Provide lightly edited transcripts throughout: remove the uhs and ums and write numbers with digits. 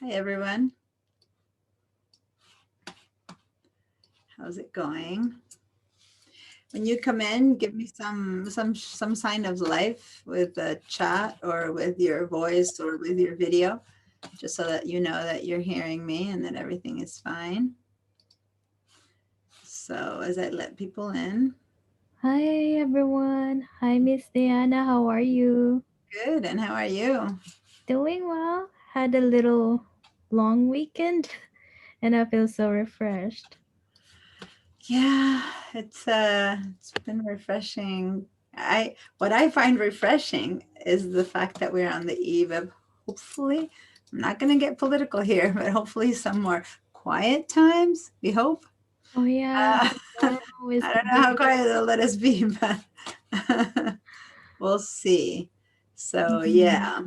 Hi, everyone. How's it going? When you come in, give me some sign of life with a chat or with your voice or with your video, just so that you know that you're hearing me and that everything is fine. So as I let people in. Hi everyone. Hi Miss Diana. How are you? Good, and how are you? Doing well. Had a little long weekend and I feel so refreshed. Yeah, it's been refreshing. What I find refreshing is the fact that we're on the eve of, hopefully, I'm not going to get political here, but hopefully some more quiet times, we hope. Oh yeah, Uh, tomorrow is I the don't know how big. quiet they'll let us be, but we'll see. So Mhm. yeah,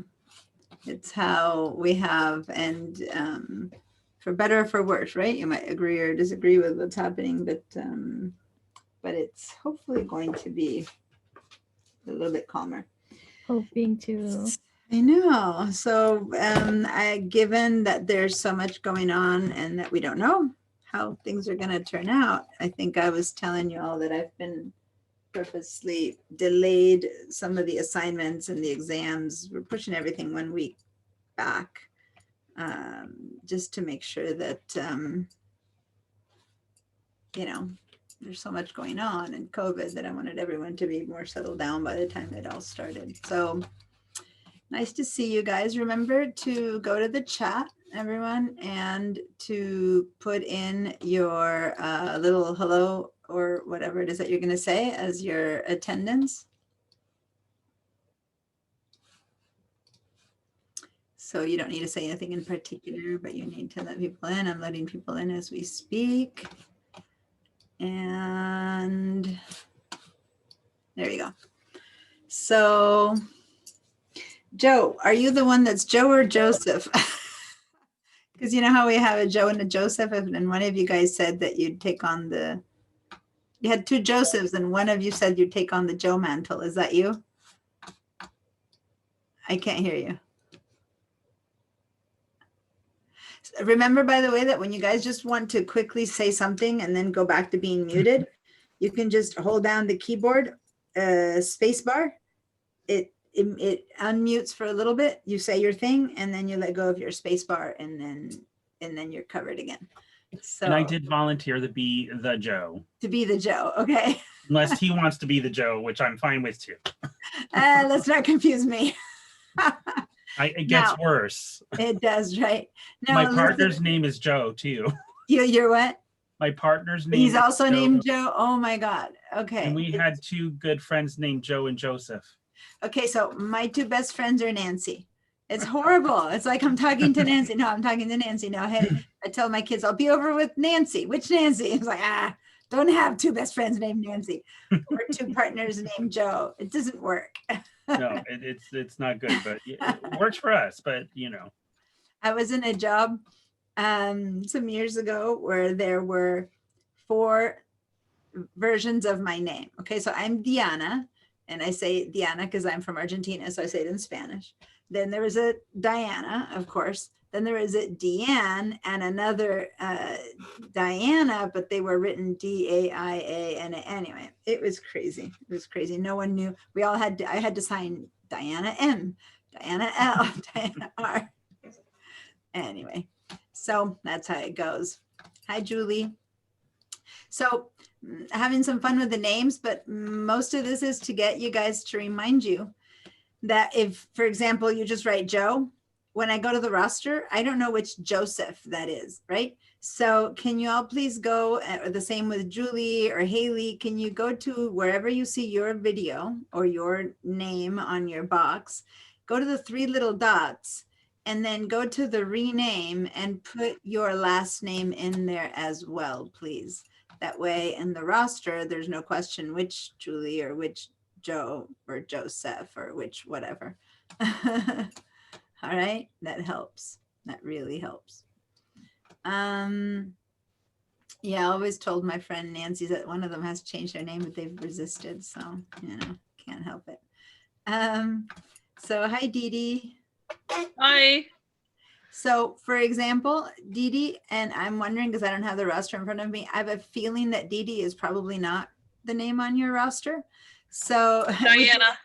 it's how we have, and for better or for worse, right? You might agree or disagree with what's happening, but it's hopefully going to be a little bit calmer. Hoping to. I know. So, given that there's so much going on and that we don't know how things are going to turn out, I think I was telling you all that I've been purposely delayed some of the assignments and the exams. We're pushing everything 1 week back, just to make sure that, you know, there's so much going on in COVID that I wanted everyone to be more settled down by the time it all started. So nice to see you guys. Remember to go to the chat, everyone, and to put in your little hello or whatever it is that you're going to say as your attendance. So you don't need to say anything in particular, but you need to let people in. I'm letting people in as we speak. And there you go. So, Joe, are you the one that's Joe or Joseph? Because you know how we have a Joe and a Joseph, and one of you guys said that you'd take on you had two Josephs, and one of you said you'd take on the Joe mantle. Is that you? I can't hear you. Remember, by the way, that when you guys just want to quickly say something and then go back to being muted, you can just hold down the keyboard, space bar. It unmutes for a little bit. You say your thing, and then you let go of your space bar, and then you're covered again. And I So did volunteer to be the Joe, to be the Joe, okay? unless he wants to be the Joe, which I'm fine with too. Let's not confuse me. It Now gets worse. it does, right? My Now partner's listen, name is Joe too. you're what? My partner's He's name is also Joe, named Joe. Oh my God. and Okay. we had two good friends named Joe and Joseph. Okay. So my two best friends are Nancy. It's horrible. It's like I'm talking to Nancy. No, I'm talking to Nancy. No, hey, I tell my kids I'll be over with Nancy. Which Nancy? It's like, don't have two best friends named Nancy or two partners named Joe. It doesn't work. No, it's not good, but it works for us. But I was in a job some years ago where there were four versions of my name. Okay, so I'm Diana, and I say Diana because I'm from Argentina, so I say it in Spanish. Then there was a Diana, of course. Then there was a Deanne and another Diana, but they were written Daia. And anyway, it was crazy. It was crazy. No one knew. We all had I had to sign Diana M, Diana L, Diana R. Anyway, so that's how it goes. Hi, Julie. So having some fun with the names, but most of this is to get you guys to remind you that if, for example, you just write Joe, when I go to the roster, I don't know which Joseph that is, right? So can you all please go, or the same with Julie or Haley, can you go to wherever you see your video or your name on your box, go to the three little dots, and then go to the rename and put your last name in there as well, please. That way in the roster, there's no question which Julie or which Joe or Joseph or which whatever. All right, that helps. That really helps. Yeah, I always told my friend Nancy that one of them has changed their name, but they've resisted. So, can't help it. So hi, Dee Dee. Hi. So for example, Dee Dee, and I'm wondering because I don't have the roster in front of me, I have a feeling that Dee Dee is probably not the name on your roster. So Diana.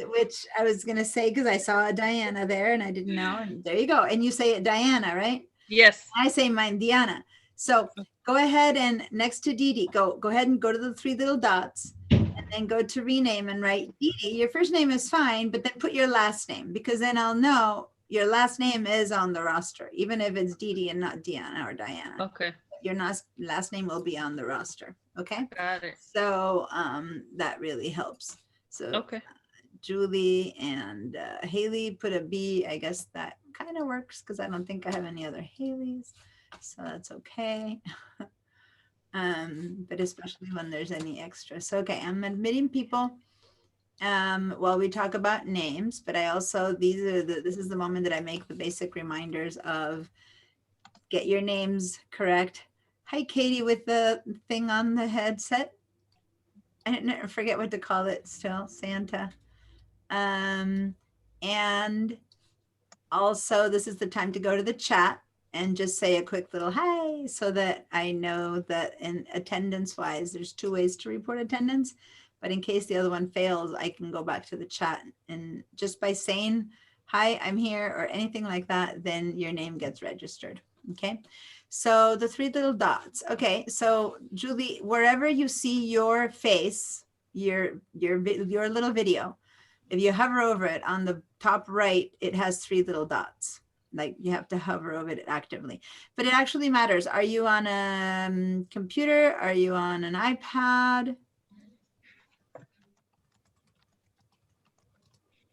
which I was going to say, because I saw a Diana there and I didn't know. And there you go. And you say it Diana, right? Yes. I say mine Diana. So go ahead and next to Dee Dee, go ahead and go to the three little dots and then go to rename and write Dee Dee. Your first name is fine, but then put your last name, because then I'll know your last name is on the roster, even if it's Dee Dee and not Diana or Diana. Okay. Your last name will be on the roster. Okay. Got it. So that really helps. So Okay. Julie and Haley put a B. I guess that kind of works because I don't think I have any other Haleys. So that's okay. But especially when there's any extra. So, okay, I'm admitting people while we talk about names, but I also, this is the moment that I make the basic reminders of get your names correct. Hi, Katie, with the thing on the headset. I didn't forget what to call it still, Santa. And also this is the time to go to the chat and just say a quick little hi so that I know that in attendance wise, there's 2 ways to report attendance, but in case the other one fails, I can go back to the chat and just by saying, hi, I'm here or anything like that, then your name gets registered. Okay. So the 3 little dots. Okay. So Julie, wherever you see your face, your little video, if you hover over it on the top right, it has 3 little dots. Like you have to hover over it actively, but it actually matters. Are you on a computer? Are you on an iPad?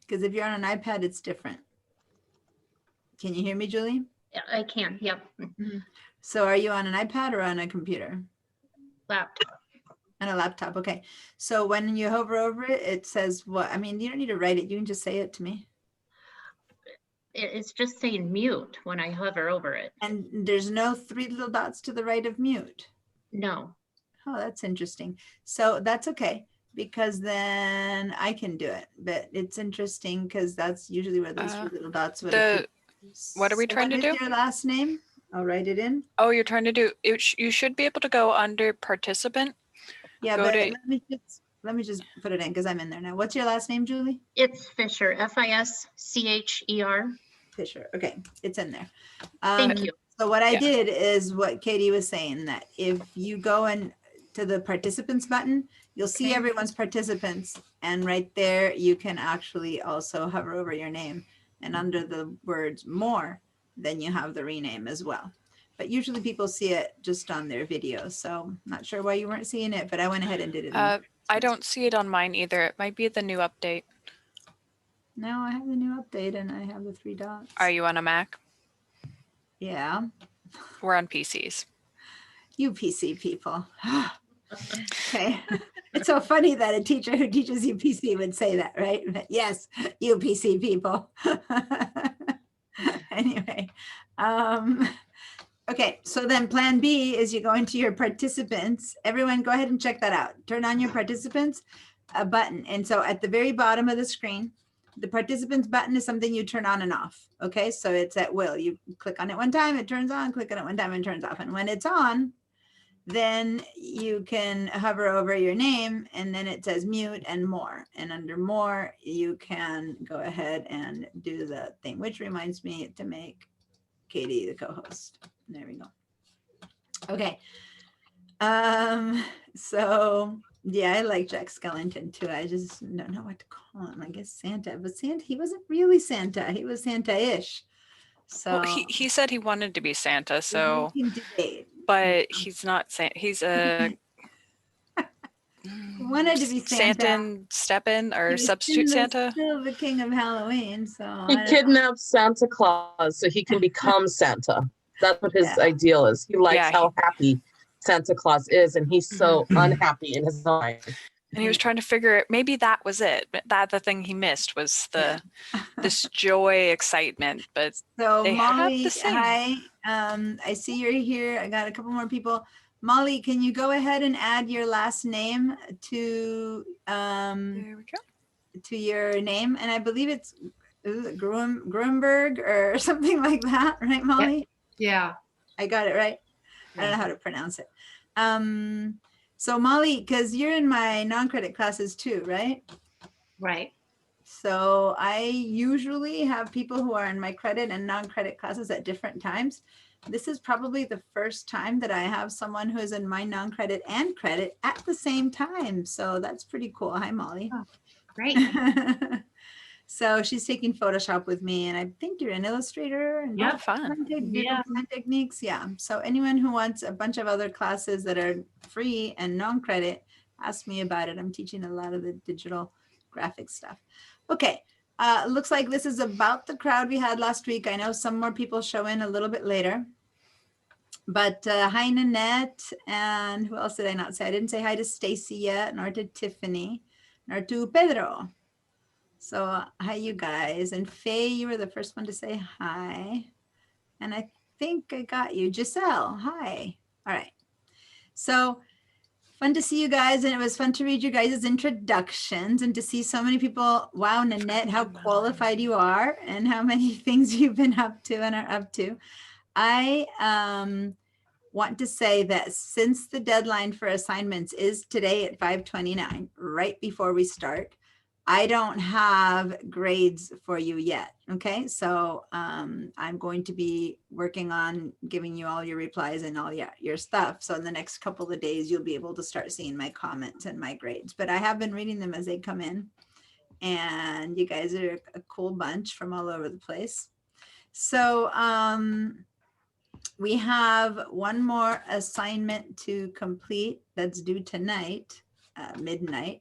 Because if you're on an iPad, it's different. Can you hear me, Julie? Yeah, I can. Yep. So are you on an iPad or on a computer? Laptop. On a laptop. Okay. So when you hover over it, it says what? I mean, you don't need to write it. You can just say it to me. It's just saying mute when I hover over it. And there's no 3 little dots to the right of mute. No. Oh, that's interesting. So that's okay, because then I can do it. But it's interesting because that's usually where those 3 little dots would appear. What are we trying to What do? is your last name? I'll write it in. Oh, you're trying to do, you should be able to go under participant. Yeah, Go but to- let me just put it in because I'm in there now. What's your last name, Julie? It's Fisher. Fischer. Fisher. Okay, it's in there. Thank you. So what I Yeah. did is what Katie was saying, that if you go in to the participants button, you'll see Okay. everyone's participants, and right there you can actually also hover over your name, and under the words more, then you have the rename as well. But usually people see it just on their video, so not sure why you weren't seeing it, but I went ahead and did it. in the I participants. don't see it on mine either. It might be the new update. No, I have the new update and I have the 3 dots. Are you on a Mac? Yeah, We're on PCs. you PC people. Okay. It's so funny that a teacher who teaches you PC would say that, right? But yes, you PC people. Anyway, okay, so then plan B is you go into your participants. Everyone go ahead and check that out. Turn on your participants button. And so at the very bottom of the screen, the participants button is something you turn on and off. Okay, so it's at will. You click on it one time, it turns on, click on it one time, and it turns off. And when it's on, then you can hover over your name and then it says mute and more. And under more, you can go ahead and do the thing, which reminds me to make Katie the co-host. There we go. Okay. So yeah, I like Jack Skellington too. I just don't know what to call him. I guess Santa, but Santa, he wasn't really Santa. He was Santa-ish. So Well, he said he wanted to be Santa, so, we can debate. but he's not Santa. He's a Wanted to be Santa. and Stepin He or was substitute still Santa. Still the king of Halloween. So He I don't know. kidnapped Santa Claus so he can become Santa. That's what his Yeah. ideal is. He likes Yeah, how happy Santa Claus is, and he's so unhappy in his mind. And he was trying to figure it. Maybe that was it. But that the thing he missed was the this joy, excitement. But So they have Molly, the same. hi. I see you're here. I got a couple more people. Molly, can you go ahead and add your last name to there we go. your name? And I believe it's is it Grunberg or something like that, right, Molly? Yeah. I got it right. I don't know how to pronounce it. So Molly, because you're in my non-credit classes too, right? Right. So I usually have people who are in my credit and non-credit classes at different times. This is probably the first time that I have someone who is in my non-credit and credit at the same time. So that's pretty cool. Hi, Molly. Oh, Great. So she's taking Photoshop with me, and I think you're an illustrator and Yep. Fun. Yeah. design techniques. Yeah. So anyone who wants a bunch of other classes that are free and non-credit, ask me about it. I'm teaching a lot of the digital graphic stuff. Okay. Looks like this is about the crowd we had last week. I know some more people show in a little bit later. But hi, Nanette. And who else did I not say? I didn't say hi to Stacy yet, nor to Tiffany, nor to Pedro. So hi, you guys. And Faye, you were the first one to say hi. And I think I got you. Giselle, hi. All right. So fun to see you guys. And it was fun to read your guys' introductions and to see so many people. Wow, Nanette, how qualified you are and how many things you've been up to and are up to. I want to say that since the deadline for assignments is today at 5:29, right before we start, I don't have grades for you yet. Okay, so I'm going to be working on giving you all your replies and all your stuff. So in the next couple of days, you'll be able to start seeing my comments and my grades. But I have been reading them as they come in. And you guys are a cool bunch from all over the place. So we have one more assignment to complete that's due tonight, midnight.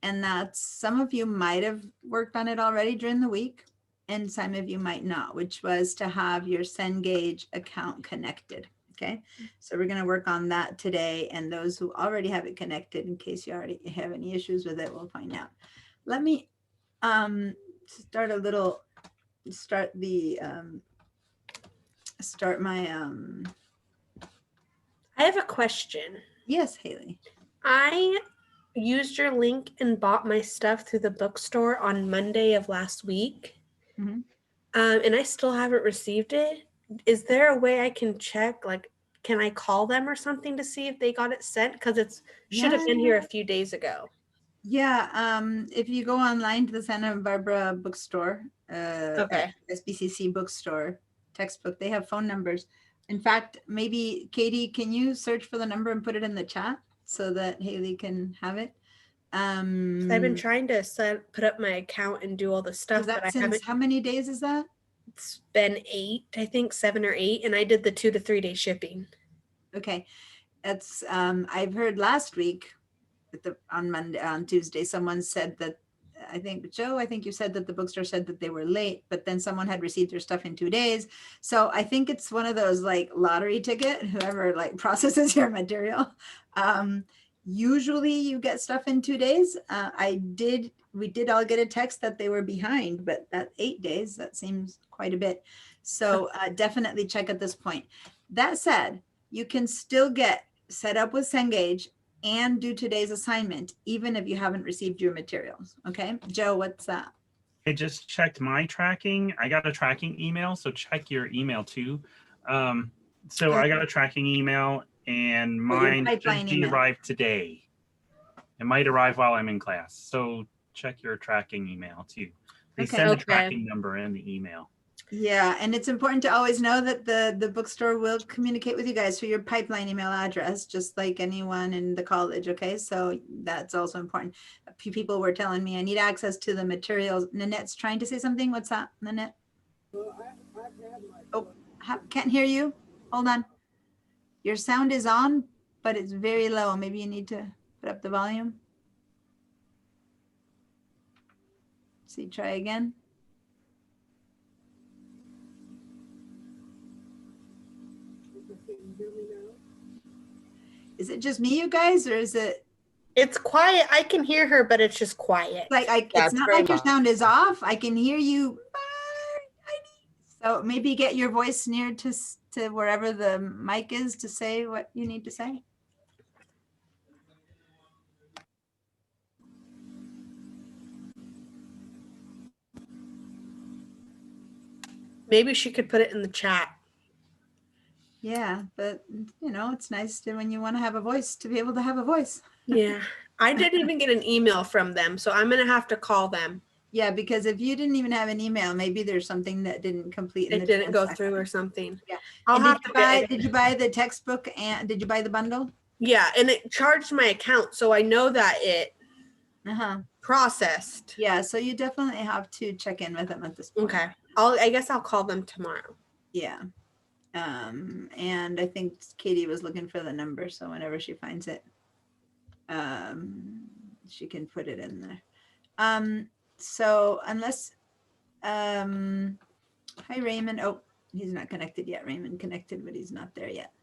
And that's, some of you might have worked on it already during the week, and some of you might not, which was to have your Cengage account connected. Okay, so we're going to work on that today. And those who already have it connected, in case you already have any issues with it, we'll find out. Let me start my I have a question. yes, Haley. I used your link and bought my stuff through the bookstore on Monday of last week. Mhm. And I still haven't received it. Is there a way I can check? Like, can I call them or something to see if they got it sent? Because it should have been here a few days ago. Yeah, if you go online to the Santa Barbara bookstore, Okay. SBCC bookstore, textbook, they have phone numbers. In fact, maybe Katie, can you search for the number and put it in the chat so that Haley can have it? I've been trying to put up my account and do all the stuff, but I haven't. How many days is that? It's been 8, I think 7 or 8, and I did the 2 to 3 day shipping. Okay, that's I've heard last week on Tuesday, someone said that, I think Joe, I think you said that the bookstore said that they were late, but then someone had received their stuff in 2 days. So I think it's one of those like lottery ticket, whoever like processes your material. Usually you get stuff in 2 days. We did all get a text that they were behind, but that 8 days, that seems quite a bit. So definitely check at this point. That said, you can still get set up with Cengage and do today's assignment, even if you haven't received your materials. Okay, Joe, what's that? I just checked my tracking. I got a tracking email, so check your email too. So I got a tracking email, and mine pipeline should email. arrive today. It might arrive while I'm in class, so check your tracking email too. They Okay. send the Okay. tracking number in the email. Yeah, and it's important to always know that the bookstore will communicate with you guys through your pipeline email address, just like anyone in the college. Okay, so that's also important. A few people were telling me I need access to the materials. Nanette's trying to say something. What's that, Nanette? Oh, can't hear you. Hold on. Your sound is on, but it's very low. Maybe you need to put up the volume. See, try again. Is it just me, you guys, or is it It's quiet. I can hear her, but it's just quiet. like Yeah, it's it's not very like your loud. sound is off. I can hear you. So maybe get your voice near to wherever the mic is to say what you need to say. Maybe she could put it in the chat. Yeah, but it's nice to when you want to have a voice to be able to have a voice. Yeah. I didn't even get an email from them, so I'm going to have to call them. Yeah, because if you didn't even have an email, maybe there's something that didn't complete in It the didn't go transaction. through or something. Yeah. I'll And have did to get it. did you buy the textbook and did you buy the bundle? Yeah, and it charged my account, so I know that it Uh-huh. processed. Yeah, so you definitely have to check in with them at this point. Okay. I guess I'll call them tomorrow. Yeah. And I think Katie was looking for the number, so whenever she finds it, she can put it in there. So unless hi Raymond. Oh, he's not connected yet. Raymond connected, but he's not there yet.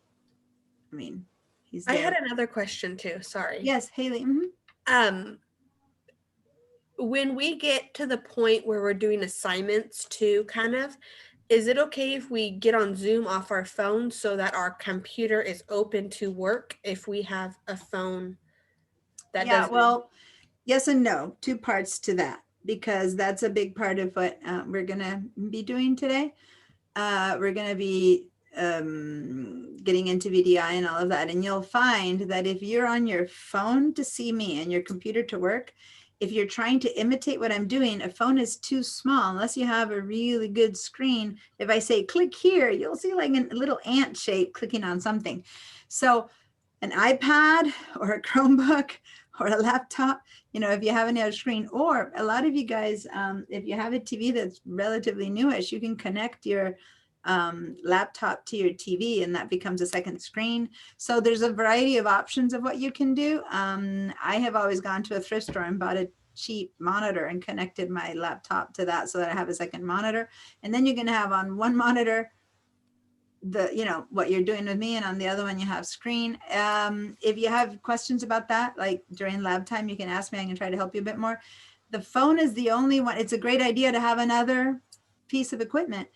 I mean, he's there. I had another question too. Sorry. Yes, Haley. Mhm. When we get to the point where we're doing assignments too, kind of, is it okay if we get on Zoom off our phone so that our computer is open to work if we have a phone that Yeah, doesn't? well, yes and no. Two parts to that, because that's a big part of what we're going to be doing today. We're going to be getting into VDI and all of that. And you'll find that if you're on your phone to see me and your computer to work, if you're trying to imitate what I'm doing, a phone is too small unless you have a really good screen. If I say click here, you'll see like a little ant shape clicking on something. So an iPad or a Chromebook or a laptop, if you have any screen, or a lot of you guys, if you have a TV that's relatively newish, you can connect your laptop to your TV and that becomes a second screen. So there's a variety of options of what you can do. I have always gone to a thrift store and bought a cheap monitor and connected my laptop to that so that I have a second monitor. And then you can have on one monitor what you're doing with me, and on the other one you have screen. If you have questions about that, like during lab time, you can ask me. I can try to help you a bit more. The phone is the only one. It's a great idea to have another piece of equipment,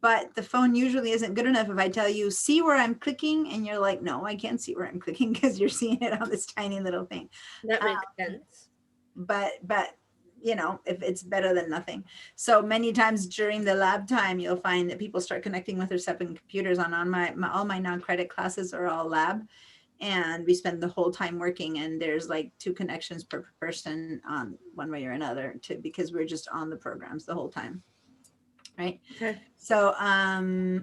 but the phone usually isn't good enough if I tell you, see where I'm clicking, and you're like, no, I can't see where I'm clicking because you're seeing it on this tiny little thing. That makes sense. But if it's better than nothing. So many times during the lab time, you'll find that people start connecting with their separate computers on all my non-credit classes are all lab. And we spend the whole time working, and there's like 2 connections per person on one way or another because we're just on the programs the whole time. Right. Okay. So,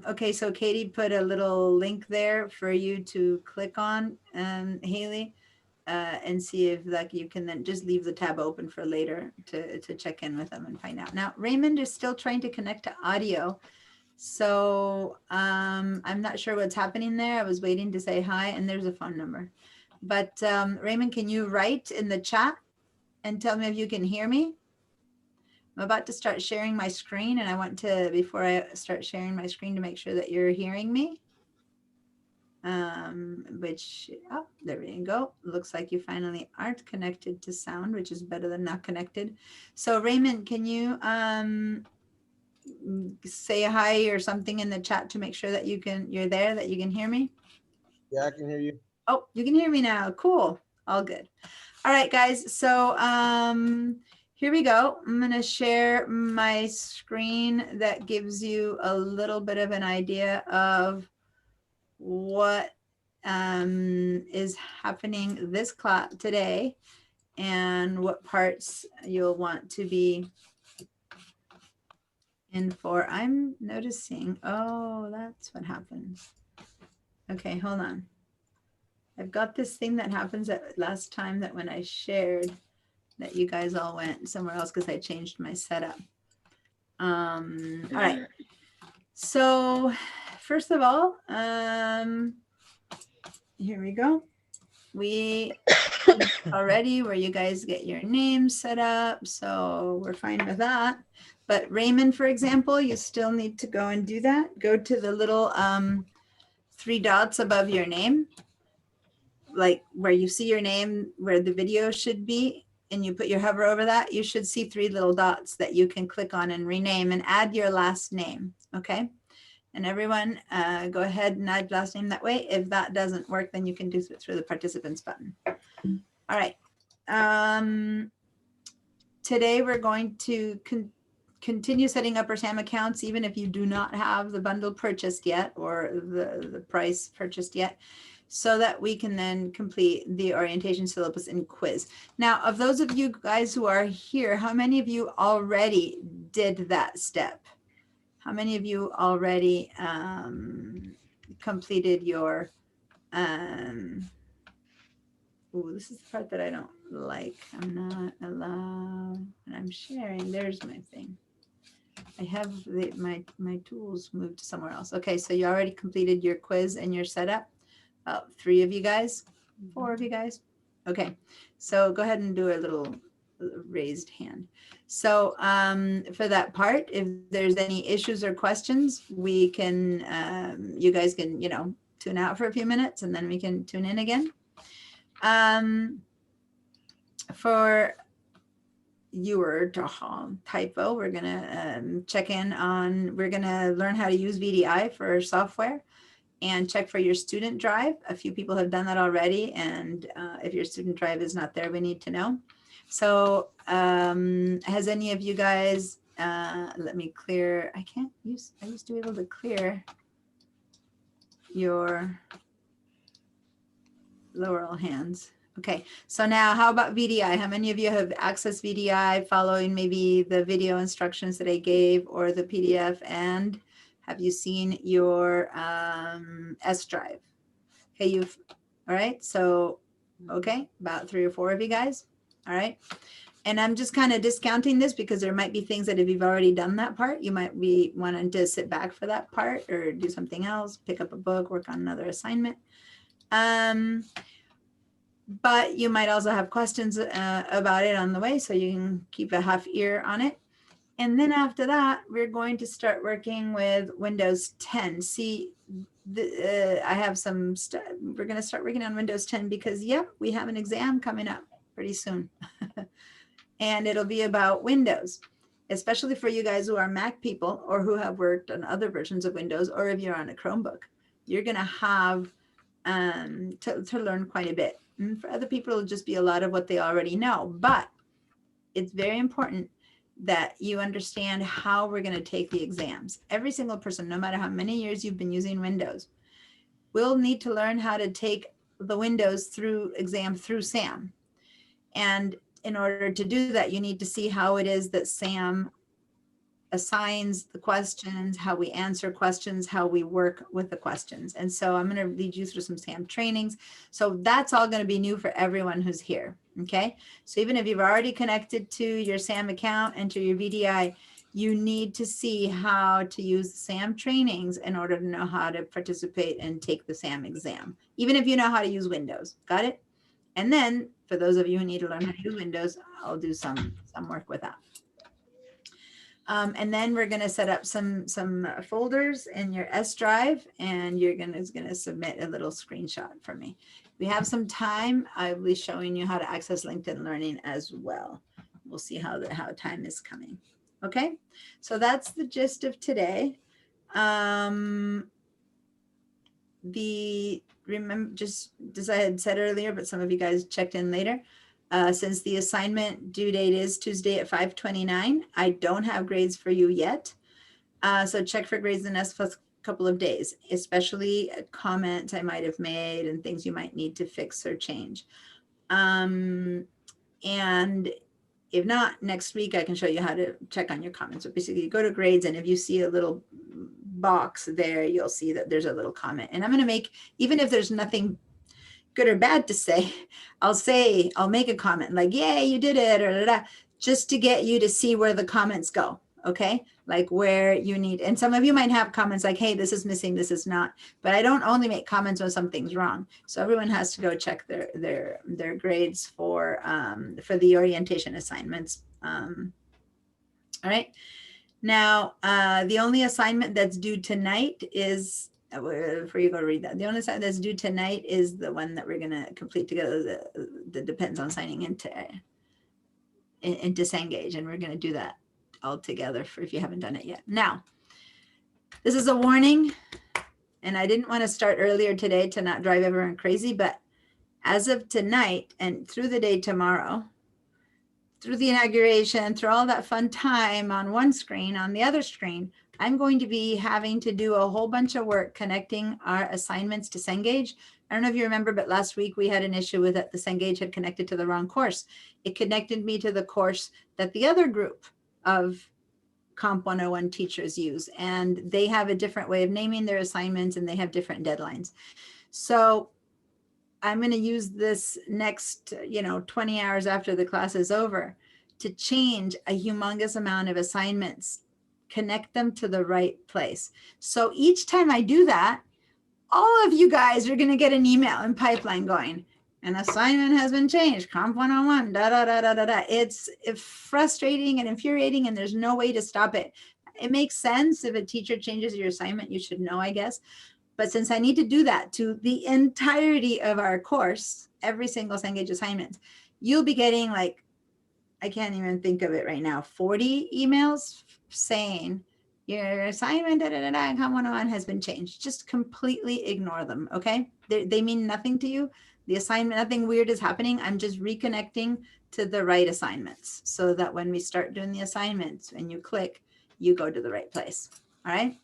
okay. So Katie put a little link there for you to click on, Haley, and see if you can then just leave the tab open for later to check in with them and find out. Now, Raymond is still trying to connect to audio. So I'm not sure what's happening there. I was waiting to say hi, and there's a phone number. But Raymond, can you write in the chat and tell me if you can hear me? I'm about to start sharing my screen, and I want to, before I start sharing my screen, to make sure that you're hearing me. There we go. Looks like you finally aren't connected to sound, which is better than not connected. So Raymond, can you say hi or something in the chat to make sure that you're there, that you can hear me? Yeah, I can hear you. Oh, you can hear me now. Cool. All good. All right, guys. So here we go. I'm going to share my screen that gives you a little bit of an idea of what is happening this class today and what parts you'll want to be in for. I'm noticing, oh, that's what happens. Okay, hold on. I've got this thing that happens at last time that when I shared that you guys all went somewhere else because I changed my setup. All right. So first of all, here we go. We already where you guys get your names set up. So we're fine with that. But Raymond, for example, you still need to go and do that. Go to the little 3 dots above your name, like where you see your name, where the video should be, and you put your hover over that, you should see 3 little dots that you can click on and rename and add your last name. Okay. And everyone go ahead and add last name that way. If that doesn't work, then you can do it through the participants button. All right. Today we're going to continue setting up our SAM accounts, even if you do not have the bundle purchased yet or the price purchased yet, so that we can then complete the orientation syllabus and quiz. Now, of those of you guys who are here, how many of you already did that step? How many of you already completed your, ooh, this is the part that I don't like. I'm not allowed, and I'm sharing, there's my thing. I have my tools moved somewhere else. Okay, so you already completed your quiz and your setup. 3 of you guys, 4 of you guys. Okay, so go ahead and do a little raised hand. So for that part, if there's any issues or questions, we can, you guys can, you know, tune out for a few minutes and then we can tune in again. For your typo, we're gonna check in on, we're gonna learn how to use VDI for software and check for your student drive. A few people have done that already, and if your student drive is not there, we need to know. So has any of you guys, let me clear, I used to be able to clear your lower all hands. Okay, so now how about VDI? How many of you have accessed VDI following maybe the video instructions that I gave or the PDF, and have you seen your S drive? Okay, all right, so, okay, about 3 or 4 of you guys, all right. And I'm just kind of discounting this because there might be things that if you've already done that part, you might be wanting to sit back for that part or do something else, pick up a book, work on another assignment. But you might also have questions about it on the way, so you can keep a half ear on it. And then after that, we're going to start working with Windows 10. See, I have some stuff. We're going to start working on Windows 10 because, yep, we have an exam coming up pretty soon. And it'll be about Windows, especially for you guys who are Mac people or who have worked on other versions of Windows, or if you're on a Chromebook. You're going to have to learn quite a bit. And for other people, it'll just be a lot of what they already know. But it's very important that you understand how we're going to take the exams. Every single person, no matter how many years you've been using Windows, will need to learn how to take the Windows exam through SAM. And in order to do that, you need to see how it is that SAM assigns the questions, how we answer questions, how we work with the questions. And so I'm going to lead you through some SAM trainings. So that's all going to be new for everyone who's here. Okay. So even if you've already connected to your SAM account and to your VDI, you need to see how to use the SAM trainings in order to know how to participate and take the SAM exam, even if you know how to use Windows. Got it? And then for those of you who need to learn how to use Windows, I'll do some work with that. And then we're going to set up some folders in your S drive, and you're going to submit a little screenshot for me. We have some time. I'll be showing you how to access LinkedIn Learning as well. We'll see how time is coming. Okay, so that's the gist of today. Remember, just as I had said earlier, but some of you guys checked in later. Since the assignment due date is Tuesday at 5/29, I don't have grades for you yet. So check for grades the next couple of days, especially comments I might have made and things you might need to fix or change. And if not, next week I can show you how to check on your comments. So basically you go to grades, and if you see a little box there, you'll see that there's a little comment. And I'm going to make, even if there's nothing good or bad to say, I'll make a comment like, yay, you did it, or just to get you to see where the comments go. Okay. Like where you need, and some of you might have comments like, hey, this is missing, this is not, but I don't only make comments when something's wrong. So everyone has to go check their grades for the orientation assignments. All right. Now, the only assignment that's due tonight is, before you go read that, the only assignment that's due tonight is the one that we're going to complete together that depends on signing into Cengage, and we're going to do that all together for if you haven't done it yet. Now, this is a warning, and I didn't want to start earlier today to not drive everyone crazy, but as of tonight and through the day tomorrow, through the inauguration, through all that fun time on one screen, on the other screen, I'm going to be having to do a whole bunch of work connecting our assignments to Cengage. I don't know if you remember, but last week we had an issue with it. The Cengage had connected to the wrong course. It connected me to the course that the other group of Comp 101 teachers use, and they have a different way of naming their assignments and they have different deadlines. So I'm going to use this next, 20 hours after the class is over to change a humongous amount of assignments, connect them to the right place. So each time I do that, all of you guys are going to get an email and pipeline going. An assignment has been changed, Comp 101, da, da, da, da, da, da. It's frustrating and infuriating, and there's no way to stop it. It makes sense. If a teacher changes your assignment, you should know, I guess. But since I need to do that to the entirety of our course, every single Cengage assignment, you'll be getting I can't even think of it right now, 40 emails saying your assignment in Comp 101 has been changed. Just completely ignore them, okay? They mean nothing to you. The assignment, nothing weird is happening. I'm just reconnecting to the right assignments so that when we start doing the assignments and you click, you go to the right place, all right?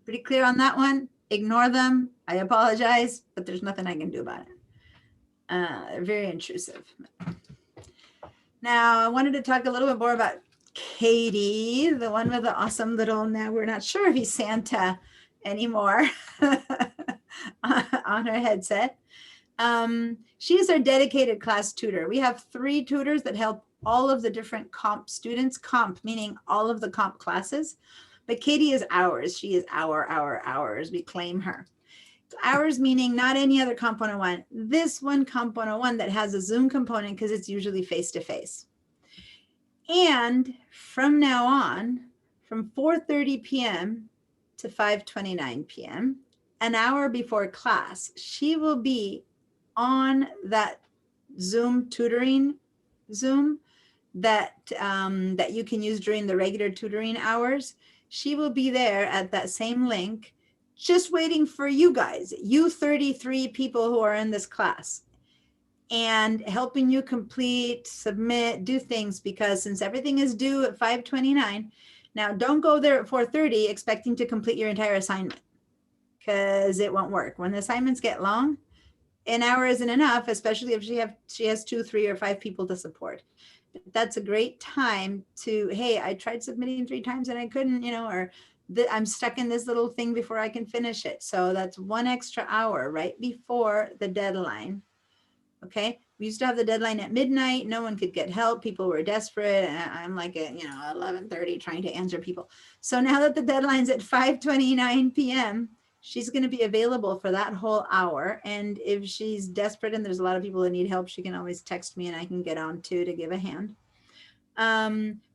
Pretty clear on that one. Ignore them. I apologize, but there's nothing I can do about it. They're very intrusive. Now, I wanted to talk a little bit more about Katie, the one with the awesome little, now we're not sure if he's Santa anymore, on her headset. She is our dedicated class tutor. We have 3 tutors that help all of the different comp students, comp meaning all of the comp classes. But Katie is ours. She is ours. We claim her. Ours meaning not any other Comp 101. This one Comp 101 that has a Zoom component because it's usually face-to-face. And from now on, from 4:30 p.m. to 5:29 p.m., an hour before class, she will be on that Zoom tutoring Zoom that you can use during the regular tutoring hours. She will be there at that same link, just waiting for you guys, you 33 people who are in this class, and helping you complete, submit, do things, because since everything is due at 5:29, now don't go there at 4:30 expecting to complete your entire assignment, because it won't work. When the assignments get long, an hour isn't enough, especially if she has 2, 3, or 5 people to support. That's a great time to, hey, I tried submitting 3 times and I couldn't, or I'm stuck in this little thing before I can finish it. So that's 1 extra hour right before the deadline. Okay. We used to have the deadline at midnight. No one could get help. People were desperate. And I'm at 11:30 trying to answer people. So now that the deadline's at 5:29 p.m., she's going to be available for that whole hour. And if she's desperate and there's a lot of people that need help, she can always text me and I can get on too to give a hand.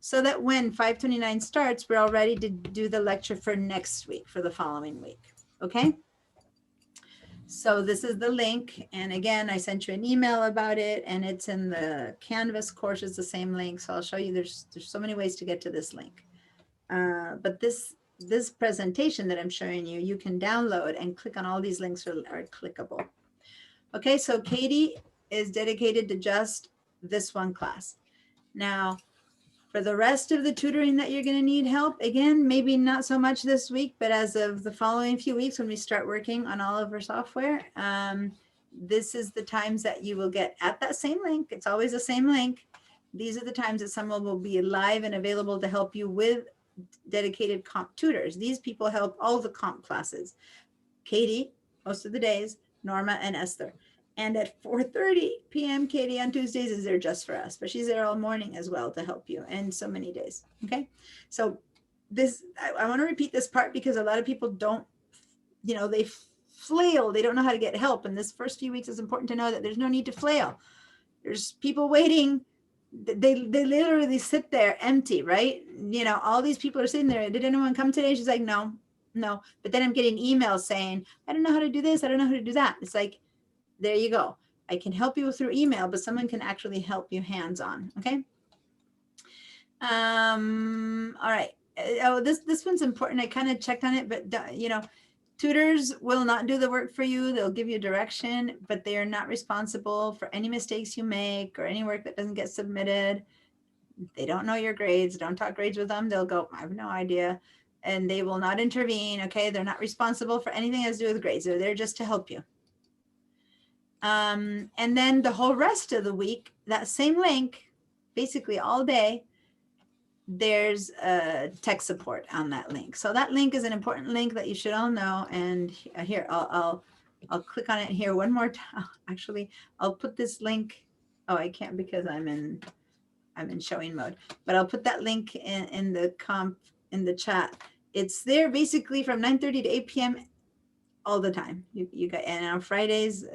So that when 5:29 starts, we're all ready to do the lecture for next week, for the following week. Okay. So this is the link. And again, I sent you an email about it and it's in the Canvas course, it's the same link. So I'll show you, there's so many ways to get to this link. But this presentation that I'm showing you, you can download and click on all these links are clickable. Okay, so Katie is dedicated to just this one class. Now, for the rest of the tutoring that you're going to need help, again, maybe not so much this week, but as of the following few weeks when we start working on all of our software, this is the times that you will get at that same link. It's always the same link. These are the times that someone will be live and available to help you with dedicated comp tutors. These people help all the comp classes. Katie, most of the days, Norma and Esther. And at 4:30 p.m., Katie on Tuesdays is there just for us, but she's there all morning as well to help you, and so many days. Okay. So this, I want to repeat this part because a lot of people don't, they flail. They don't know how to get help. And this first few weeks is important to know that there's no need to flail. There's people waiting. They literally sit there empty, right? All these people are sitting there. Did anyone come today? She's like, no. But then I'm getting emails saying, I don't know how to do this. I don't know how to do that. It's like, there you go. I can help you through email, but someone can actually help you hands-on. Okay. All right. Oh, this one's important. I kind of checked on it, but Tutors will not do the work for you. They'll give you direction, but they are not responsible for any mistakes you make or any work that doesn't get submitted. They don't know your grades. Don't talk grades with them. They'll go, I have no idea. And they will not intervene. Okay. They're not responsible for anything that has to do with grades. They're there just to help you. And then the whole rest of the week, that same link, basically all day, there's tech support on that link. So that link is an important link that you should all know. And here, I'll click on it here one more time. Actually, I'll put this link. Oh, I can't because I'm in showing mode, but I'll put that link in the chat. It's there basically from 9:30 to 8 p.m. all the time. You got, and on Fridays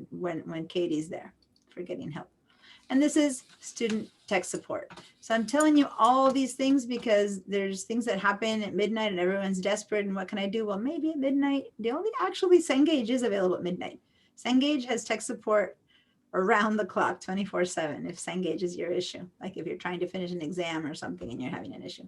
when Katie's there for getting help. And this is student tech support. So I'm telling you all these things because there's things that happen at midnight and everyone's desperate. And what can I do? Well, maybe at midnight, actually Cengage is available at midnight. Cengage has tech support around the clock, 24/7, if Cengage is your issue. Like if you're trying to finish an exam or something and you're having an issue.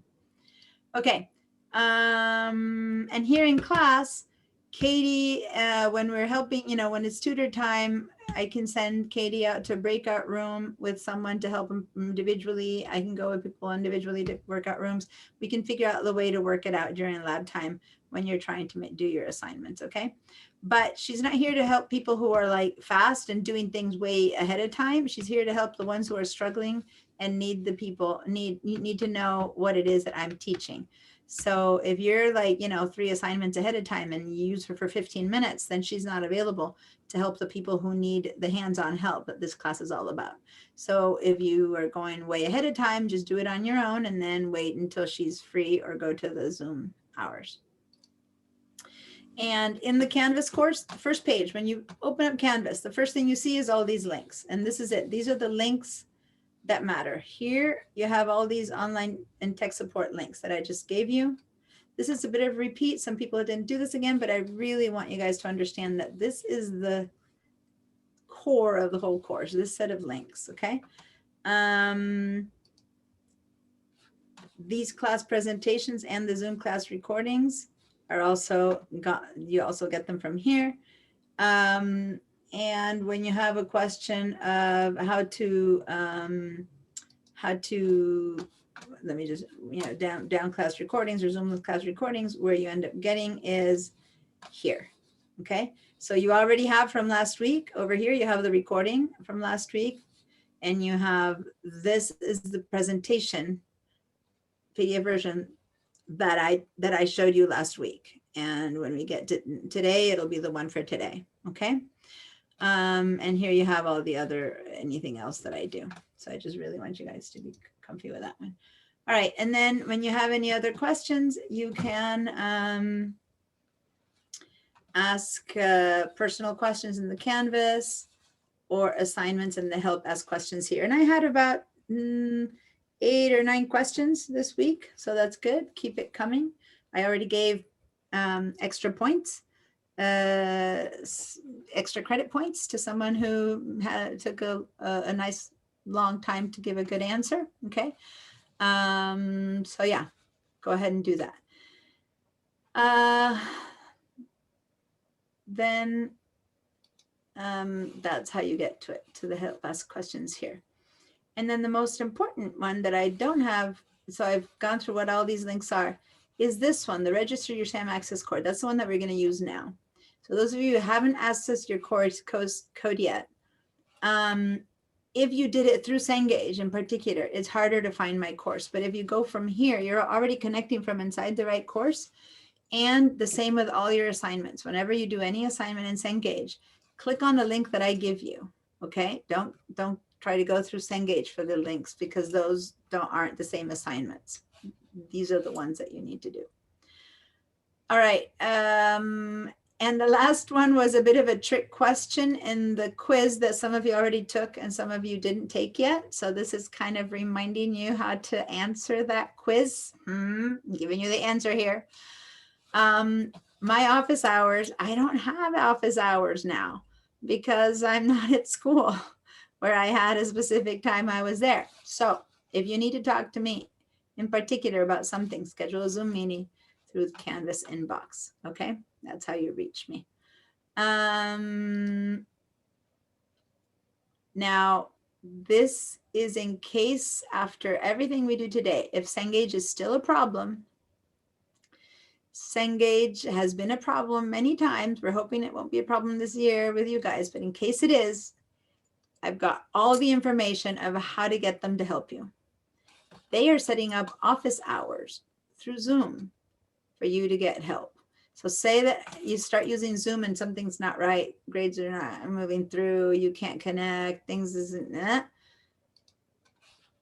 Okay. And here in class, Katie, when we're helping, when it's tutor time, I can send Katie out to a breakout room with someone to help them individually. I can go with people individually to workout rooms. We can figure out the way to work it out during lab time when you're trying to do your assignments, okay? But she's not here to help people who are like fast and doing things way ahead of time. She's here to help the ones who are struggling and need to know what it is that I'm teaching. So if you're like, 3 assignments ahead of time and you use her for 15 minutes, then she's not available to help the people who need the hands-on help that this class is all about. So if you are going way ahead of time, just do it on your own and then wait until she's free or go to the Zoom hours. And in the Canvas course, the first page, when you open up Canvas, the first thing you see is all these links. And this is it. These are the links that matter. Here you have all these online and tech support links that I just gave you. This is a bit of a repeat. Some people didn't do this again, but I really want you guys to understand that this is the core of the whole course, this set of links, okay? These class presentations and the Zoom class recordings are also you also get them from here. And when you have a question of how to let me just, down class recordings or Zoom class recordings, where you end up getting is here. Okay. So you already have from last week over here, you have the recording from last week and you have, this is the presentation PDF version that I showed you last week. And when we get to today, it'll be the one for today. Okay. And here you have all the other, anything else that I do. So I just really want you guys to be comfy with that one. All right. And then when you have any other questions, you can ask personal questions in the Canvas or assignments in the help ask questions here. And I had about 8 or 9 questions this week. So that's good. Keep it coming. I already gave extra points. Extra credit points to someone who took a nice long time to give a good answer. Okay. So yeah, go ahead and do that. Then that's how you get to the help ask questions here. And then the most important one that I don't have, so I've gone through what all these links are, is this one, the register your SAM access code. That's the one that we're going to use now. So those of you who haven't accessed your course code yet, if you did it through Cengage in particular, it's harder to find my course. But if you go from here, you're already connecting from inside the right course. And the same with all your assignments. Whenever you do any assignment in Cengage, click on the link that I give you. Okay, don't try to go through Cengage for the links because those aren't the same assignments. These are the ones that you need to do. All right. And the last one was a bit of a trick question in the quiz that some of you already took and some of you didn't take yet. So this is kind of reminding you how to answer that quiz. I'm giving you the answer here. My office hours, I don't have office hours now because I'm not at school where I had a specific time I was there. So if you need to talk to me in particular about something, schedule a Zoom meeting through the Canvas inbox. Okay. That's how you reach me. Now, this is in case after everything we do today, if Cengage is still a problem, Cengage has been a problem many times. We're hoping it won't be a problem this year with you guys, but in case it is, I've got all the information of how to get them to help you. They are setting up office hours through Zoom for you to get help. So say that you start using Zoom and something's not right, grades are not moving through, you can't connect, things isn't that.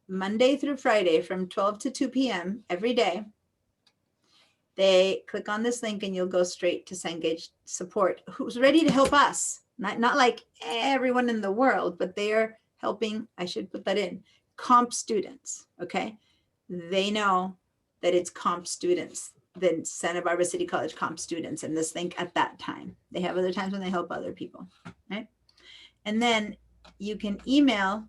Monday through Friday from 12 to 2 p.m. every day, they click on this link and you'll go straight to Cengage support, who's ready to help us. Not like everyone in the world, but they are helping, I should put that in, comp students, okay? They know that it's comp students, the Santa Barbara City College comp students in this link at that time. They have other times when they help other people, right? And then you can email,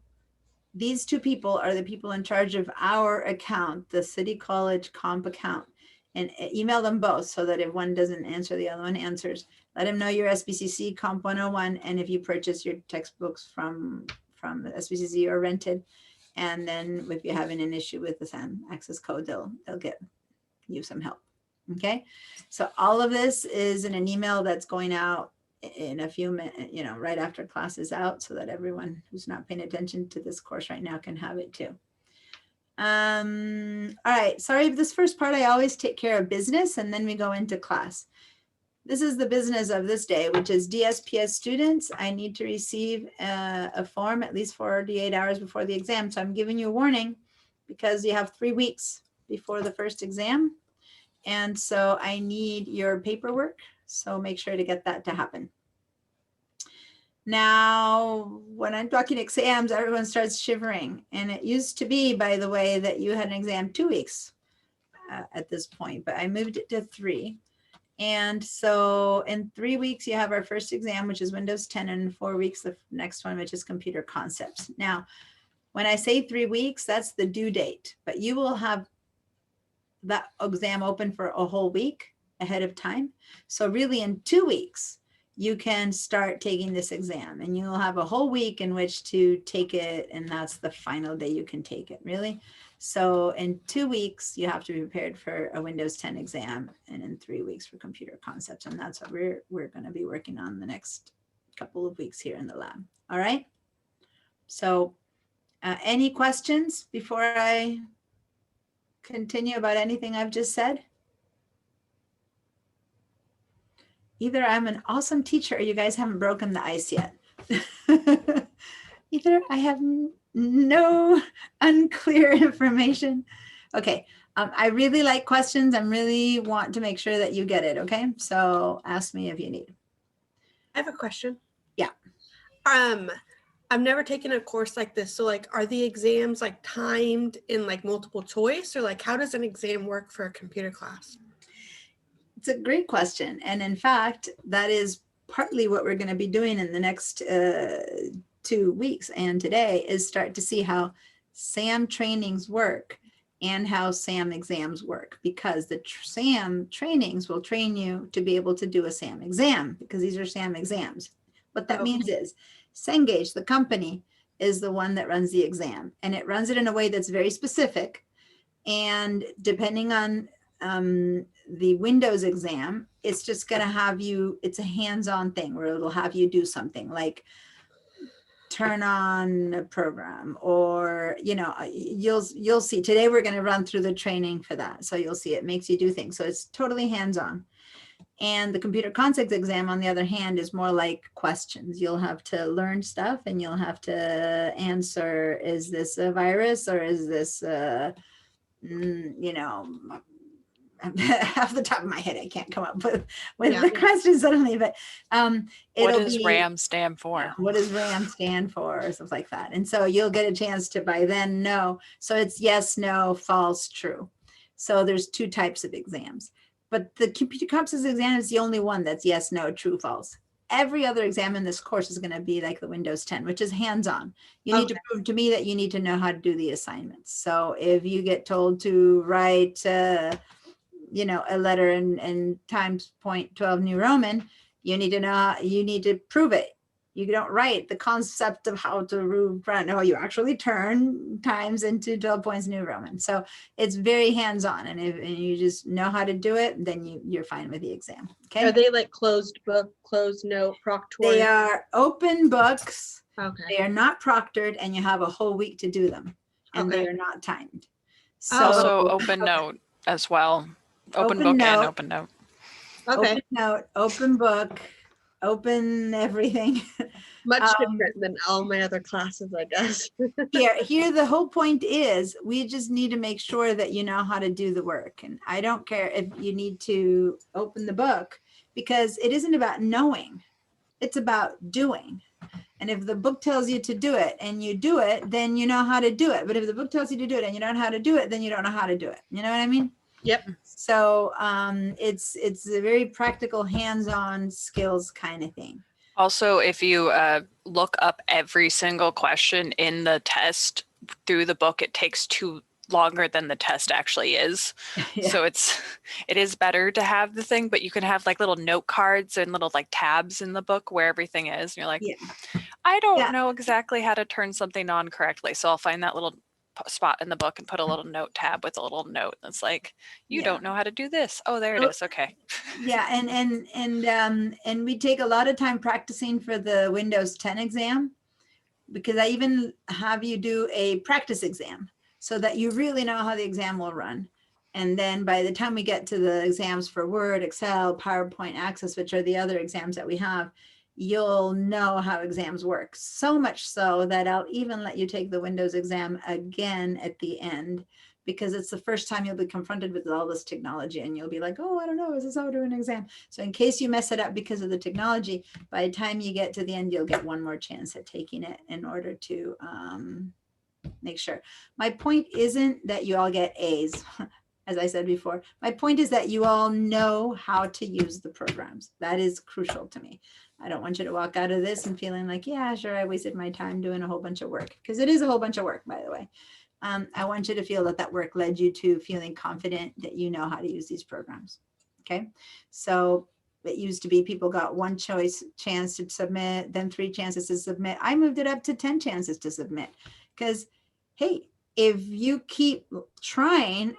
these two people are the people in charge of our account, the City College comp account, and email them both so that if one doesn't answer, the other one answers. Let them know your SBCC Comp 101, and if you purchase your textbooks from the SBCC or rented, and then if you're having an issue with the SAM access code, they'll get you some help. Okay, so all of this is in an email that's going out in a few minutes, you know, right after class is out, so that everyone who's not paying attention to this course right now can have it too. All right, sorry, this first part, I always take care of business and then we go into class. This is the business of this day, which is DSPS students. I need to receive a form at least 48 hours before the exam. So I'm giving you a warning because you have 3 weeks before the first exam. And so I need your paperwork. So make sure to get that to happen. Now, when I'm talking exams, everyone starts shivering. And it used to be, by the way, that you had an exam 2 weeks at this point, but I moved it to 3. And so in 3 weeks, you have our first exam, which is Windows 10, and in 4 weeks, the next one, which is Computer Concepts. Now, when I say 3 weeks, that's the due date, but you will have that exam open for a whole week ahead of time. So really in 2 weeks, you can start taking this exam and you'll have a whole week in which to take it. And that's the final day you can take it, really. So in 2 weeks, you have to be prepared for a Windows 10 exam, and in 3 weeks for Computer Concepts. And that's what we're going to be working on the next couple of weeks here in the lab. All right. So any questions before I continue about anything I've just said? Either I'm an awesome teacher or you guys haven't broken the ice yet. Either I have no unclear information. Okay, I really like questions. I really want to make sure that you get it, okay? So ask me if you need. I have a question. Yeah. I've never taken a course like this. So like, are the exams like timed in like multiple choice, or like how does an exam work for a computer class? It's a great question. And in fact, that is partly what we're going to be doing in the next 2 weeks and today, is start to see how SAM trainings work and how SAM exams work, because the SAM trainings will train you to be able to do a SAM exam, because these are SAM exams. What that means is Cengage, the company, is the one that runs the exam, and it runs it in a way that's very specific. And depending on the Windows exam, it's just going to have you, it's a hands-on thing where it'll have you do something like turn on a program, or, you know, you'll see today we're going to run through the training for that. So you'll see it makes you do things. So it's totally hands-on. And the Computer Concepts exam, on the other hand, is more like questions. You'll have to learn stuff and you'll have to answer, is this a virus, or is this, you know, off the top of my head, I can't come up with the question suddenly, but what does RAM stand for? What does RAM stand for, or stuff like that. And so you'll get a chance to by then know. So it's yes, no, false, true. So there's 2 types of exams, but the Computer Concepts exam is the only one that's yes, no, true, false. Every other exam in this course is going to be like the Windows 10, which is hands-on. You need to prove to me that you need to know how to do the assignments. So if you get told to write a letter in Times Point 12 New Roman, you need to know, you need to prove it. You don't write the concept of how to run. No, you actually turn times into 12 points New Roman. So it's very hands-on. And if you just know how to do it, then you're fine with the exam. Okay. Are they like closed book, closed note, proctored? They are open books. Okay. They are not proctored, and you have a whole week to do them. And they Okay. are not timed. So Also open note as well. Open book and open note. Okay. open note, open book, open everything. Much Um, different than all my other classes, I guess. Here, the whole point is we just need to make sure that you know how to do the work. And I don't care if you need to open the book, because it isn't about knowing, it's about doing. And if the book tells you to do it and you do it, then you know how to do it. But if the book tells you to do it and you don't know how to do it, then you don't know how to do it. You know what I mean? Yep. So it's a very practical, hands-on skills kind of thing. Also, if you look up every single question in the test through the book, it takes longer than the test actually is. Yeah. So it is better to have the thing, but you can have like little note cards and little like tabs in the book where everything is. And you're like, Yeah. I don't Yeah. know exactly how to turn something on correctly. So I'll find that little spot in the book and put a little note tab with a little note that's like, you Yeah. don't know how to do this. Oh, there it Oh, is. Okay. Yeah, and we take a lot of time practicing for the Windows 10 exam, because I even have you do a practice exam so that you really know how the exam will run. And then by the time we get to the exams for Word, Excel, PowerPoint, Access, which are the other exams that we have, you'll know how exams work. So much so that I'll even let you take the Windows exam again at the end, because it's the first time you'll be confronted with all this technology and you'll be like, oh, I don't know, is this how to do an exam? So in case you mess it up because of the technology, by the time you get to the end, you'll get one more chance at taking it in order to make sure. My point isn't that you all get A's, as I said before. My point is that you all know how to use the programs. That is crucial to me. I don't want you to walk out of this and feeling like, yeah, sure, I wasted my time doing a whole bunch of work, because it is a whole bunch of work, by the way. I want you to feel that work led you to feeling confident that you know how to use these programs. Okay. So it used to be people got one chance to submit, then 3 chances to submit. I moved it up to 10 chances to submit, because, hey, if you keep trying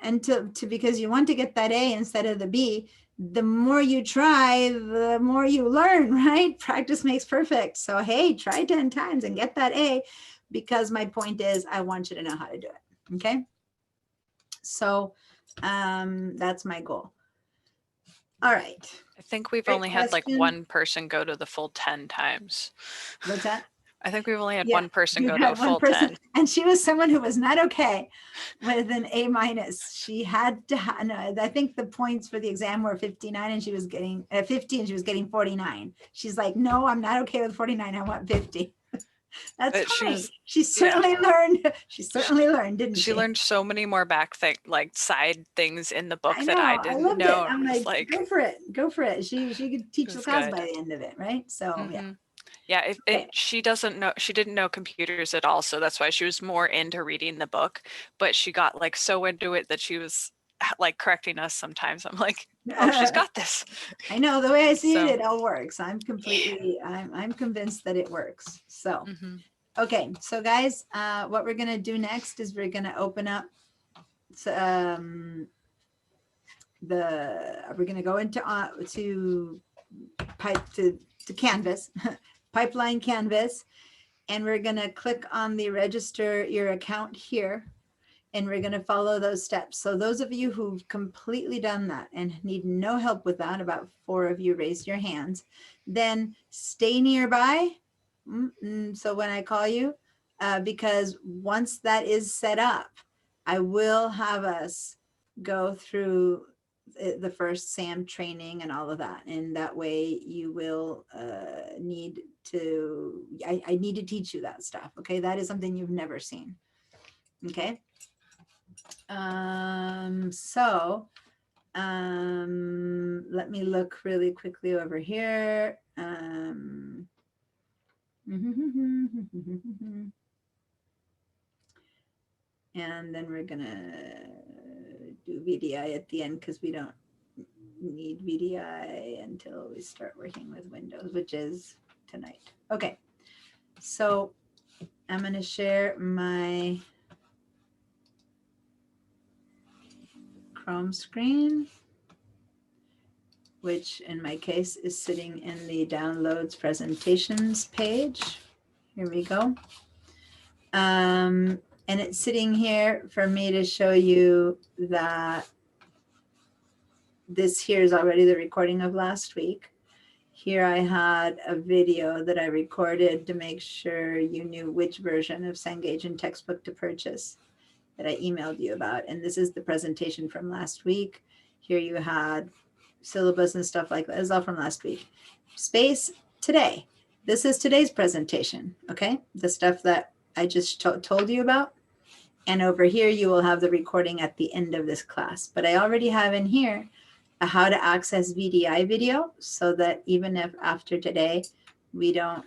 because you want to get that A instead of the B, the more you try, the more you learn, right? Practice makes perfect. So, hey, try 10 times and get that A, because my point is I want you to know how to do it. Okay. So that's my goal. All right. I think we've Great only had like question. one person go to the full 10 times. What's that? I think we've only had Yeah, one person you go to had a one full person, 10. and she was someone who was not okay with an A-. She had to no, I think the points for the exam were 59 and she was getting 50 and she was getting 49. She's like, no, I'm not okay with 49. I want 50. That's But fine. She certainly learned. She certainly learned, didn't she? She learned so many more side things in the book I know. that I I didn't loved know. it. I'm It was like, go for it. Go for it. She could teach the was class good. by the end of it, right? So yeah. Mhm. Yeah, Okay. she didn't know computers at all, so that's why she was more into reading the book, but she got like so into it that she was like correcting us sometimes. I'm like, oh, she's got this. I know, the way I see So- it all works. I'm convinced that it works. So Mhm. okay, so guys, what we're gonna do next is we're gonna open up we're gonna go into to Canvas, Pipeline Canvas, and we're gonna click on the register your account here, and we're gonna follow those steps. So those of you who've completely done that and need no help with that, about 4 of you raised your hands, then stay nearby. So when I call you, because once that is set up, I will have us go through the first SAM training and all of that. And that way you will need to, I need to teach you that stuff. Okay. That is something you've never seen. Okay. Let me look really quickly over here. And then we're gonna do VDI at the end because we don't need VDI until we start working with Windows, which is tonight. Okay, so I'm going to share my Chrome screen, which in my case is sitting in the downloads presentations page. Here we go. And it's sitting here for me to show you that this here is already the recording of last week. Here I had a video that I recorded to make sure you knew which version of Cengage and textbook to purchase that I emailed you about. And this is the presentation from last week. Here you had syllabus and stuff like that. It's all from last week. Space today. This is today's presentation, okay? The stuff that I just told you about. And over here, you will have the recording at the end of this class. But I already have in here a how to access VDI video so that even if after today, we don't,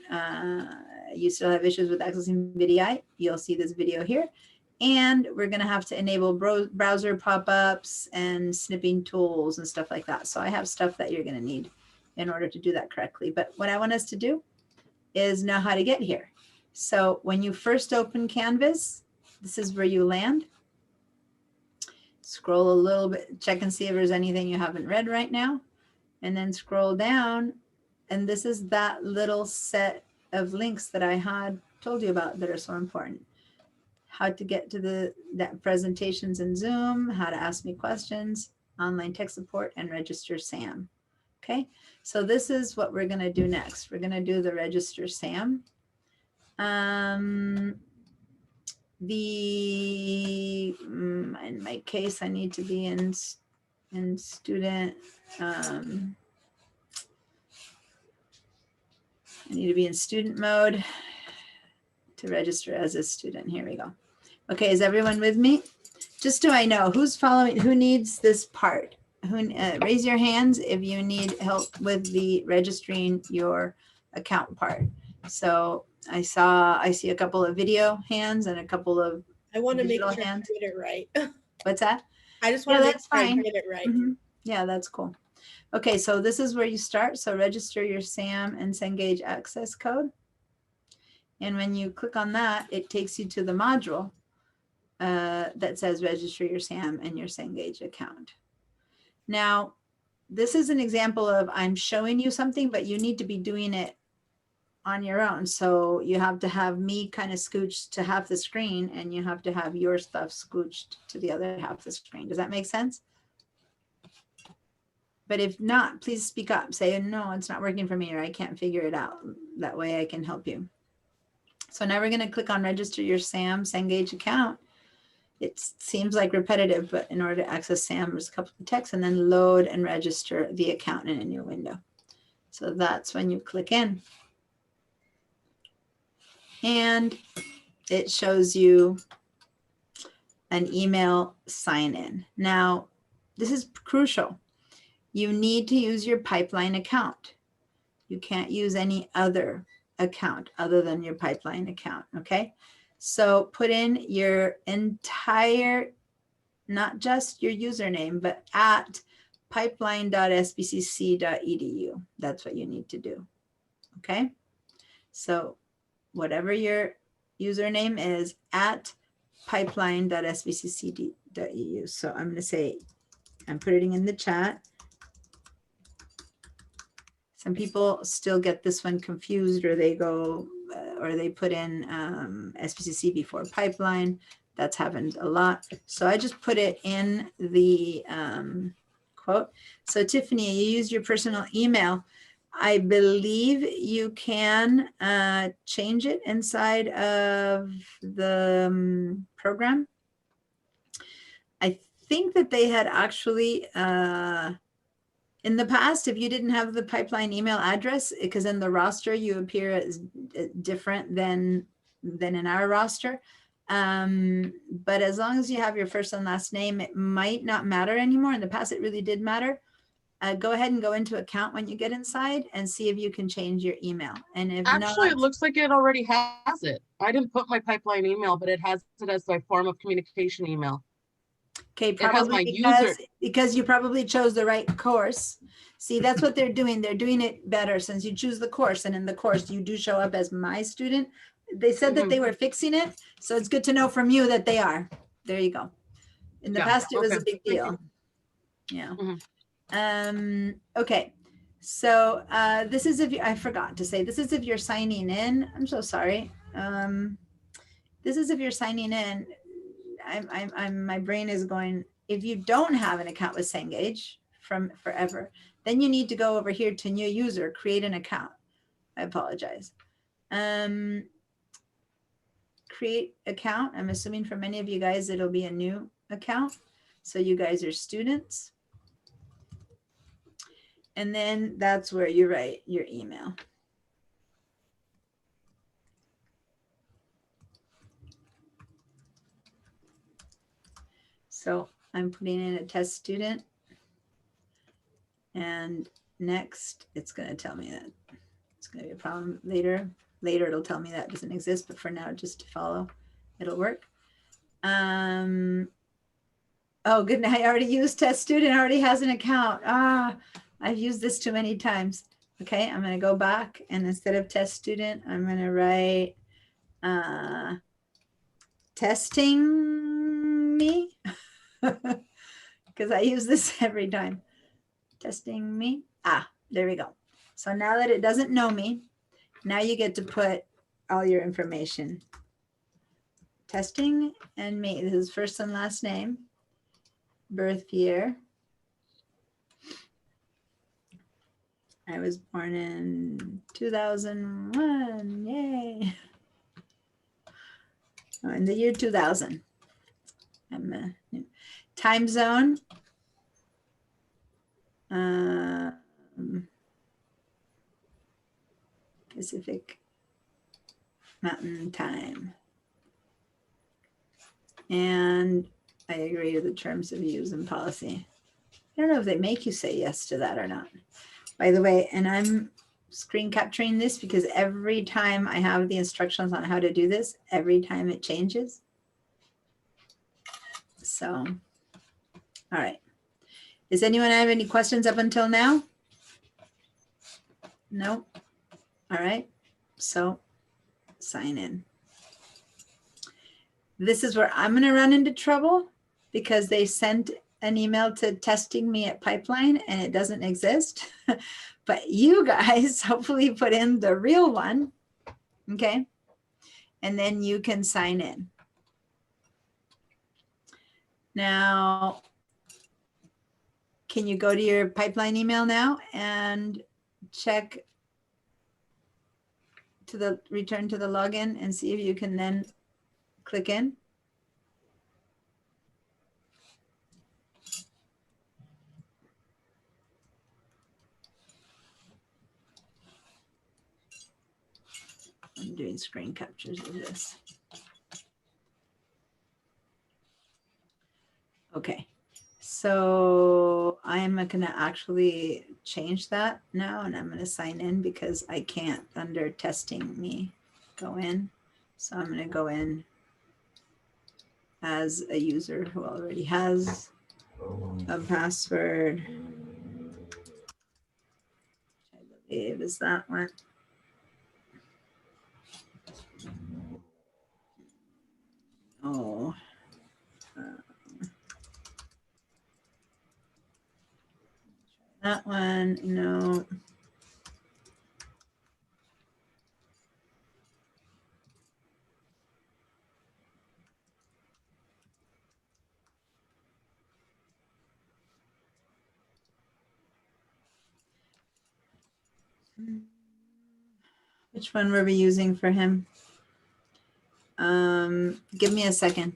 you still have issues with accessing VDI, you'll see this video here. And we're going to have to enable browser pop-ups and snipping tools and stuff like that. So I have stuff that you're going to need in order to do that correctly. But what I want us to do is know how to get here. So when you first open Canvas, this is where you land. Scroll a little bit, check and see if there's anything you haven't read right now. And then scroll down. And this is that little set of links that I had told you about that are so important. How to get to that presentations in Zoom, how to ask me questions, online tech support, and register SAM. Okay, so this is what we're going to do next. We're going to do the register SAM. In my case, I need to be in student. I need to be in student mode to register as a student. Here we go. Okay, is everyone with me? Just so I know who's following, who needs this part. Raise your hands if you need help with the registering your account part. So I see a couple of video hands and a couple of I want to make digital sure I hands. did it right. What's that? I just Yeah, want to make that's sure I fine. did it right. Mhm. Yeah, that's cool. Okay, so this is where you start. So register your SAM and Cengage access code. And when you click on that, it takes you to the module that says register your SAM and your Cengage account. Now, this is an example of I'm showing you something, but you need to be doing it on your own. So you have to have me kind of scooched to half the screen, and you have to have your stuff scooched to the other half of the screen. Does that make sense? But if not, please speak up. Say, no, it's not working for me, or I can't figure it out. That way I can help you. So now we're going to click on register your SAM Cengage account. It seems like repetitive, but in order to access SAM, there's a couple of texts, and then load and register the account in a new window. So that's when you click in. And it shows you an email sign in. Now, this is crucial. You need to use your Pipeline account. You can't use any other account other than your Pipeline account, okay? So put in your entire, not just your username, but at pipeline.sbcc.edu. That's what you need to do, okay? So whatever your username is, at pipeline.sbcc.edu. So I'm going to say, I'm putting it in the chat. Some people still get this one confused, or they go, or they put in SBCC before Pipeline. That's happened a lot. So I just put it in the quote. So Tiffany, you used your personal email. I believe you can change it inside of the program. I think that they had actually, in the past, if you didn't have the Pipeline email address, because in the roster you appear as different than in our roster. But as long as you have your first and last name, it might not matter anymore. In the past, it really did matter. Go ahead and go into account when you get inside and see if you can change your email. And if Actually, not, it looks like it already has it. I didn't put my Pipeline email, but it has it as my form of communication email. Okay, has probably my user. because you probably chose the right course. See, that's what they're doing. They're doing it better since you choose the course, and in the course you do show up as my student. They said that Mhm. they were fixing it, so it's good to know from you that they are. There you go. In the Yeah, past, it was a okay. big Thank deal. Yeah. Mhm. Okay. So this is if you, I forgot to say, this is if you're signing in. I'm so sorry. This is if you're signing in. My brain is going, if you don't have an account with Cengage from forever, then you need to go over here to new user, create an account. I apologize. Create account. I'm assuming for many of you guys, it'll be a new account. So you guys are students. And then that's where you write your email. So I'm putting in a test student. And next, it's going to tell me that it's going to be a problem later. Later, it'll tell me that doesn't exist, but for now, just to follow, it'll work. Oh, good. I already used test student, already has an account. I've used this too many times. Okay, I'm going to go back, and instead of test student, I'm going to write testing me, because I use this every time. Testing me. There we go. So now that it doesn't know me, now you get to put all your information. Testing and me. This is first and last name, birth year. I was born in 2001. Yay. Oh, in the year 2000. I'm time zone. Pacific Mountain Time. And I agree to the terms of use and policy. I don't know if they make you say yes to that or not. By the way, and I'm screen capturing this because every time I have the instructions on how to do this, every time it changes. So, all right. Does anyone have any questions up until now? No? All right. So sign in. This is where I'm going to run into trouble because they sent an email to testing me at Pipeline and it doesn't exist. But you guys hopefully put in the real one. Okay. And then you can sign in. Now, can you go to your Pipeline email now and check to the return to the login and see if you can then click in? I'm doing screen captures of this. Okay, so I am going to actually change that now and I'm going to sign in because I can't under testing me go in. So I'm going to go in as a user who already has a password. I believe is that one. Oh. That one, no. Which one were we using for him? Give me a second.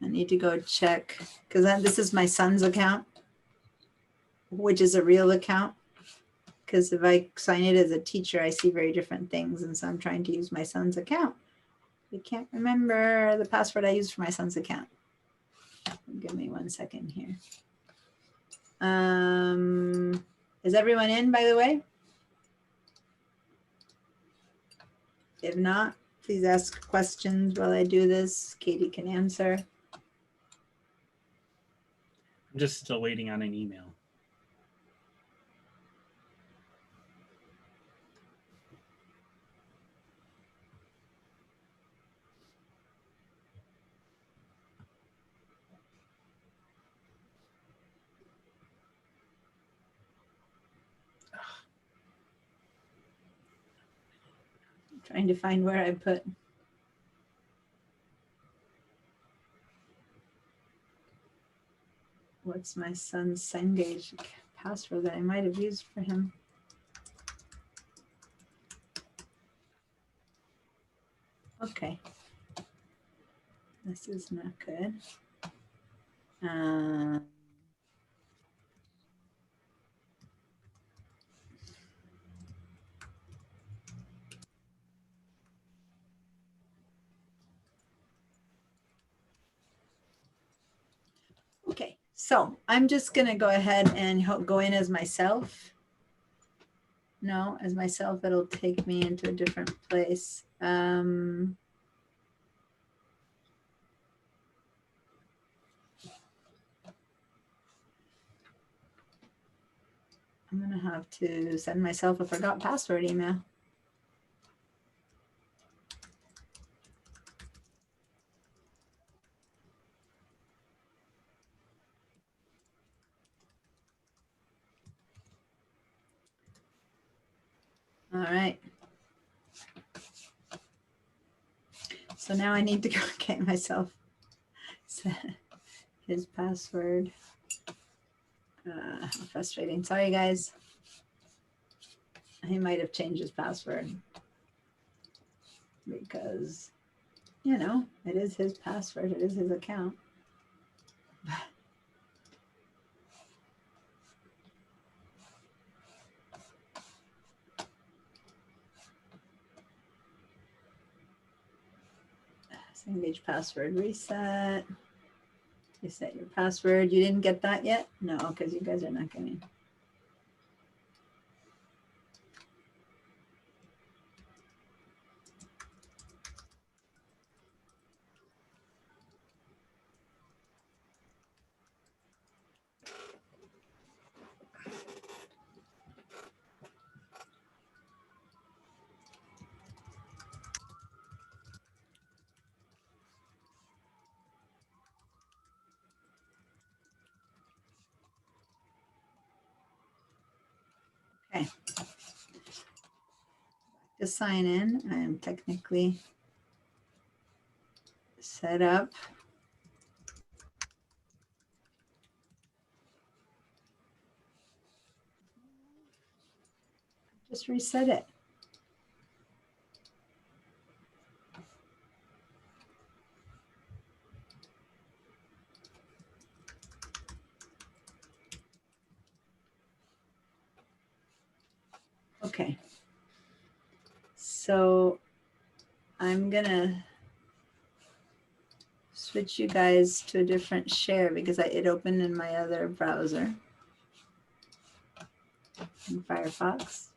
I need to go check because this is my son's account, which is a real account. Because if I sign it as a teacher, I see very different things. And so I'm trying to use my son's account. I can't remember the password I used for my son's account. Give me 1 second here. Is everyone in, by the way? If not, please ask questions while I do this. Katie can answer. I'm just still waiting on an email. Trying to find where I put. What's my son's Cengage password that I might have used for him? Okay. This is not good. Okay, so I'm just gonna go ahead and go in as myself. No, as myself, it'll take me into a different place. I'm gonna have to send myself a forgot password email. All right. So now I need to go get myself his password. Frustrating. Sorry, guys. He might have changed his password because, you know, it is his password. It is his account. Cengage password reset. Reset your password. You didn't get that yet? No, because you guys are not getting. Okay. To sign in, I am technically set up. Just reset it. Okay. So I'm gonna switch you guys to a different share because it opened in my other browser in Firefox.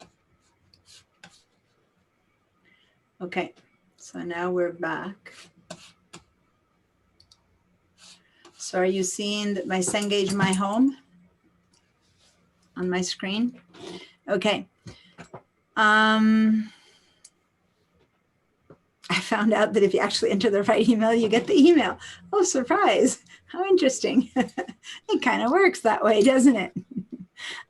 Okay, so now we're back. So are you seeing that my Cengage My Home on my screen? Okay. I found out that if you actually enter the right email, you get the email. Oh, surprise. How interesting. It kind of works that way, doesn't it?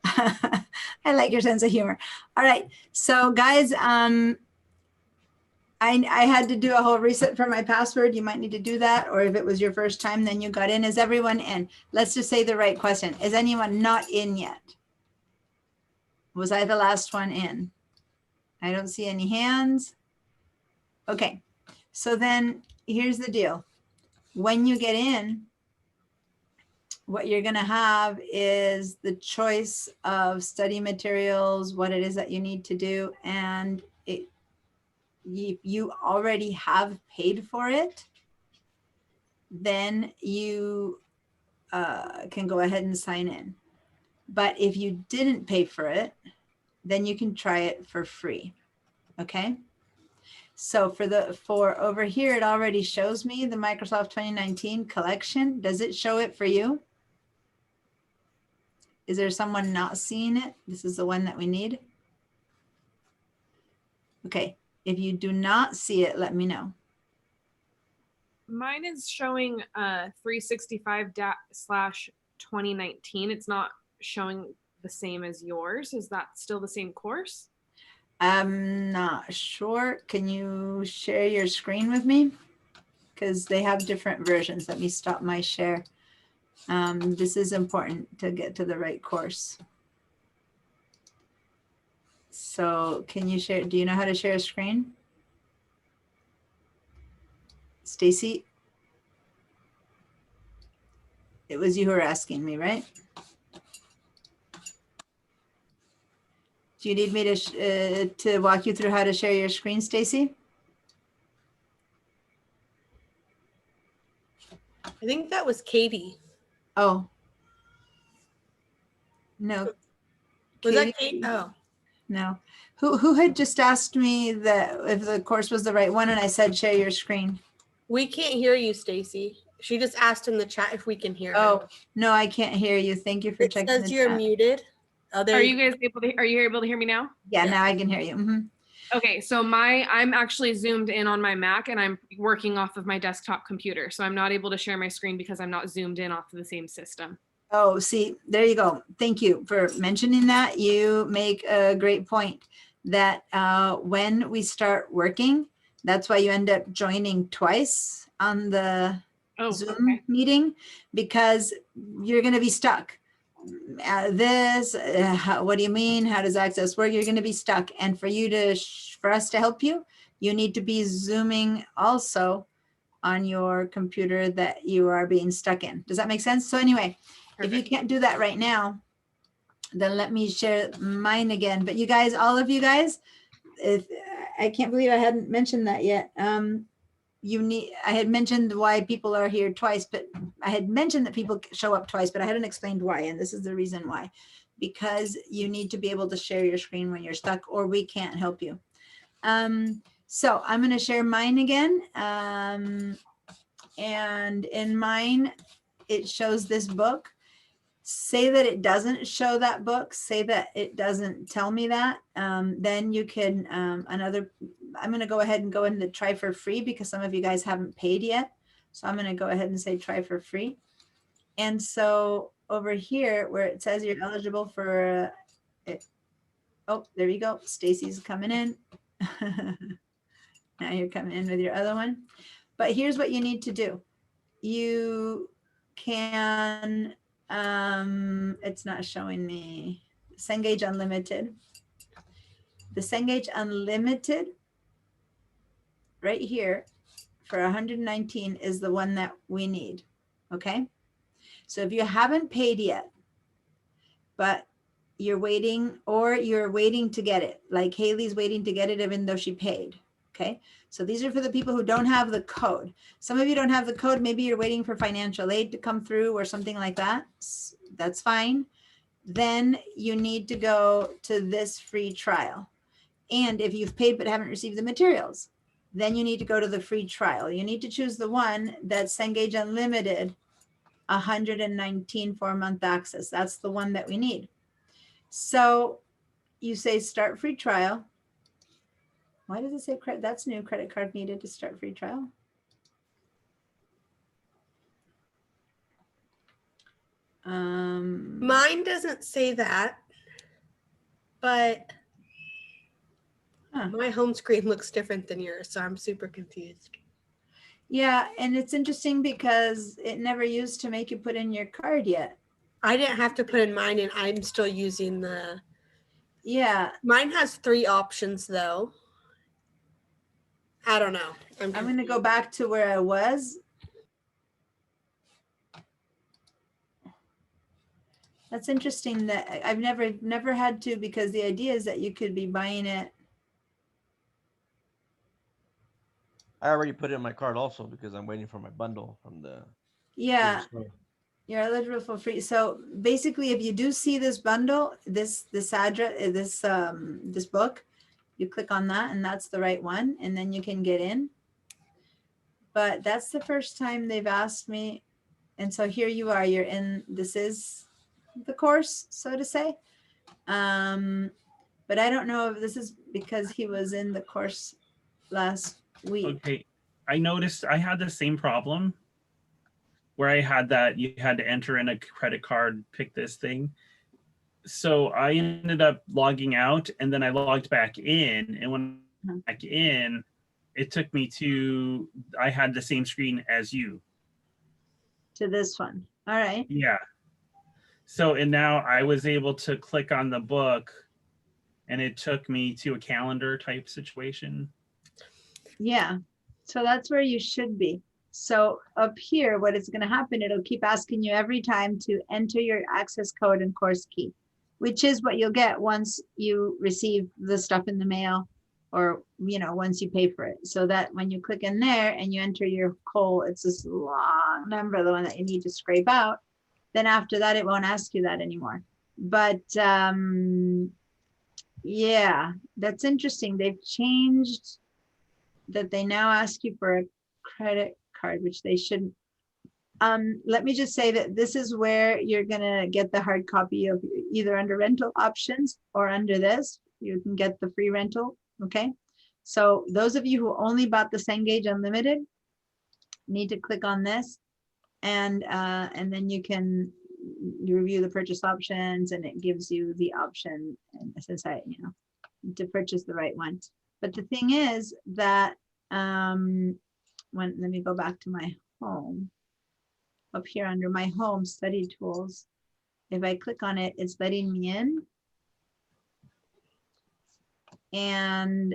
I like your sense of humor. All right. So guys, I had to do a whole reset for my password. You might need to do that. Or if it was your first time, then you got in. Is everyone in? Let's just say the right question. Is anyone not in yet? Was I the last one in? I don't see any hands. Okay. So then here's the deal. When you get in, what you're going to have is the choice of study materials, what it is that you need to do. And you already have paid for it, then you can go ahead and sign in. But if you didn't pay for it, then you can try it for free. Okay. So for over here, it already shows me the Microsoft 2019 collection. Does it show it for you? Is there someone not seeing it? This is the one that we need. Okay, if you do not see it, let me know. Mine is showing 365/2019. It's not showing the same as yours. Is that still the same course? I'm not sure. Can you share your screen with me? Because they have different versions. Let me stop my share. This is important to get to the right course. So can you share, do you know how to share a screen? Stacy? It was you who were asking me, right? Do you need me to walk you through how to share your screen, Stacy? I think that was Katie. Oh. No. Was that Kate? Oh. No. Who had just asked me that if the course was the right one, and I said share your screen? We can't hear you, Stacy. She just asked in the chat if we can hear her. Oh, no, I can't hear you. Thank you for It checking says the you're chat. muted. Oh, there Are you you guys able to? Are you able to hear me now? Yeah, Yeah. now I can hear you. Mhm. Okay, so I'm actually zoomed in on my Mac and I'm working off of my desktop computer. So I'm not able to share my screen because I'm not zoomed in off of the same system. Oh, see, there you go. Thank you for mentioning that. You make a great point that when we start working, that's why you end up joining twice on the Oh, Zoom okay. meeting, because you're going to be stuck. What do you mean? How does access work? You're going to be stuck. And for you to, for us to help you, you need to be Zooming also on your computer that you are being stuck in. Does that make sense? So anyway, if you Perfect. can't do that right now, then let me share mine again. But you guys, all of you guys, if I can't believe I hadn't mentioned that yet. I had mentioned why people are here twice, but I had mentioned that people show up twice, but I hadn't explained why. And this is the reason why, because you need to be able to share your screen when you're stuck, or we can't help you. So I'm going to share mine again. And in mine, it shows this book. Say that it doesn't show that book, say that it doesn't tell me that, then you can, I'm going to go ahead and go into try for free because some of you guys haven't paid yet. So I'm going to go ahead and say try for free. And so over here where it says you're eligible for it. Oh, there you go. Stacy's coming in. Now you're coming in with your other one. But here's what you need to do. You can, it's not showing me Cengage Unlimited. The Cengage Unlimited right here for 119 is the one that we need. Okay. So if you haven't paid yet, but you're waiting, or you're waiting to get it, like Haley's waiting to get it even though she paid. Okay. So these are for the people who don't have the code. Some of you don't have the code. Maybe you're waiting for financial aid to come through or something like that. That's fine. Then you need to go to this free trial. And if you've paid but haven't received the materials, then you need to go to the free trial. You need to choose the one that's Cengage Unlimited, 119 4-month access. That's the one that we need. So you say start free trial. Why does it say credit? That's new. Credit card needed to start free trial. Mine doesn't say that, but my home screen looks different than yours, so I'm super confused. Yeah, and it's interesting because it never used to make you put in your card yet. I didn't have to put in mine, and I'm still using the. Yeah. Mine has 3 options though. I don't know. I'm going to go back to where I was. That's interesting that I've never had to, because the idea is that you could be buying it. I already put it in my card also because I'm waiting for my bundle from the. Yeah, you're eligible for free. So basically, if you do see this bundle, this address, this book, you click on that, and that's the right one, and then you can get in. But that's the first time they've asked me, and so here you are. You're in. This is the course, so to say. But I don't know if this is because he was in the course last week. Okay. I noticed I had the same problem where I had that you had to enter in a credit card, pick this thing. So I ended up logging out and then I logged back in. And when back in, it took me to, I had the same screen as you. To this one. All right. Yeah. So, and now I was able to click on the book and it took me to a calendar type situation. Yeah. So that's where you should be. So up here, what is going to happen, it'll keep asking you every time to enter your access code and course key, which is what you'll get once you receive the stuff in the mail or, you know, once you pay for it. So that when you click in there and you enter your code, it's this long number, the one that you need to scrape out. Then after that, it won't ask you that anymore. But yeah, that's interesting. They've changed that they now ask you for a credit card, which they shouldn't. Let me just say that this is where you're gonna get the hard copy of either under rental options or under this. You can get the free rental, okay? So those of you who only bought the Cengage Unlimited need to click on this and then you can review the purchase options and it gives you the option, and since I, you know, to purchase the right one. But the thing is that let me go back to my home. Up here under my home study tools, if I click on it, it's letting me in. And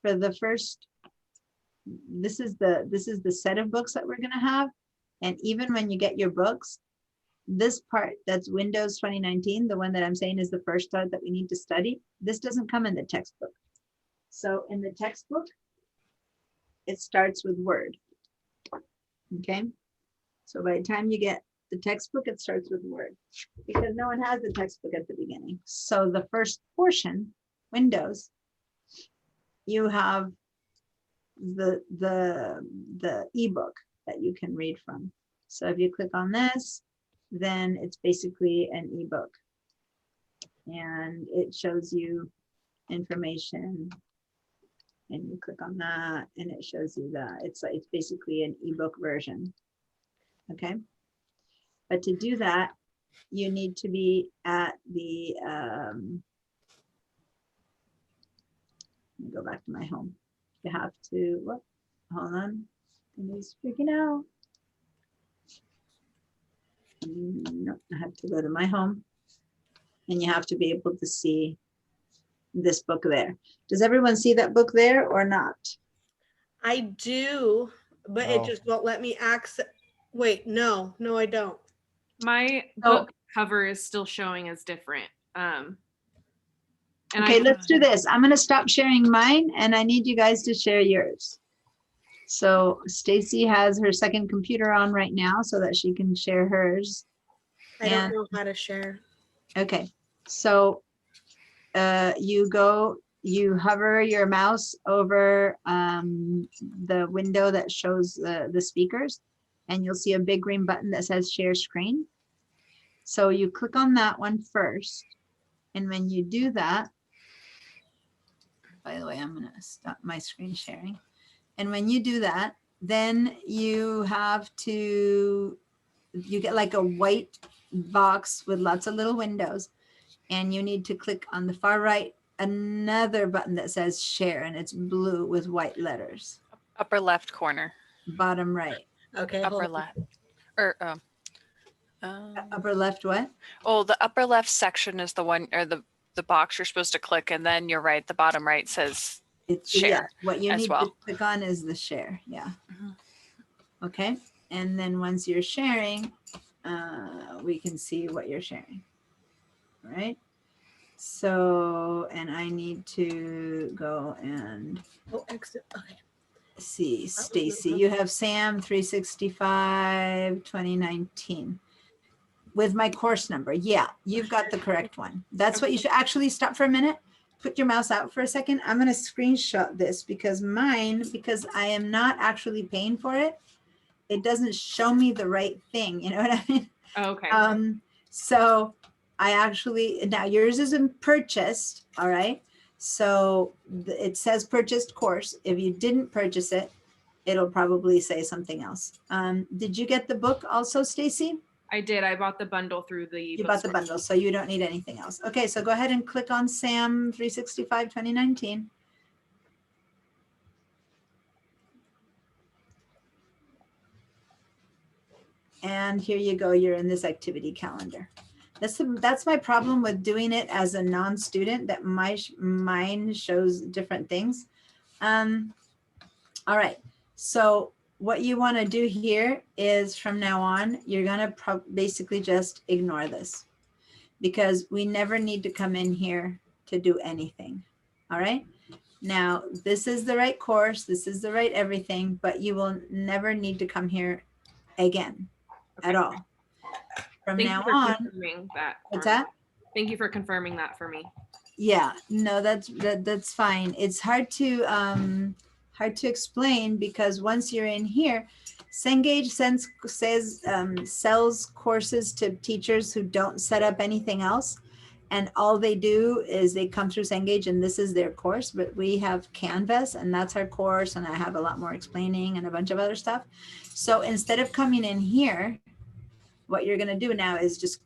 for the first, this is the set of books that we're going to have. And even when you get your books, this part that's Windows 2019, the one that I'm saying is the first start that we need to study, this doesn't come in the textbook. So in the textbook, it starts with Word. Okay. So by the time you get the textbook, it starts with Word because no one has the textbook at the beginning. So the first portion, Windows, you have the ebook that you can read from. So if you click on this, then it's basically an ebook and it shows you information. And you click on that and it shows you that it's basically an ebook version. Okay. But to do that, you need to be at the, let me go back to my home. You have to, whoop, hold on. Somebody's freaking out. Nope, I have to go to my home and you have to be able to see this book there. Does everyone see that book there or not? I do, but it No. just won't let me access. Wait, no, I don't. My Oh. book cover is still showing as different. And Okay, I, let's do this. I'm going to stop sharing mine and I need you guys to share yours. So Stacy has her second computer on right now so that she can share hers. I don't And- know how to share. Okay, so you hover your mouse over the window that shows the speakers and you'll see a big green button that says share screen. So you click on that one first. And when you do that, by the way, I'm gonna stop my screen sharing. And when you do that, then you get like a white box with lots of little windows. And you need to click on the far right, another button that says share, and it's blue with white letters. Upper left corner, Bottom right. Okay. upper hold on. left. Or Upper left what? oh, the upper left section is the one, or the box you're supposed to click, and then you're right, the bottom right says It's Share yeah, what you as need to well. click on is the share. Yeah. Mhm. Okay. And then once you're sharing, we can see what you're sharing. All right. So, and I need to go and Oh, exit. Okay. see, Stacy, you have SAM 365 2019 with my course number. Yeah, you've got the correct one. That's what you should actually stop for a minute. Put your mouse out for a second. I'm going to screenshot this because because I am not actually paying for it, it doesn't show me the right thing. You know what I mean? okay. So I actually, now yours isn't purchased, all right? So it says purchased course. If you didn't purchase it, it'll probably say something else. Did you get the book also, Stacy? I did. I bought the bundle through the. You bought the bookstore. bundle, so you don't need anything else. Okay, so go ahead and click on SAM 365 2019. And here you go, you're in this activity calendar. That's my problem with doing it as a non-student, that mine shows different things. All right, so what you want to do here is from now on, you're going to basically just ignore this, because we never need to come in here to do anything. All right. Now, this is the right course. This is the right everything, but you will never need to come here again at all. From Thank now you for on, confirming that. what's for me. that? Thank you for confirming that for me. Yeah, no, that's fine. It's hard to explain, because once you're in here, Cengage sells courses to teachers who don't set up anything else, and all they do is they come through Cengage and this is their course. But we have Canvas, and that's our course, and I have a lot more explaining and a bunch of other stuff. So instead of coming in here, what you're going to do now is just,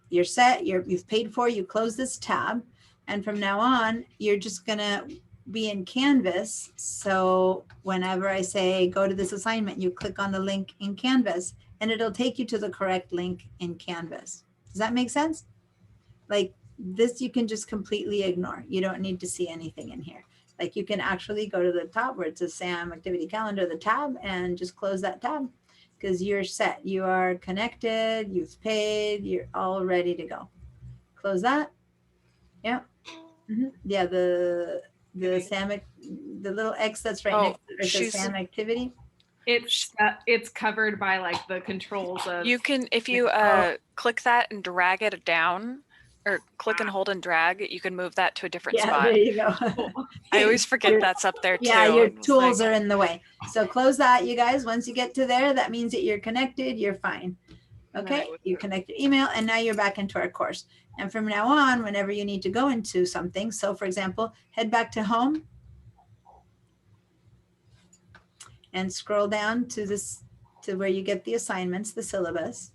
you're set, you've paid for, you close this tab, and from now on, you're just going to be in Canvas. So whenever I say go to this assignment, you click on the link in Canvas and it'll take you to the correct link in Canvas. Does that make sense? Like this, you can just completely ignore. You don't need to see anything in here. Like you can actually go to the top where it says SAM activity calendar, the tab, and just close that tab, because you're set. You are connected, you've paid, you're all ready to go. Close that. Yeah. Yeah, the SAM, the little X that's right next to it says she's- SAM activity. It's covered by like the controls of. You can, if you click that and drag it down, or click and hold and drag, you can move that to a different Yeah, spot. there you go. I always forget Your- that's up there too. Yeah, your It's tools like- are in the way. So close that, you guys. Once you get to there, that means that you're connected, you're fine. Okay, you connect your email, and now you're back into our course. And from now on, whenever you need to go into something, so for example, head back to home and scroll down to this, to where you get the assignments, the syllabus,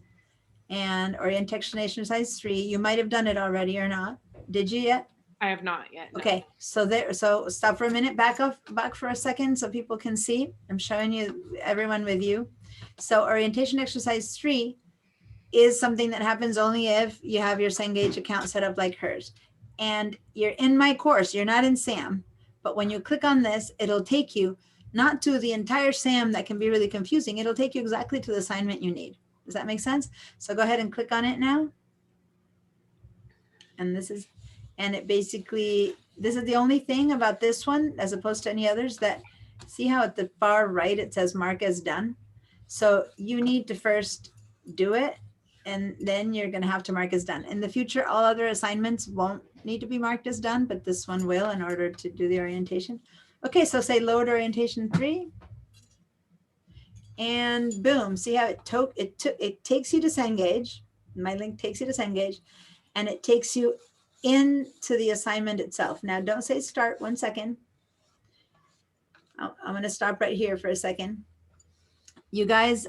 and orientation exercise 3. You might have done it already or not. Did you yet? I have not yet. no. Okay, so stop for a minute, back for a second so people can see. I'm showing you, everyone with you. So orientation exercise 3 is something that happens only if you have your Cengage account set up like hers. And you're in my course, you're not in SAM, but when you click on this, it'll take you not to the entire SAM that can be really confusing. It'll take you exactly to the assignment you need. Does that make sense? So go ahead and click on it now. And this is, and it basically, this is the only thing about this one, as opposed to any others, that see how at the far right, it says mark as done. So you need to first do it, and then you're going to have to mark as done. In the future, all other assignments won't need to be marked as done, but this one will in order to do the orientation. Okay, so say load orientation 3. And boom, see how it takes you to Cengage. My link takes you to Cengage, and it takes you into the assignment itself. Now don't say start, 1 second. I'm going to stop right here for a second. You guys,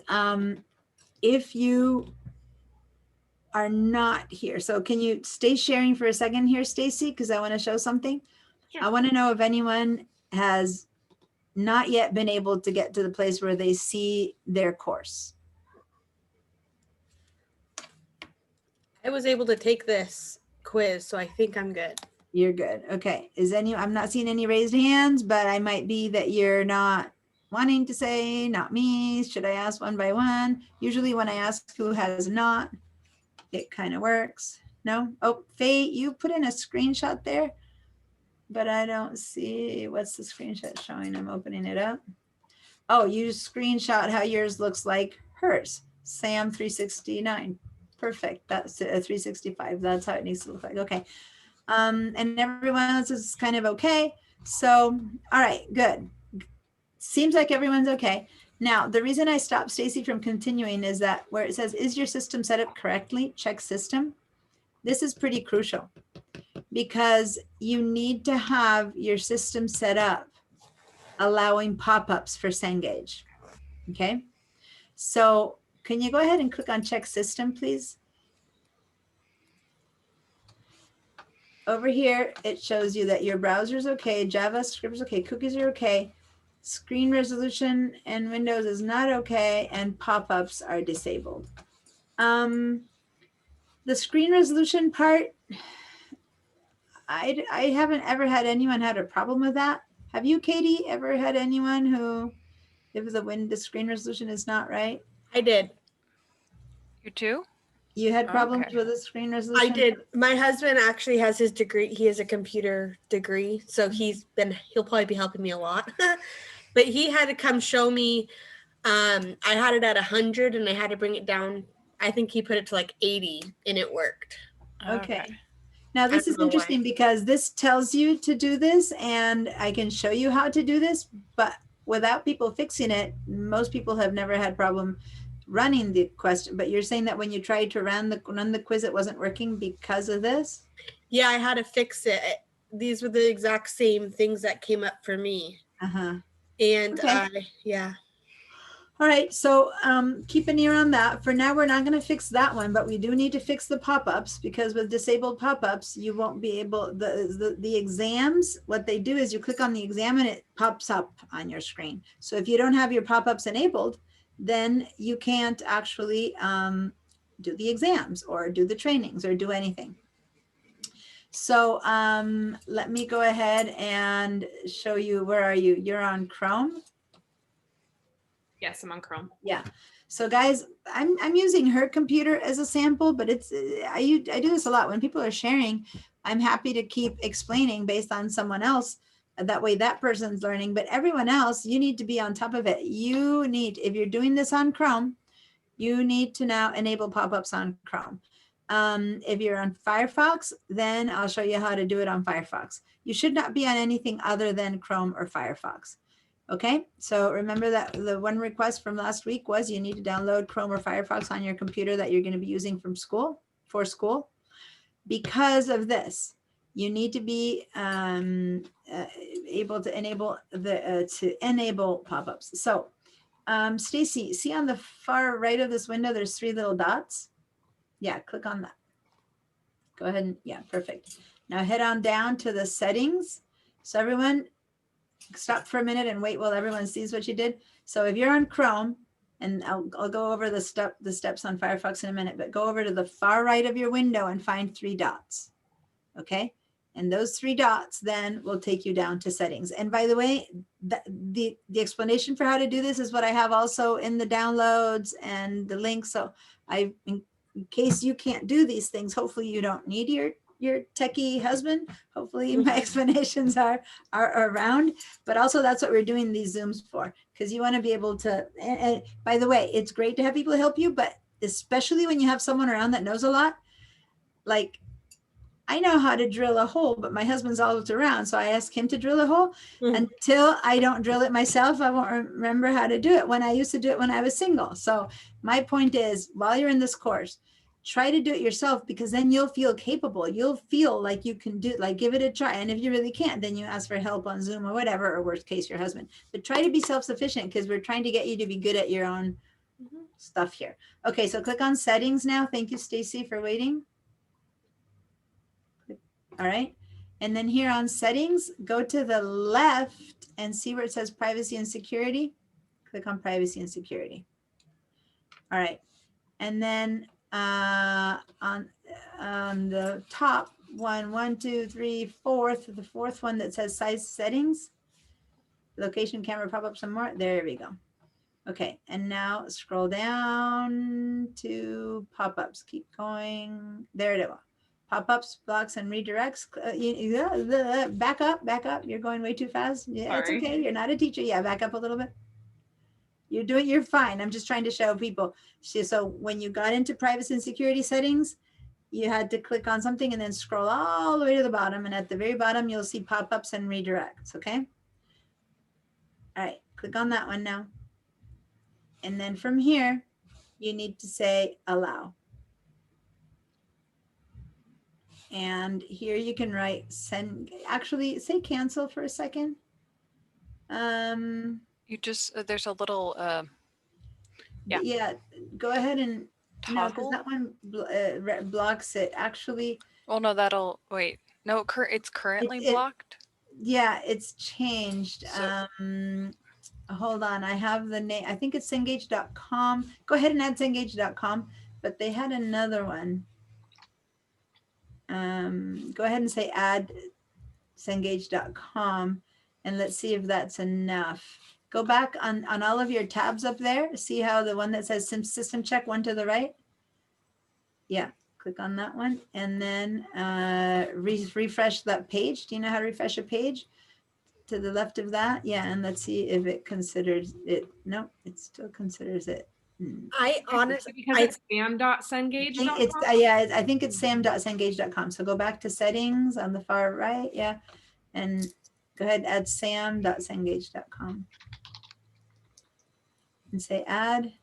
if you are not here, so can you stay sharing for a second here, Stacy? Because I want to show something. Sure. I want to know if anyone has not yet been able to get to the place where they see their course. I was able to take this quiz, so I think I'm good. You're good. Okay. I'm not seeing any raised hands, but I might be that you're not wanting to say, not me. Should I ask one by one? Usually when I ask who has not, it kind of works. No? Oh, Faye, you put in a screenshot there, but I don't see, what's the screenshot showing? I'm opening it up. Oh, you screenshot how yours looks like hers. SAM 369. Perfect. That's a 365. That's how it needs to look like. Okay. And everyone else is kind of okay. So, all right, good. Seems like everyone's okay. Now, the reason I stopped Stacy from continuing is that where it says, is your system set up correctly? Check system. this is pretty crucial because you need to have your system set up allowing pop-ups for Cengage. Okay, so can you go ahead and click on check system, please? Over here, it shows you that your browser is okay, JavaScript is okay, cookies are okay, screen resolution and Windows is not okay, and pop-ups are disabled. The screen resolution part, I haven't ever had anyone had a problem with that. Have you, Katie, ever had anyone who, if the screen resolution is not right? I did. You too? You had problems Okay. with the screen resolution? I did. My husband actually has his degree. He has a computer degree, so he'll probably be helping me a lot. But he had to come show me. I had it at 100 and I had to bring it down. I think he put it to like 80 and it worked. Okay. Now this I is don't know why. interesting because this tells you to do this and I can show you how to do this, but without people fixing it, most people have never had problem running the question. But you're saying that when you tried to run the quiz, it wasn't working because of this? Yeah, I had to fix it. These were the exact same things that came up for me. Uh-huh. And Okay. yeah. All right, so keep an ear on that. For now, we're not going to fix that one, but we do need to fix the pop-ups because with disabled pop-ups, you won't be able, the exams, what they do is you click on the exam and it pops up on your screen. So if you don't have your pop-ups enabled, then you can't actually do the exams or do the trainings or do anything. So let me go ahead and show you, where are you? You're on Chrome? Yes, I'm on Chrome. Yeah. So guys, I'm using her computer as a sample, but it's I do this a lot when people are sharing. I'm happy to keep explaining based on someone else. That way that person's learning, but everyone else, you need to be on top of it. You need, if you're doing this on Chrome, you need to now enable pop-ups on Chrome. If you're on Firefox, then I'll show you how to do it on Firefox. You should not be on anything other than Chrome or Firefox. Okay, so remember that the one request from last week was you need to download Chrome or Firefox on your computer that you're going to be using for school. Because of this, you need to be able to enable pop-ups. So Stacy, see on the far right of this window, there's 3 little dots. Yeah, click on that. Go ahead and, yeah, perfect. Now head on down to the settings. So everyone, stop for a minute and wait while everyone sees what you did. So if you're on Chrome, and I'll go over the steps on Firefox in a minute, but go over to the far right of your window and find 3 dots. Okay, and those 3 dots then will take you down to settings. And by the way, the explanation for how to do this is what I have also in the downloads and the link. So in case you can't do these things, hopefully you don't need your techie husband. Hopefully my explanations are around, but also that's what we're doing these Zooms for, because you want to be able to, and by the way, it's great to have people help you, but especially when you have someone around that knows a lot. Like, I know how to drill a hole, but my husband's always around. So I ask him to drill a hole. Until I don't drill it myself, I won't remember how to do it when I used to do it when I was single. So my point is, while you're in this course, try to do it yourself, because then you'll feel capable. You'll feel like you can do, like, give it a try. And if you really can't, then you ask for help on Zoom or whatever, or worst case, your husband. But try to be self-sufficient, because we're trying to get you to be good at your own stuff here. Okay, so click on settings now. Thank you, Stacy, for waiting. All right. And then here on settings, go to the left and see where it says privacy and security. Click on privacy and security. All right. And then on the top one, two, three, fourth, the fourth one that says size settings, location, camera, pop-ups, and more. There we go. Okay. And now scroll down to pop-ups. Keep going. There it is. Pop-ups, blocks, and redirects. Back up. You're going way too fast. Yeah, it's Sorry. okay. You're not a teacher. Yeah, back up a little bit. You're fine. I'm just trying to show people. So when you got into privacy and security settings, you had to click on something and then scroll all the way to the bottom. And at the very bottom, you'll see pop-ups and redirects, okay? All right, click on that one now. And then from here, you need to say allow. And here you can write send, actually say cancel for a second. You just, there's a little Yeah. Yeah, go ahead and, no, because toggle. that one blocks it. Actually, Well, no, that'll, wait. No, it's currently it- blocked. yeah, it's changed. So- Hold on, I have the name. I think it's Cengage.com. Go ahead and add Cengage.com, but they had another one. Go ahead and say add Cengage.com and let's see if that's enough. Go back on all of your tabs up there. See how the one that says system check, one to the right? Yeah, click on that one and then refresh that page. Do you know how to refresh a page? To the left of that? Yeah, and let's see if it considers it. No, it still considers it. I honestly, Because it's sam.cengage.com. It's yeah, I think it's sam.cengage.com. So go back to settings on the far right, yeah, and go ahead and add sam.cengage.com and say add.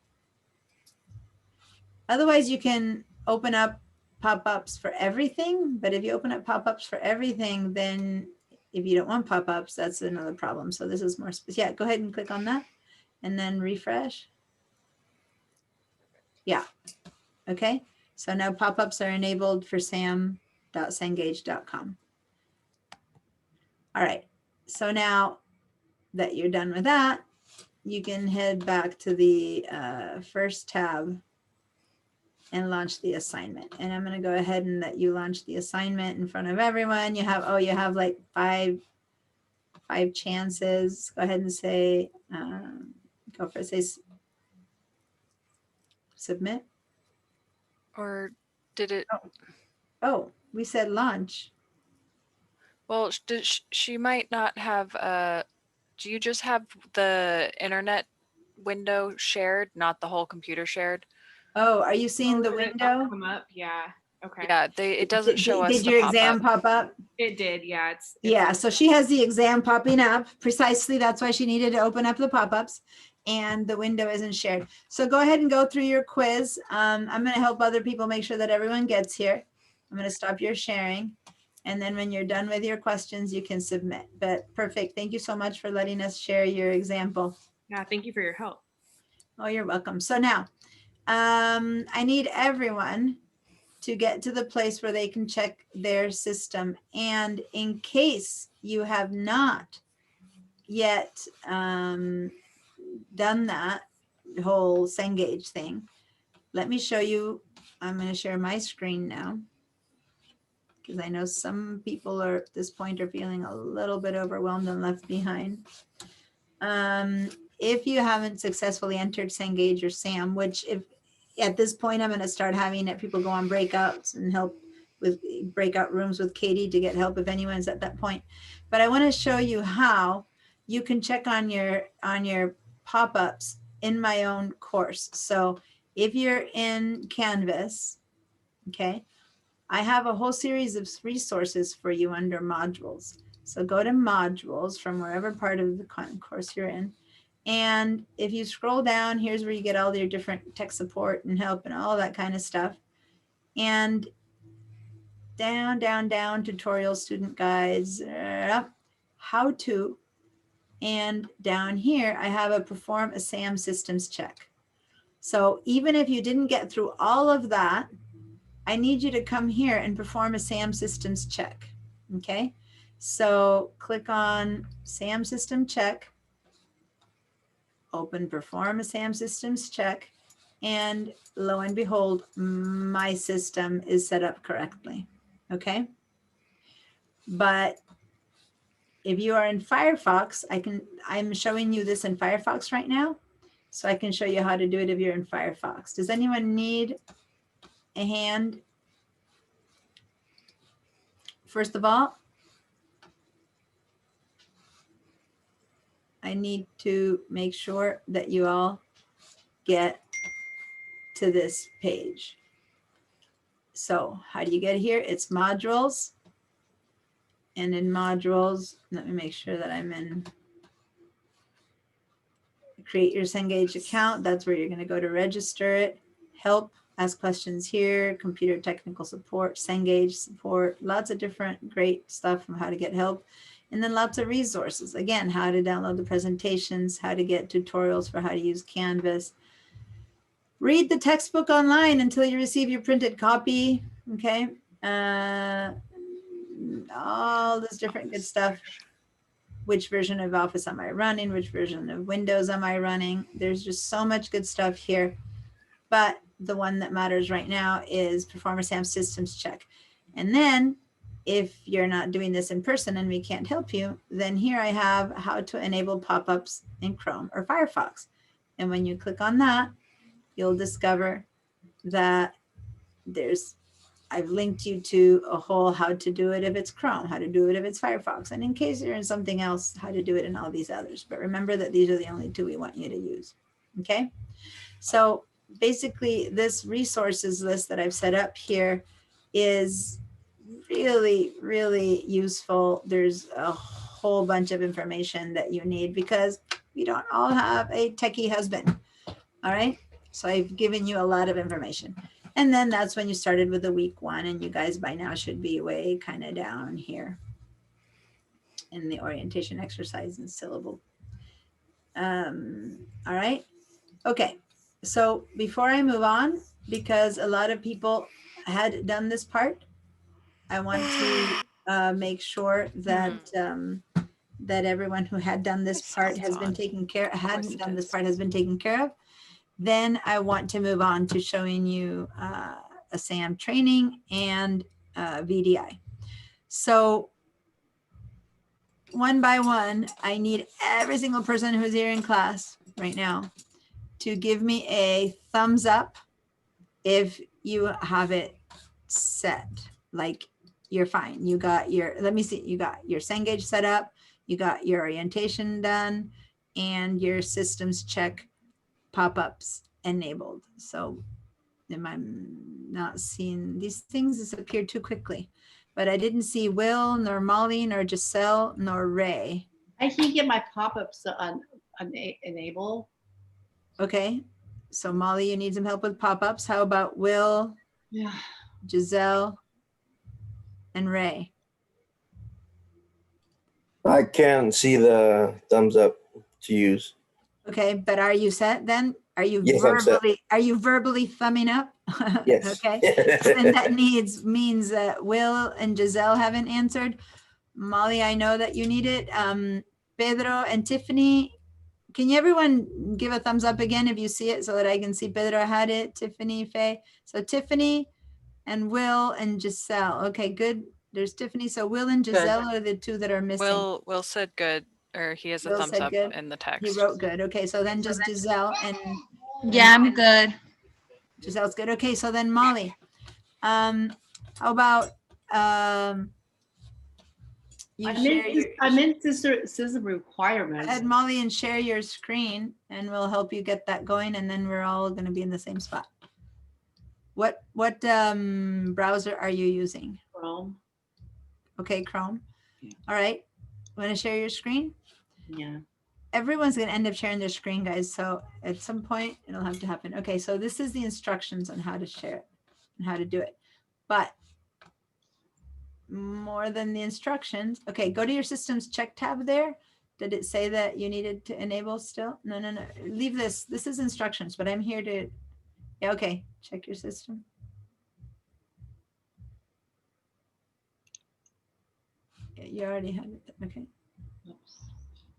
Otherwise, you can open up pop-ups for everything, but if you open up pop-ups for everything, then if you don't want pop-ups, that's another problem. So this is more specific. Yeah, go ahead and click on that and then refresh. Yeah. Okay. So now pop-ups are enabled for sam.cengage.com. All right. So now that you're done with that, you can head back to the first tab and launch the assignment. And I'm going to go ahead and let you launch the assignment in front of everyone. You have, you have like five chances. Go ahead and say, go for it, say submit. Or did it? Oh, we said launch. Well, she might not have, do you just have the internet window shared, not the whole computer shared? Oh, are you seeing the Did it window? come up? Yeah. Okay. Yeah, it doesn't show us Did the your exam pop-up. pop up? It did. Yeah. It's Yeah, so she has the exam popping up. Precisely, that's why she needed to open up the pop-ups and the window isn't shared. So go ahead and go through your quiz. I'm going to help other people make sure that everyone gets here. I'm going to stop your sharing. And then when you're done with your questions, you can submit. But perfect. Thank you so much for letting us share your example. Yeah. Thank you for your help. Oh, you're welcome. So now I need everyone to get to the place where they can check their system. And in case you have not yet done that whole Cengage thing, let me show you. I'm going to share my screen now because I know some people are at this point are feeling a little bit overwhelmed and left behind. If you haven't successfully entered Cengage or SAM, which if at this point I'm going to start having it, people go on breakouts and help with breakout rooms with Katie to get help if anyone's at that point. But I want to show you how you can check on your pop-ups in my own course. So if you're in Canvas, okay, I have a whole series of resources for you under modules. So go to modules from wherever part of the course you're in. And if you scroll down, here's where you get all your different tech support and help and all that kind of stuff. And down, tutorials, student guides, how to. And down here, I have a perform a SAM systems check. So even if you didn't get through all of that, I need you to come here and perform a SAM systems check. Okay. So click on SAM system check, open perform a SAM systems check, and lo and behold, my system is set up correctly. Okay. But if you are in Firefox, I'm showing you this in Firefox right now. So I can show you how to do it if you're in Firefox. Does anyone need a hand? First of all, I need to make sure that you all get to this page. So how do you get here? It's modules. And in modules, let me make sure that I'm in create your Cengage account. That's where you're going to go to register it. Help. ask questions here, computer technical support, Cengage support, lots of different great stuff on how to get help. And then lots of resources. Again, how to download the presentations, how to get tutorials for how to use Canvas. Read the textbook online until you receive your printed copy, okay? All this different good stuff. Which version of Office am I running? Which version of Windows am I running? There's just so much good stuff here. But the one that matters right now is Performer SAM Systems Check. And then if you're not doing this in person and we can't help you, then here I have how to enable pop-ups in Chrome or Firefox. And when you click on that, you'll discover that I've linked you to a whole how to do it if it's Chrome, how to do it if it's Firefox, and in case you're in something else, how to do it in all these others. But remember that these are the only two we want you to use, okay? So basically this resources list that I've set up here is really, really useful. There's a whole bunch of information that you need because we don't all have a techie husband, all right? So I've given you a lot of information. And then that's when you started with the week 1, and you guys by now should be way kind of down here in the orientation exercise and syllable. All right. Okay. So before I move on, because a lot of people had done this part, I want to make sure that that everyone who had done this part has been taken care, hadn't done this part has been taken care of. Then I want to move on to showing you a SAM training and VDI. So one by one, I need every single person who's here in class right now to give me a thumbs up if you have it set, like you're fine. You got your, let me see, you got your Cengage set up, you got your orientation done, and your systems check pop-ups enabled. So am I not seeing these things disappear too quickly? But I didn't see Will, nor Molly, nor Giselle, nor Ray. I can get my pop-ups on enable. Okay, so Molly, you need some help with pop-ups. How about Will, Yeah. Giselle, and Ray? I can't see the thumbs up to use. Okay, but are you set then? Are you Yes, I'm set. verbally thumbing up? Yes. Okay, and that means that Will and Giselle haven't answered. Molly, I know that you need it. Pedro and Tiffany, can you everyone give a thumbs up again if you see it so that I can see Pedro had it, Tiffany, Faye. So Tiffany and Will and Giselle. Okay, good. There's Tiffany. So Will and Giselle are the two that are missing. Will said good, or he has a Will thumbs said up good. in the text. He wrote good. Okay, so then just Giselle and Yeah, I'm good. Giselle's good. Okay, so then Molly, how about you I meant this is a requirement. add Molly and share your screen, and we'll help you get that going, and then we're all going to be in the same spot. What browser are you using? Chrome. Okay, Chrome. All right. Want to share your screen? Yeah. Everyone's going to end up sharing their screen, guys. So at some point it'll have to happen. Okay, so this is the instructions on how to share it and how to do it. But more than the instructions, okay, go to your systems check tab there. Did it say that you needed to enable still? No, no, no. Leave this. This is instructions, but I'm here to, yeah, okay, check your system. Yeah, you already have it. Okay. Oops.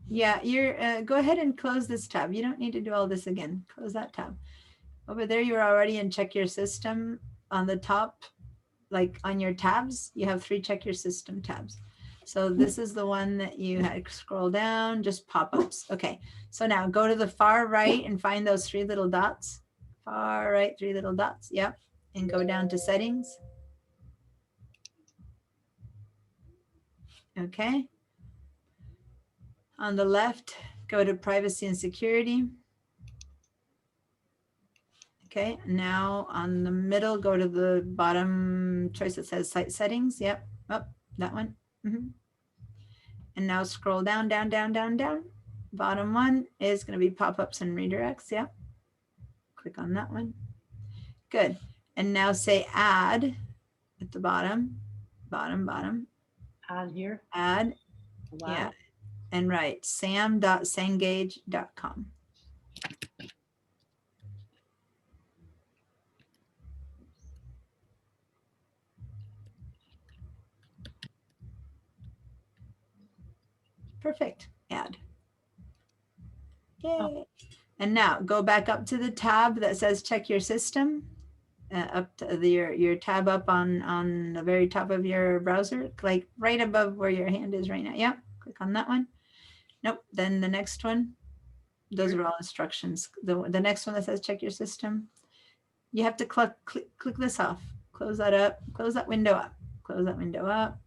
Yeah, you're go ahead and close this tab. You don't need to do all this again. Close that tab. Over there, you're already in check your system on the top, like on your tabs, you have 3 check your system tabs. So this is the one that you had scroll down, just pop-ups. Okay, so now go to the far right and find those 3 little dots. Far right, 3 little dots. Yep. And go down to settings. Okay. On the left, go to privacy and security. Okay, now on the middle, go to the bottom choice that says site settings. Yep, oh, that one. And now scroll down, down, down, down, down. Bottom one is going to be pop-ups and redirects. Yep. Click on that one. Good. And now say add at the bottom, bottom, On here. add, Wow. yeah, and write sam.cengage.com. Perfect, add. Yay. And now go back up to the tab that says check your system. Up to your tab up on the very top of your browser, like right above where your hand is right now. Yep, click on that one. Nope, then the next one. Those are all instructions. The next one that says check your system. You have to click this off. Close that up, close that window up, close that window up.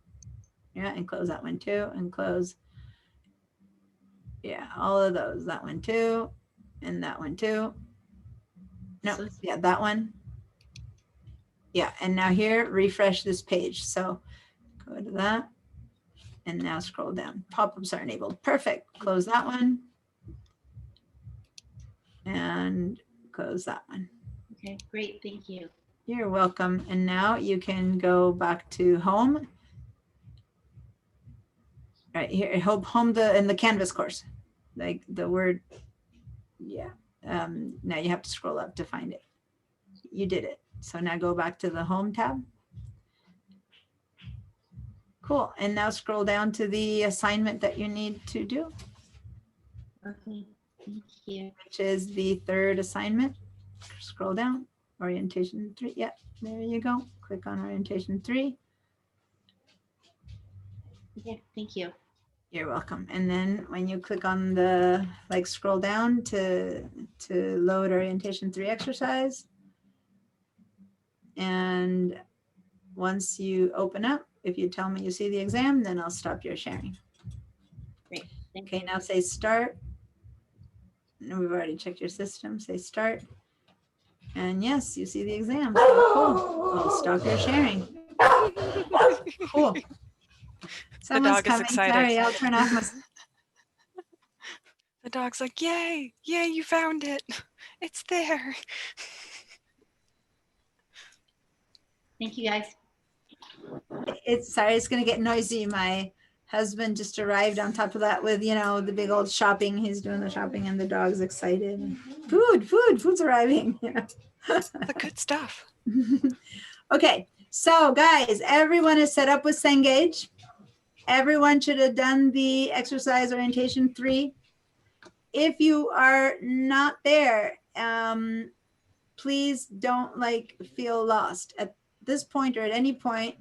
Yeah, and close that one too, and close. Yeah, all of those, that one too, and that one too. No, yeah, that one. Yeah, and now here, refresh this page. So go to that and now scroll down. Pop-ups are enabled. Perfect. Close that one. And close that one. Okay, great. Thank you. You're welcome. And now you can go back to home. Right here, in the Canvas course, like the word, yeah. Now you have to scroll up to find it. You did it. So now go back to the home tab. Cool. And now scroll down to the assignment that you need to do. Okay, thank you. Which is the third assignment. Scroll down, orientation 3. Yeah, there you go. Click on orientation 3. Okay, thank you. You're welcome. And then when you click on the, scroll down to load orientation 3 exercise. And once you open up, if you tell me you see the exam, then I'll stop your sharing. Great. Thank Okay, now say start. And we've already checked your system. Say start. And yes, you see the exam. So cool. I'll stop your sharing. Cool. Someone's dog is coming. excited. Sorry, I'll turn off my. The dog's like, yay, yay, you found it. It's there. Thank you, guys. It's going to get noisy. My husband just arrived on top of that with, the big old shopping. He's doing the shopping and the dog's excited. Food's arriving. The good stuff. Okay, so guys, everyone is set up with Cengage. Everyone should have done the exercise orientation 3. If you are not there, please don't feel lost at this point or at any point.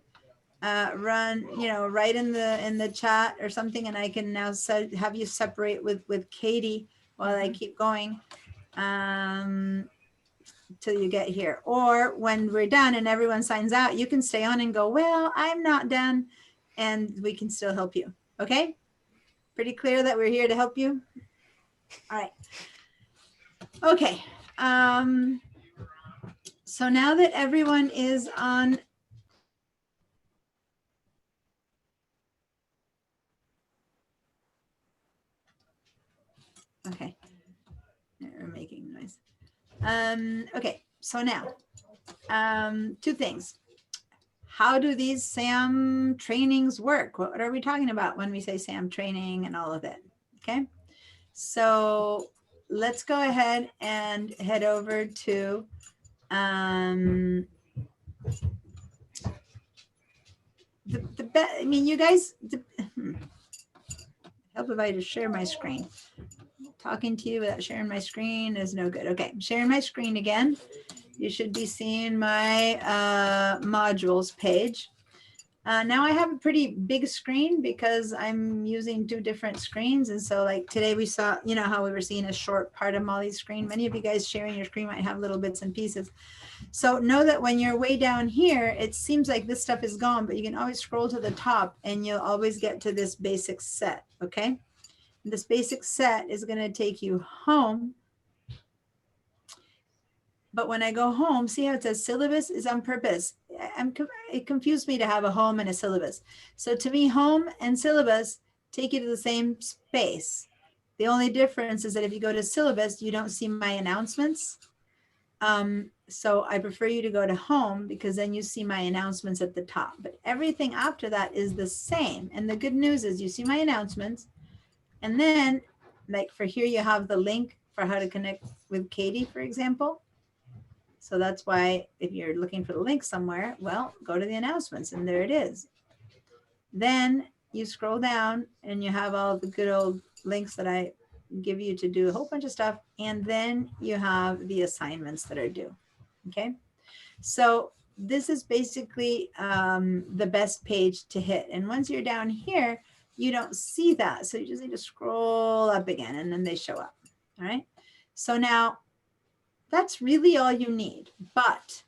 Run, write in the chat or something, and I can now have you separate with Katie while I keep going till you get here. Or when we're done and everyone signs out, you can stay on and go, well, I'm not done, and we can still help you. Okay? Pretty clear that we're here to help you? All right. Okay. So now that everyone is on okay, we're making noise. Okay, so now, 2 things. How do these SAM trainings work? What are we talking about when we say SAM training and all of it? Okay, so let's go ahead and head over to you guys, help if I just share my screen. Talking to you without sharing my screen is no good. Okay, I'm sharing my screen again. You should be seeing my modules page. Now I have a pretty big screen because I'm using 2 different screens. And so today we saw, how we were seeing a short part of Molly's screen. Many of you guys sharing your screen might have little bits and pieces. So know that when you're way down here, it seems like this stuff is gone, but you can always scroll to the top and you'll always get to this basic set, okay? This basic set is going to take you home. But when I go home, see how it says syllabus is on purpose. It confused me to have a home and a syllabus. So to me, home and syllabus take you to the same space. The only difference is that if you go to syllabus, you don't see my announcements. So I prefer you to go to home because then you see my announcements at the top, but everything after that is the same. And the good news is you see my announcements, and then like for here, you have the link for how to connect with Katie, for example. So that's why if you're looking for the link somewhere, well, go to the announcements and there it is. Then you scroll down and you have all the good old links that I give you to do a whole bunch of stuff. And then you have the assignments that are due. Okay. So this is basically the best page to hit. And once you're down here, you don't see that. So you just need to scroll up again and then they show up. All right. So now that's really all you need. But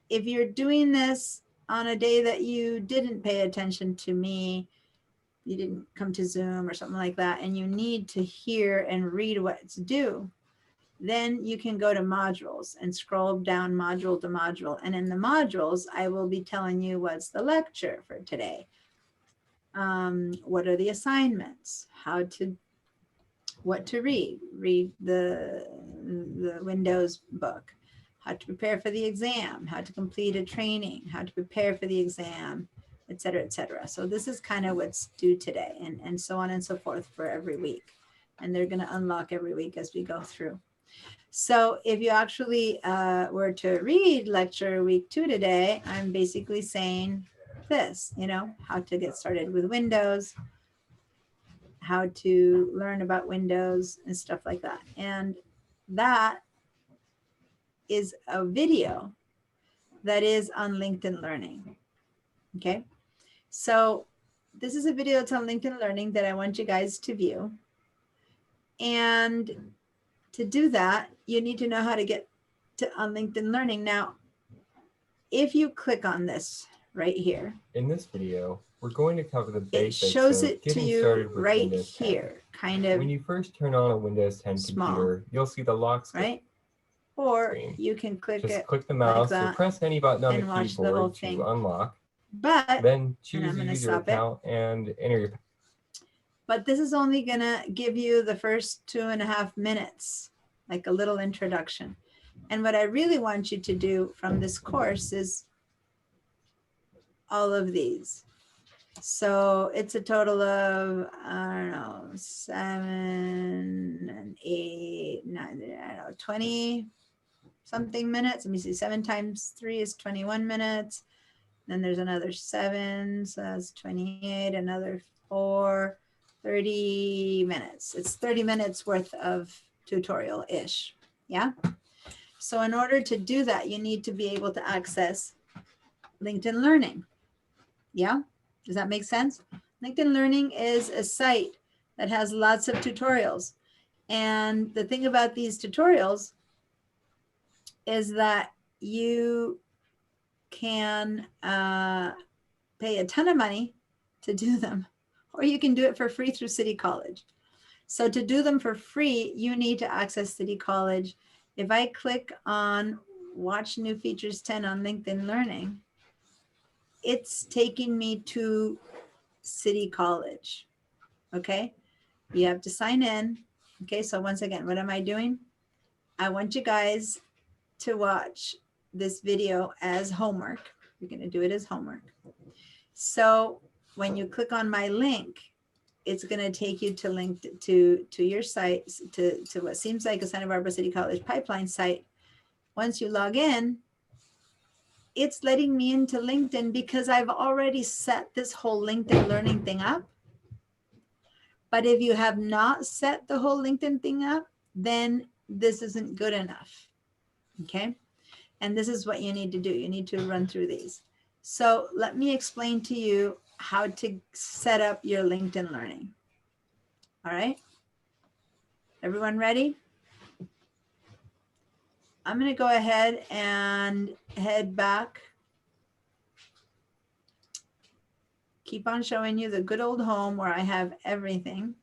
if you're doing this on a day that you didn't pay attention to me, you didn't come to Zoom or something like that, and you need to hear and read what's due, then you can go to modules and scroll down module to module. And in the modules, I will be telling you what's the lecture for today. What are the assignments? What to read the Windows book, how to prepare for the exam, how to complete a training, how to prepare for the exam, et cetera, et cetera. So this is kind of what's due today, and so on and so forth for every week. And they're going to unlock every week as we go through. So if you actually were to read lecture week 2 today, I'm basically saying this, how to get started with Windows, how to learn about Windows and stuff like that. And that is a video that is on LinkedIn Learning. Okay. So this is a video that's on LinkedIn Learning that I want you guys to view. And to do that, you need to know how to get to on LinkedIn Learning. Now, if you click on this right here, in this video, we're going to cover the basics it shows of it to getting you started with right Windows 10. here, kind of When you first turn on a Windows 10 small, computer, you'll see the lock screen. right? Or you can click Just it click the like mouse or that press any button on and the watch the whole keyboard thing. to unlock. But Then choose I'm your gonna user stop it. account and enter your. But this is only gonna give you the first 2.5 minutes, like a little introduction. And what I really want you to do from this course is all of these. So it's a total of, I don't know, 7 and 8, 9, I don't know, 20 something minutes. Let me see, 7 times 3 is 21 minutes. Then there's another 7, so that's 28, another 4, 30 minutes. It's 30 minutes worth of tutorial-ish, yeah? So in order to do that, you need to be able to access LinkedIn Learning, yeah? Does that make sense? LinkedIn Learning is a site that has lots of tutorials. And the thing about these tutorials is that you can pay a ton of money to do them, or you can do it for free through City College. So to do them for free, you need to access City College. If I click on Watch New Features 10 on LinkedIn Learning, it's taking me to City College. Okay, you have to sign in. Okay, so once again, what am I doing? I want you guys to watch this video as homework. You're going to do it as homework. So when you click on my link, it's going to take you to your site, to what seems like a Santa Barbara City College pipeline site. Once you log in, it's letting me into LinkedIn because I've already set this whole LinkedIn Learning thing up. But if you have not set the whole LinkedIn thing up, then this isn't good enough. Okay. And this is what you need to do. You need to run through these. So let me explain to you how to set up your LinkedIn Learning. All right. Everyone ready? I'm going to go ahead and head back. Keep on showing you the good old home where I have everything.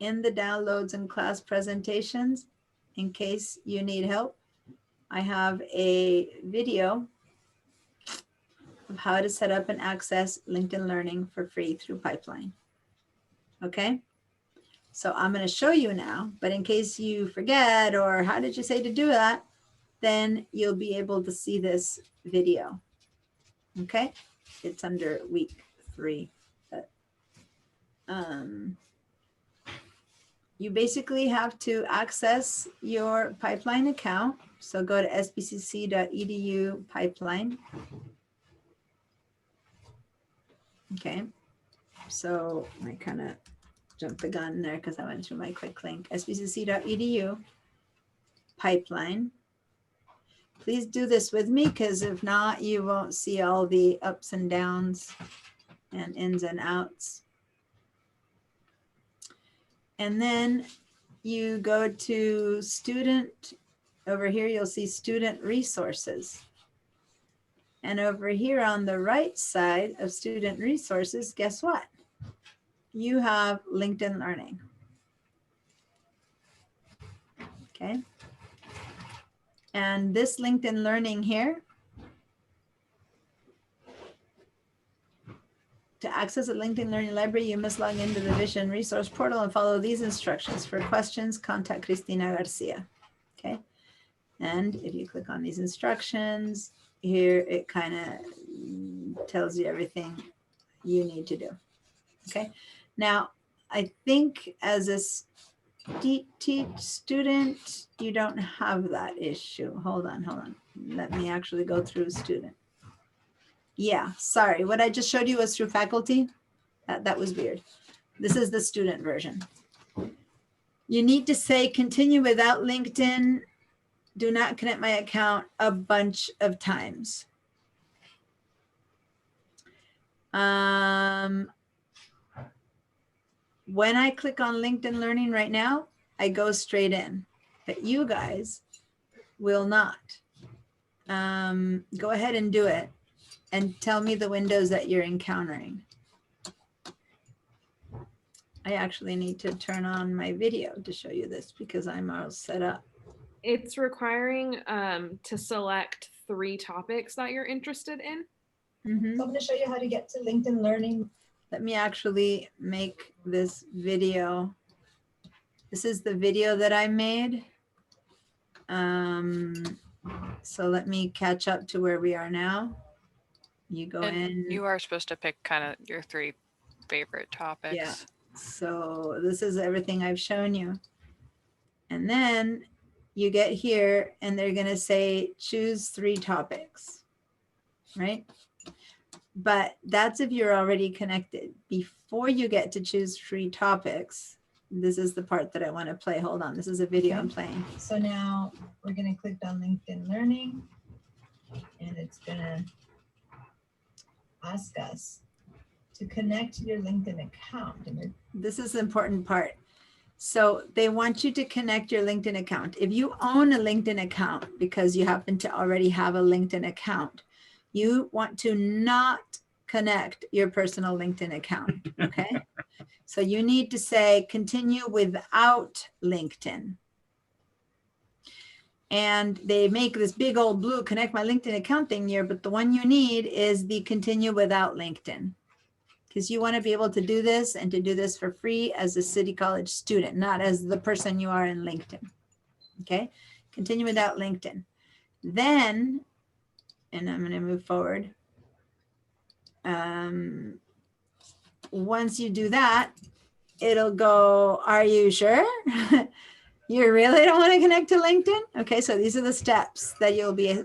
In the downloads and class presentations, in case you need help, I have a video of how to set up and access LinkedIn Learning for free through Pipeline. Okay, So I'm going to show you now, but in case you forget or how did you say to do that, then you'll be able to see this video. Okay, it's under week 3. You basically have to access your pipeline account. So go to sbcc.edu pipeline. Okay, so I kind of jumped the gun there because I went through my quick link. sbcc.edu pipeline. Please do this with me, because if not, you won't see all the ups and downs and ins and outs. And then you go to student, over here you'll see student resources. And over here on the right side of student resources, guess what? You have LinkedIn Learning. Okay. And this LinkedIn Learning here, to access a LinkedIn Learning library, you must log into the Vision Resource Portal and follow these instructions. For questions, contact Cristina Garcia. Okay. And if you click on these instructions, here it kind of tells you everything you need to do. Okay. Now, I think as a teach student, you don't have that issue. Hold on. Let me actually go through student. Yeah, sorry. What I just showed you was through faculty. That was weird. This is the student version. You need to say continue without LinkedIn. Do not connect my account a bunch of times. When I click on LinkedIn Learning right now, I go straight in, but you guys will not. Go ahead and do it and tell me the windows that you're encountering. I actually need to turn on my video to show you this because I'm all set up. It's requiring to select 3 topics that you're interested in. So I'm going to show you how to get to LinkedIn Learning. Let me actually make this video. This is the video that I made. So let me catch up to where we are now. You go in. You are supposed to pick kind of your 3 favorite topics. Yeah. So this is everything I've shown you. And then you get here and they're going to say choose 3 topics, right? But that's if you're already connected. Before you get to choose 3 topics, this is the part that I want to play. Hold on. This is a video I'm playing. So now we're going to click on LinkedIn Learning and it's going to ask us to connect to your LinkedIn account. And this is the important part. So they want you to connect your LinkedIn account. If you own a LinkedIn account because you happen to already have a LinkedIn account, you want to not connect your personal LinkedIn account, okay? So you need to say continue without LinkedIn. And they make this big old blue connect my LinkedIn account thing here, but the one you need is the continue without LinkedIn. Because you want to be able to do this and to do this for free as a City College student, not as the person you are in LinkedIn. Okay, continue without LinkedIn. Then, and I'm going to move forward. Once you do that, it'll go, are you sure? You really don't want to connect to LinkedIn? Okay, so these are the steps that you'll be.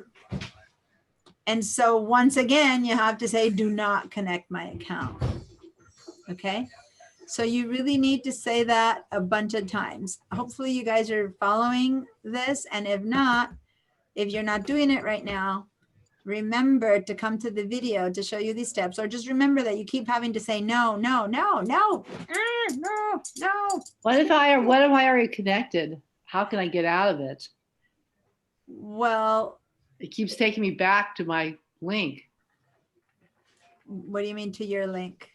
And so once again, you have to say, do not connect my account. Okay, so you really need to say that a bunch of times. Hopefully you guys are following this. And if not, if you're not doing it right now, remember to come to the video to show you these steps, or just remember that you keep having to say no, no, no, no, no. What if I already connected? How can I get out of it? Well, it keeps taking me back to my link. What do you mean to your link?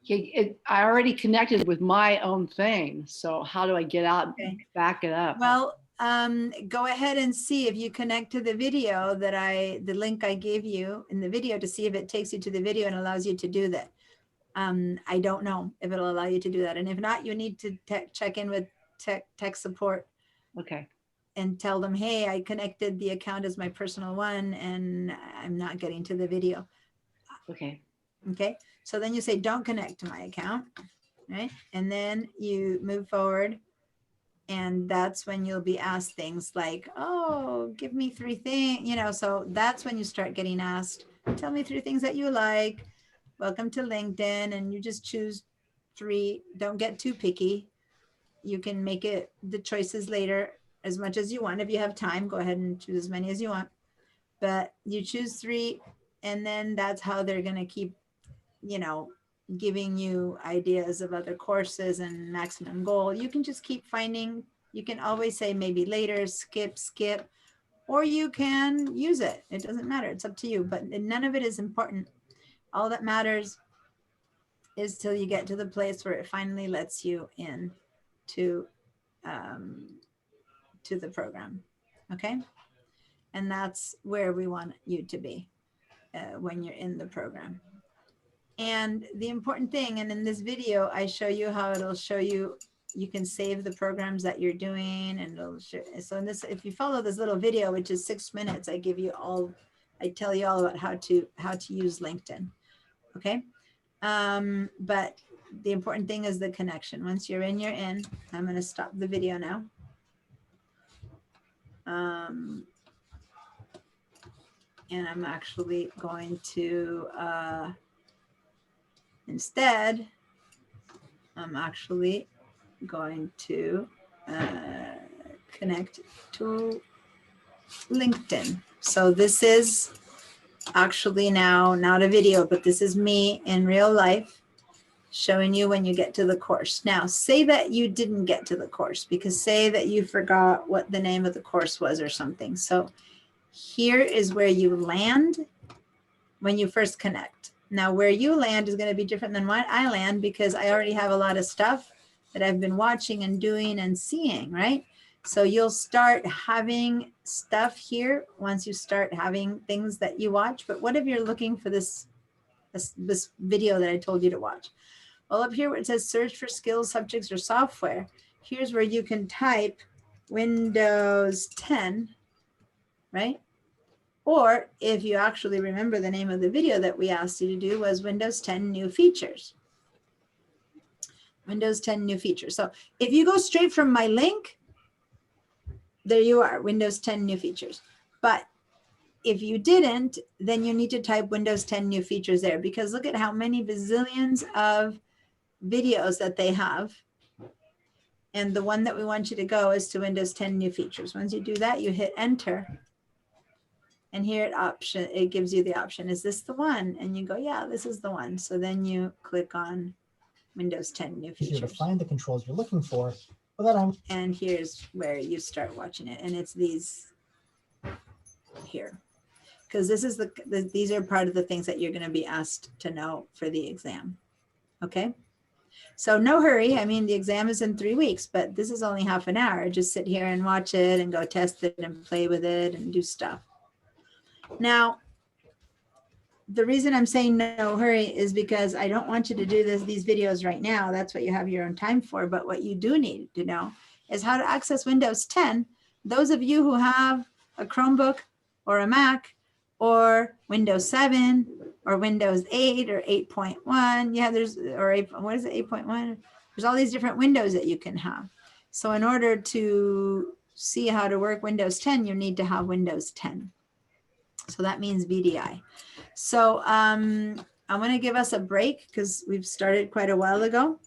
I already connected with my own thing. So how do I get out and back it up? Well, go ahead and see if you connect to the video that the link I gave you in the video to see if it takes you to the video and allows you to do that. I don't know if it'll allow you to do that. And if not, you need to check in with tech support Okay. and tell them, hey, I connected the account as my personal one and I'm not getting to the video. Okay. Okay. So then you say, don't connect to my account, right? And then you move forward. And that's when you'll be asked things like, oh, give me 3 things, you know, so that's when you start getting asked, tell me 3 things that you like. Welcome to LinkedIn. And you just choose 3. Don't get too picky. You can make it the choices later as much as you want. If you have time, go ahead and choose as many as you want. But you choose 3, and then that's how they're going to keep, you know, giving you ideas of other courses and maximum goal. You can just keep finding, you can always say maybe later, skip, or you can use it. It doesn't matter. It's up to you, but none of it is important. All that matters is till you get to the place where it finally lets you in to the program. Okay. And that's where we want you to be when you're in the program. And the important thing, and in this video, I show you how it'll show you, you can save the programs that you're doing, and it'll show, so in this, if you follow this little video, which is 6 minutes, I give you all, I tell you all about how to use LinkedIn. Okay. But the important thing is the connection. Once you're in, you're in. I'm going to stop the video now. And I'm actually going to, instead, I'm actually going to connect to LinkedIn. So this is actually now not a video, but this is me in real life showing you when you get to the course. Now, say that you didn't get to the course, because say that you forgot what the name of the course was or something. So here is where you land when you first connect. Now, where you land is going to be different than what I land, because I already have a lot of stuff that I've been watching and doing and seeing, right? So you'll start having stuff here once you start having things that you watch. But what if you're looking for this video that I told you to watch? Well, up here where it says search for skills, subjects, or software, here's where you can type Windows 10, right? Or if you actually remember, the name of the video that we asked you to do was Windows 10 new features. Windows 10 new features. So if you go straight from my link, there you are, Windows 10 new features. But if you didn't, then you need to type Windows 10 new features there, because look at how many bazillions of videos that they have. And the one that we want you to go is to Windows 10 new features. Once you do that, you hit enter. And here it gives you the option, is this the one? And you go, yeah, this is the one. So then you click on Windows 10 new features. To find the controls you're looking for. Well, then and here's where you start watching it. And it's these here. Because this is these are part of the things that you're going to be asked to know for the exam. Okay. So no hurry. I mean, the exam is in 3 weeks, but this is only half an hour. Just sit here and watch it and go test it and play with it and do stuff. Now, the reason I'm saying no hurry is because I don't want you to do these videos right now. That's what you have your own time for. But what you do need to know is how to access Windows 10. Those of you who have a Chromebook or a Mac or Windows 7 or Windows 8 or 8.1. Yeah, what is it, 8.1? There's all these different windows that you can have. So in order to see how to work Windows 10, you need to have Windows 10. So that means VDI. So I'm going to give us a break because we've started quite a while ago.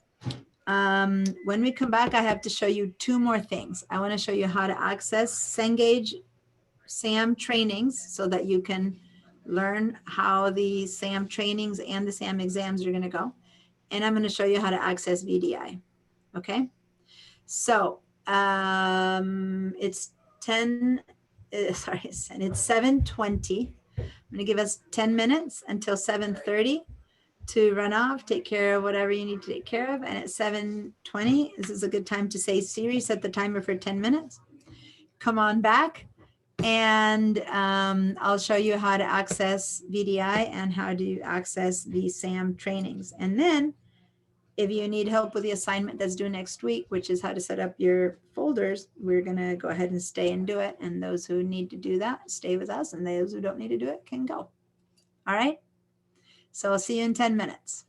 When we come back, I have to show you 2 more things. I want to show you how to access Cengage SAM trainings so that you can learn how the SAM trainings and the SAM exams are going to go. And I'm going to show you how to access VDI. Okay. So it's 7:20. I'm going to give us 10 minutes until 7:30 to run off, take care of whatever you need to take care of. And at 7:20, this is a good time to say, Siri, set the timer for 10 minutes. Come on back And I'll show you how to access VDI and how to access the SAM trainings. And then if you need help with the assignment that's due next week, which is how to set up your folders, we're going to go ahead and stay and do it. And those who need to do that, stay with us. And those who don't need to do it can go. All right. So I'll see you in 10 minutes.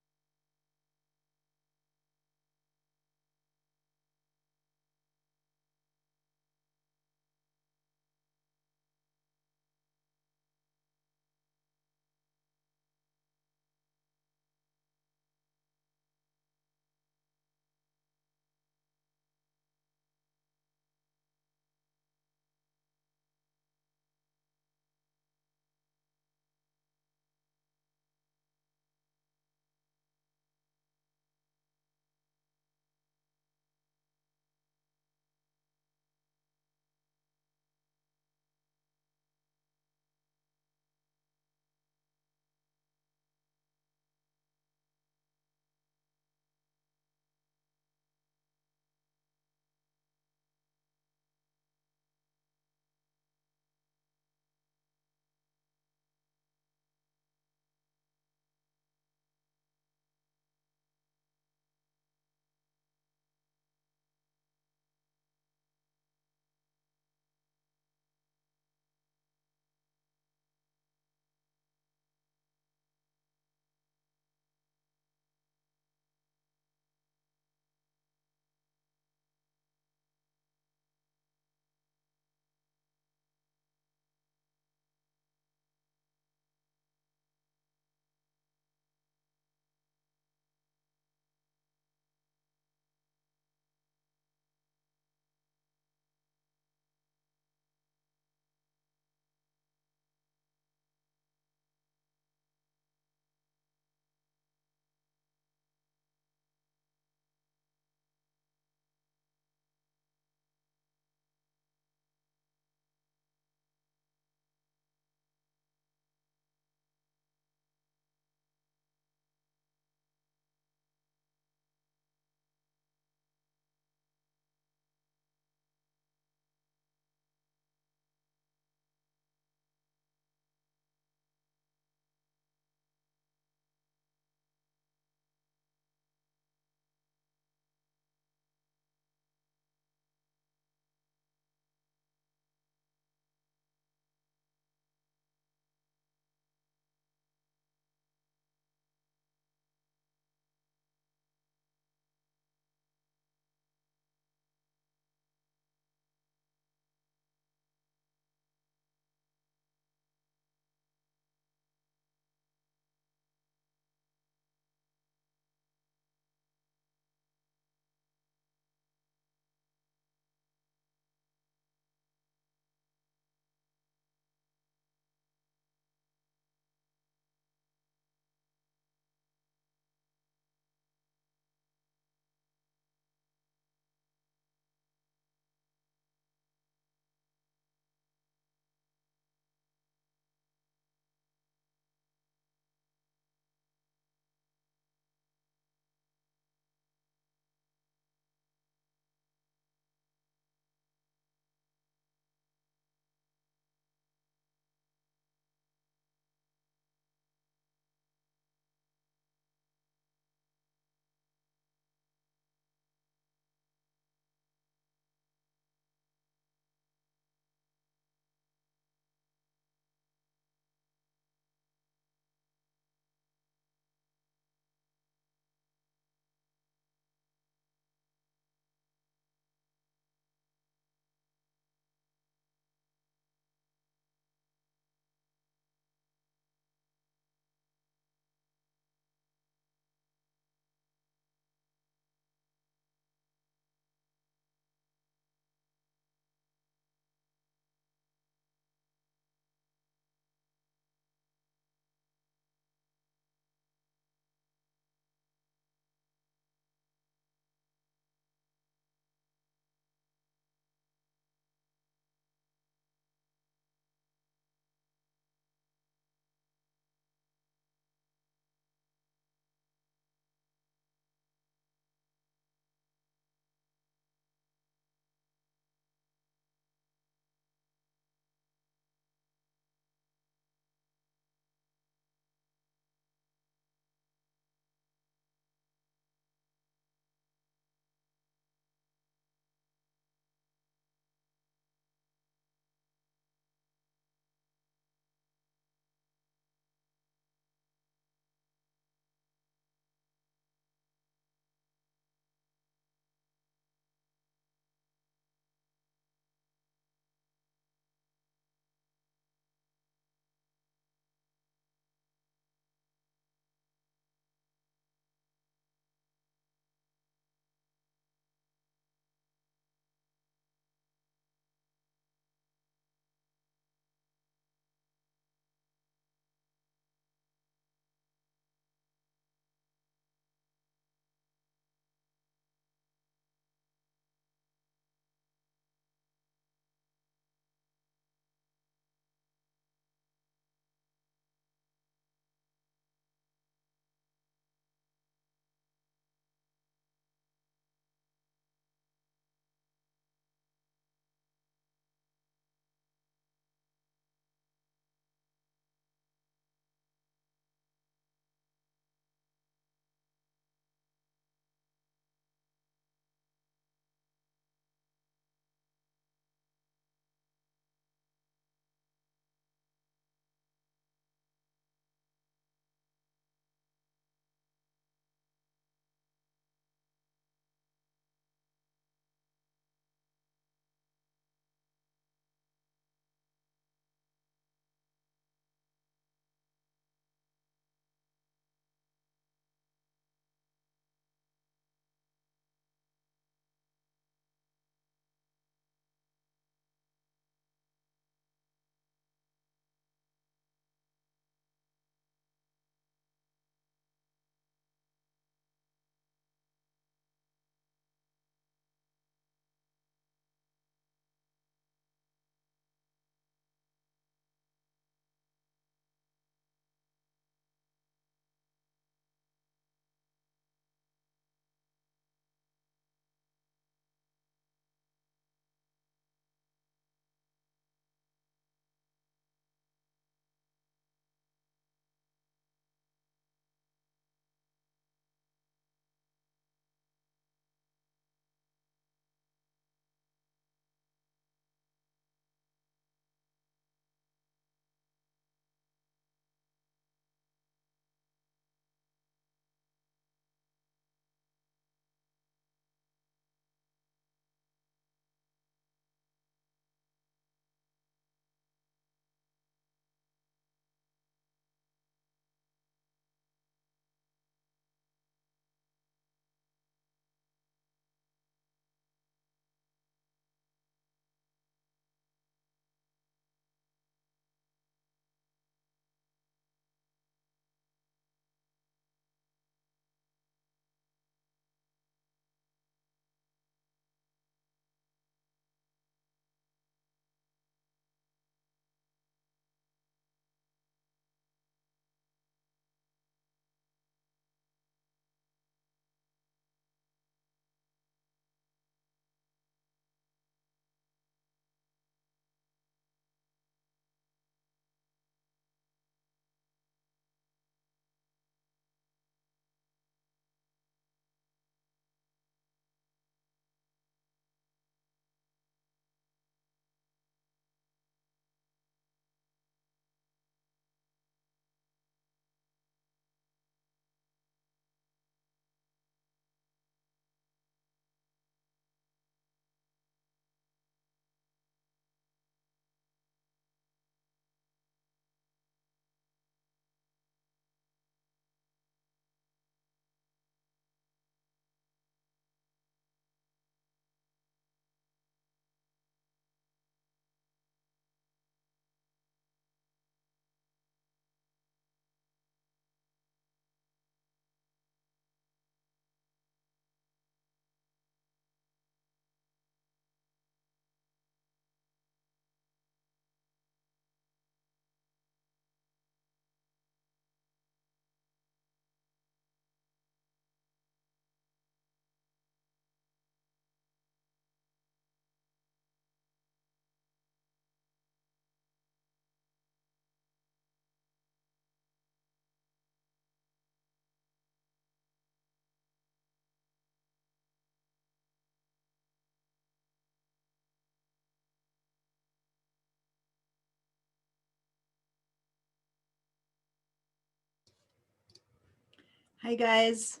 Hi, guys.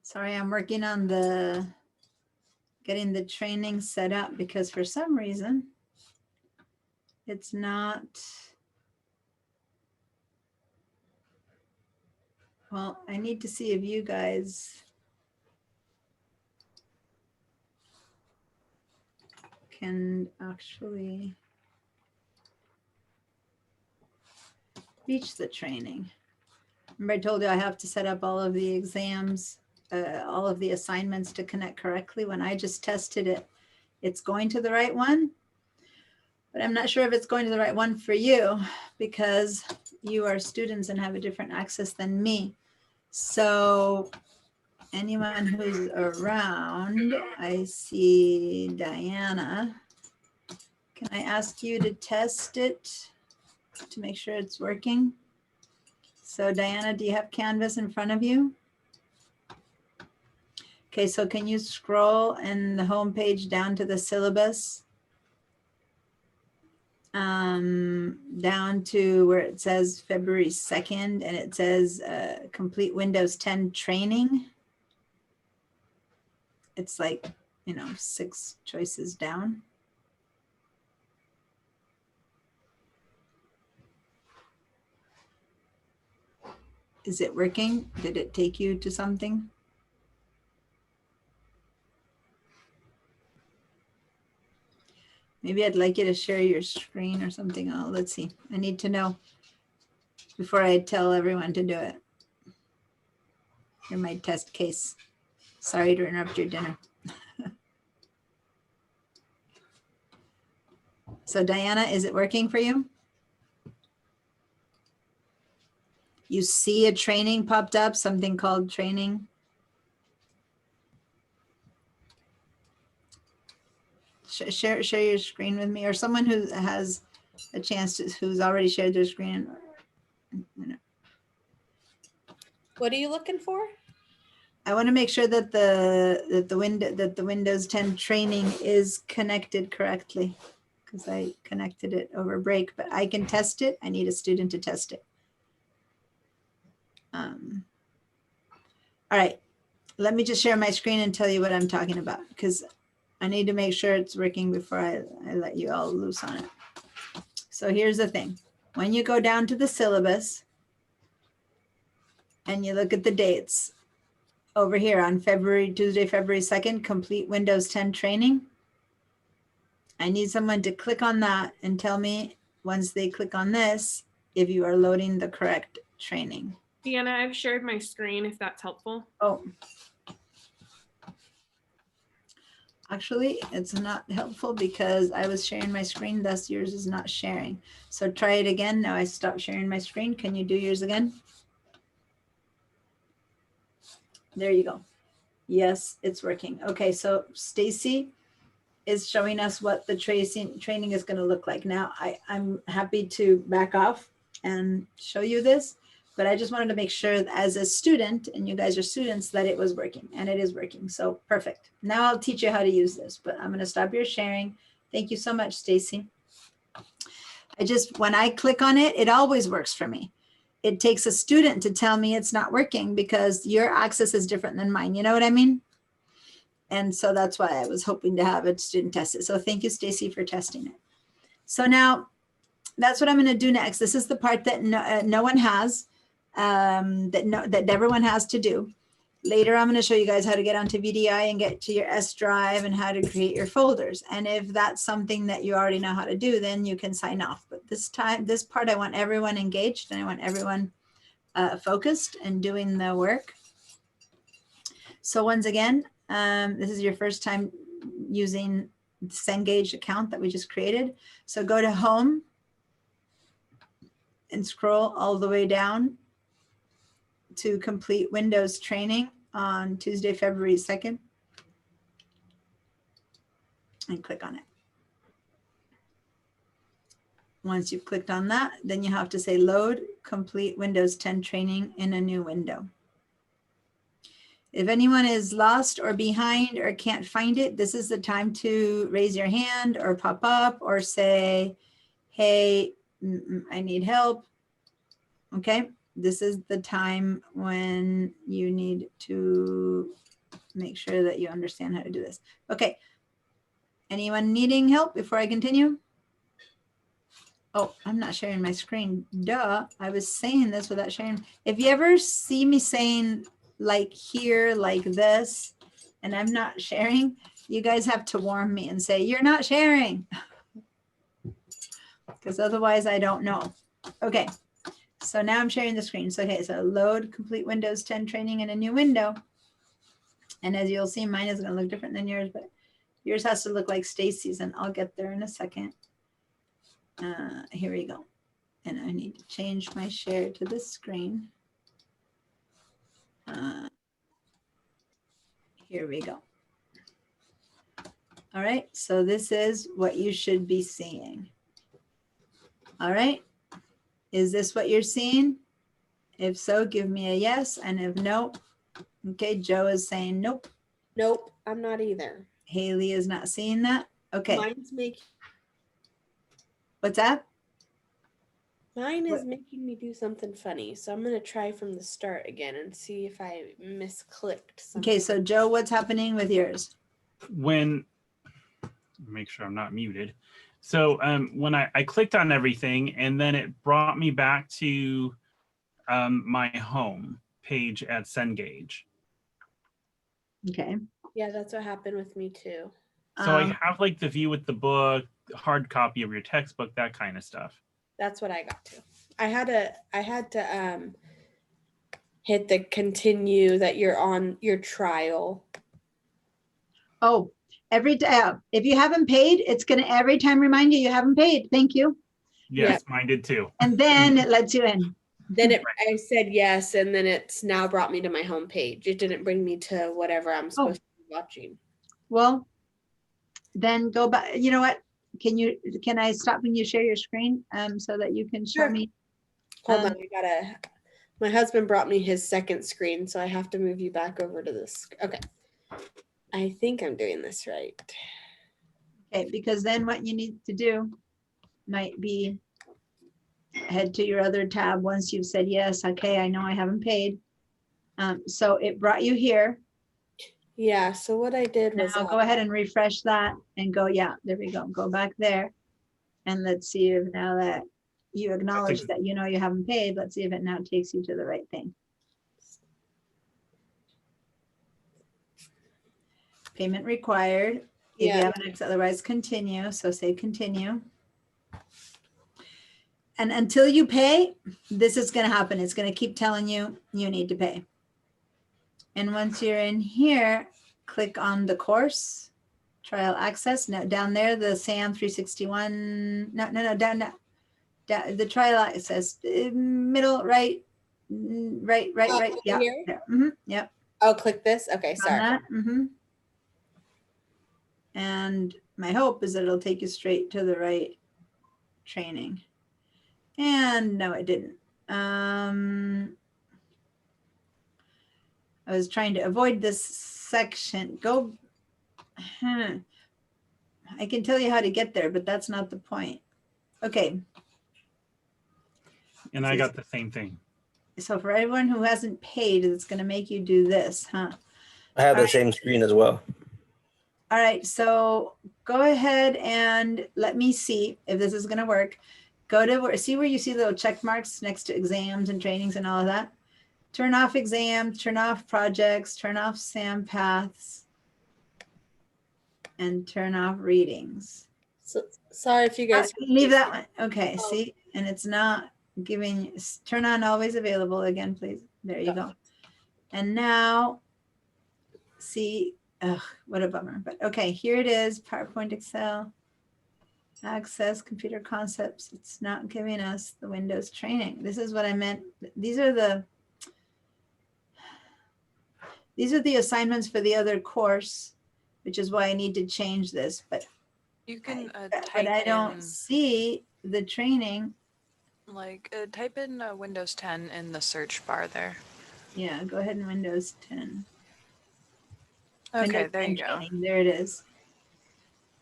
Sorry, I'm working on getting the training set up because for some reason it's not. Well, I need to see if you guys can actually reach the training. Remember I told you I have to set up all of the exams, all of the assignments to connect correctly. When I just tested it, it's going to the right one, but I'm not sure if it's going to the right one for you because you are students and have a different access than me. So anyone who's around, I see Diana. Can I ask you to test it to make sure it's working? So Diana, do you have Canvas in front of you? Okay, so can you scroll in the home page down to the syllabus? Down to where it says February 2nd and it says complete Windows 10 training. It's like, 6 choices down. Is it working? Did it take you to something? Maybe I'd like you to share your screen or something. Oh, let's see. I need to know before I tell everyone to do it. You're my test case. Sorry to interrupt your dinner. So Diana, is it working for you? You see a training popped up, something called training. Share your screen with me, or someone who has a chance to, who's already shared their screen. What are you looking for? I want to make sure that the Windows 10 training is connected correctly because I connected it over break, but I can test it. I need a student to test it. All right, let me just share my screen and tell you what I'm talking about because I need to make sure it's working before I let you all loose on it. So here's the thing. When you go down to the syllabus and you look at the dates over here on Tuesday, February 2nd, complete Windows 10 training. I need someone to click on that and tell me once they click on this, if you are loading the correct training. Deanna, I've shared my screen if that's helpful. Oh. Actually, it's not helpful because I was sharing my screen, thus yours is not sharing. So try it again. Now I stopped sharing my screen. Can you do yours again? There you go. Yes, it's working. Okay, so Stacy is showing us what the training is going to look like. Now, I'm happy to back off and show you this, but I just wanted to make sure that as a student, and you guys are students, that it was working, and it is working. So perfect. Now I'll teach you how to use this, but I'm going to stop your sharing. Thank you so much, Stacy. When I click on it, it always works for me. It takes a student to tell me it's not working because your access is different than mine. You know what I mean? And so that's why I was hoping to have a student test it. So thank you, Stacy, for testing it. So now that's what I'm going to do next. This is the part that no one has, that everyone has to do. Later, I'm going to show you guys how to get onto VDI and get to your S drive and how to create your folders. And if that's something that you already know how to do, then you can sign off. But this part, I want everyone engaged and I want everyone focused and doing the work. So once again, this is your first time using the Cengage account that we just created. So go to Home and scroll all the way down to complete Windows training on Tuesday, February 2nd, and click on it. Once you've clicked on that, then you have to say load complete Windows 10 training in a new window. If anyone is lost or behind or can't find it, this is the time to raise your hand or pop up or say, hey, I need help. Okay, this is the time when you need to make sure that you understand how to do this. Okay. Anyone needing help before I continue? Oh, I'm not sharing my screen. Duh. I was saying this without sharing. If you ever see me saying like here, like this, and I'm not sharing, you guys have to warn me and say, you're not sharing. Because otherwise I don't know. Okay. So now I'm sharing the screen. So, okay, so load complete Windows 10 training in a new window. And as you'll see, mine is going to look different than yours, but yours has to look like Stacy's, and I'll get there in a second. Here we go. And I need to change my share to this screen. Here we go. All right, so this is what you should be seeing. All right, is this what you're seeing? If so, give me a yes, and if no, okay, Joe is saying nope. Nope, I'm not either. Haley is not seeing that. Okay. Mine's making What's that? Mine is making me do something funny, so I'm gonna try from the start again and see if I misclicked something. Okay, so Joe, what's happening with yours? When, make sure I'm not muted. So when I clicked on everything, and then it brought me back to my home page at Cengage. Okay. Yeah, that's what happened with me too. So I have like the view with the book, hard copy of your textbook, that kind of stuff. That's what I got to. I had to hit the continue that you're on your trial. Oh, every time if you haven't paid, it's gonna every time remind you haven't paid. Thank you. Yes, mine did too. And then it lets you in. Then I said yes, and then it's now brought me to my home page. It didn't bring me to whatever I'm supposed to be watching. Well, then go back. You know what? Can I stop when you share your screen so that you can show me? Hold on, my husband brought me his second screen, so I have to move you back over to this. Okay. I think I'm doing this right. Okay, because then what you need to do might be head to your other tab once you've said yes. Okay, I know I haven't paid. So it brought you here. Yeah, so what I did was now go ahead and refresh that and go, yeah, there we go. Go back there. And let's see if now that you acknowledge that you know you haven't paid, let's see if it now takes you to the right thing. Payment required. If you haven't, otherwise continue. So say continue. And until you pay, this is going to happen. It's going to keep telling you you need to pay. And once you're in here, click on the course, trial access. Now down there, the SAM 361, no, down, the trial access, middle, right. Yeah. Yep. I'll click this. Okay, sorry. And my hope is that it'll take you straight to the right training. And no, it didn't. I was trying to avoid this section. Go. I can tell you how to get there, but that's not the point. Okay. And I got the same thing. So for everyone who hasn't paid, it's going to make you do this, huh? I have the same screen as well. All right. So go ahead and let me see if this is going to work. Go to see where you see little check marks next to exams and trainings and all of that. Turn off exams, turn off projects, turn off SAM paths, and turn off readings. So, sorry if you guys leave that one. Okay, see, and it's not giving. Turn on always available again, please. There you go. And now, see, what a bummer. But okay, here it is. PowerPoint, Excel, Access, Computer Concepts. It's not giving us the Windows training. This is what I meant. These are the assignments for the other course, which is why I need to change this. But you can but I don't see the training. Like type in Windows 10 in the search bar there. Yeah, go ahead and Windows 10. Okay, Windows there 10 you go. training. There it is.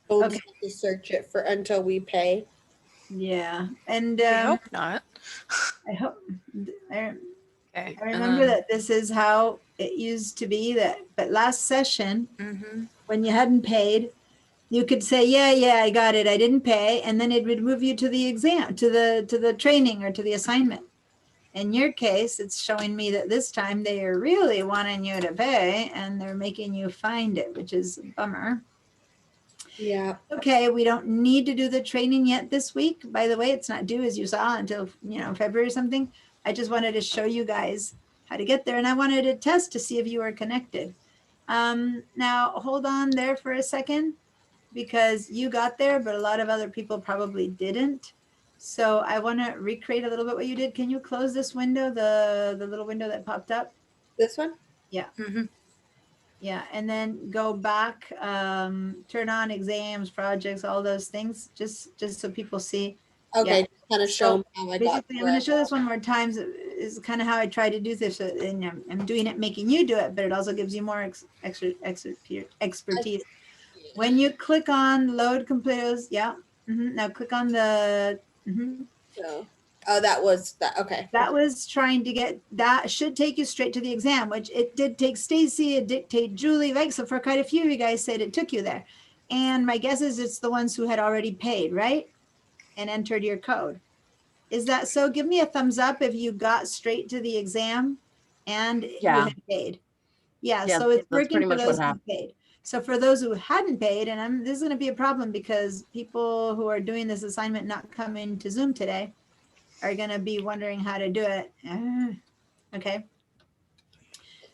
We'll just have to search it for until we pay. Yeah, and I hope not. I hope I, Okay. I remember that this is how it used to be. But last session, Mm-hmm. when you hadn't paid, you could say, yeah, I got it. I didn't pay, and then it would move you to the exam, to the training or to the assignment. In your case, it's showing me that this time they are really wanting you to pay, and they're making you find it, which is a bummer. Yeah. Okay, we don't need to do the training yet this week. By the way, it's not due, as you saw, until February or something. I just wanted to show you guys how to get there, and I wanted to test to see if you are connected. Now hold on there for a second, because you got there, but a lot of other people probably didn't. So I want to recreate a little bit what you did. Can you close this window, the little window that popped up? This one? Yeah. Mm-hmm. Yeah, and then go back, turn on exams, projects, all those things, just so people see. Okay, Yeah. kind of show them how I got Basically, I'm going to show this one more time. Is kind of how I try to do this, and I'm doing it, making you do it, but it also gives you more expertise. When you click on load completos, yeah. Now click on the. So, oh, that was that. Okay. That was trying to get, that should take you straight to the exam, which it did take Stacy, it did take Julie, like, so for quite a few of you guys said it took you there. And my guess is it's the ones who had already paid, right? And entered your code. Is that so? Give me a thumbs up if you got straight to the exam and you Yeah. had paid. Yeah, Yeah, so it's that's working pretty for much those what who happened. paid. So for those who hadn't paid, and this is going to be a problem because people who are doing this assignment not coming to Zoom today are going to be wondering how to do it. Okay.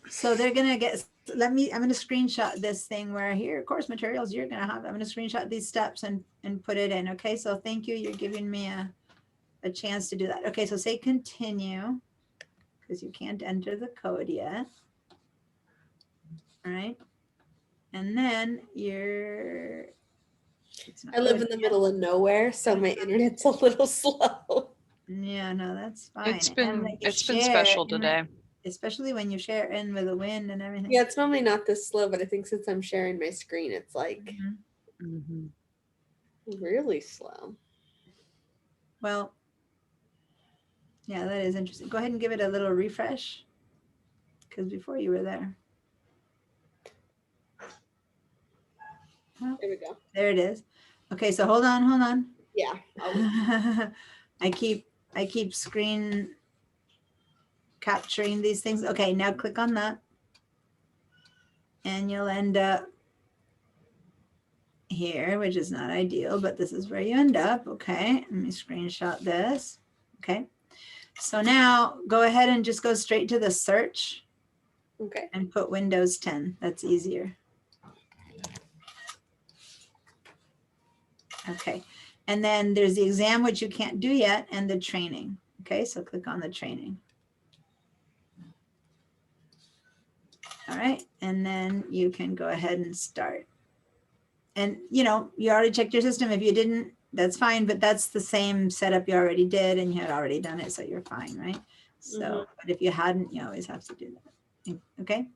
So they're going to get, I'm going to screenshot this thing where here, course materials, you're going to have, I'm going to screenshot these steps and put it in. Okay. So thank you. You're giving me a chance to do that. Okay. So say continue because you can't enter the code yet. All right. And then you're, I live in the middle of nowhere, so my internet's a little slow. Yeah, no, that's fine. It's And been when you special share, today. especially when you share in with the wind and everything. Yeah, it's normally not this slow, but I think since I'm sharing my screen, it's like really slow. Well, yeah, that is interesting. Go ahead and give it a little refresh because before you were there. Oh, there we go. There it is. Okay, so hold on. Yeah. I keep screen capturing these things. Okay, now click on that. And you'll end up here, which is not ideal, but this is where you end up. Okay, let me screenshot this. Okay, so now go ahead and just go straight to the search. Okay. And put Windows 10. That's easier. Okay, and then there's the exam, which you can't do yet, and the training. Okay, so click on the training. All right, and then you can go ahead and start. And you already checked your system. If you didn't, that's fine, but that's the same setup you already did and you had already done it, so you're fine, right? So, but if you hadn't, you always have to do that. Okay,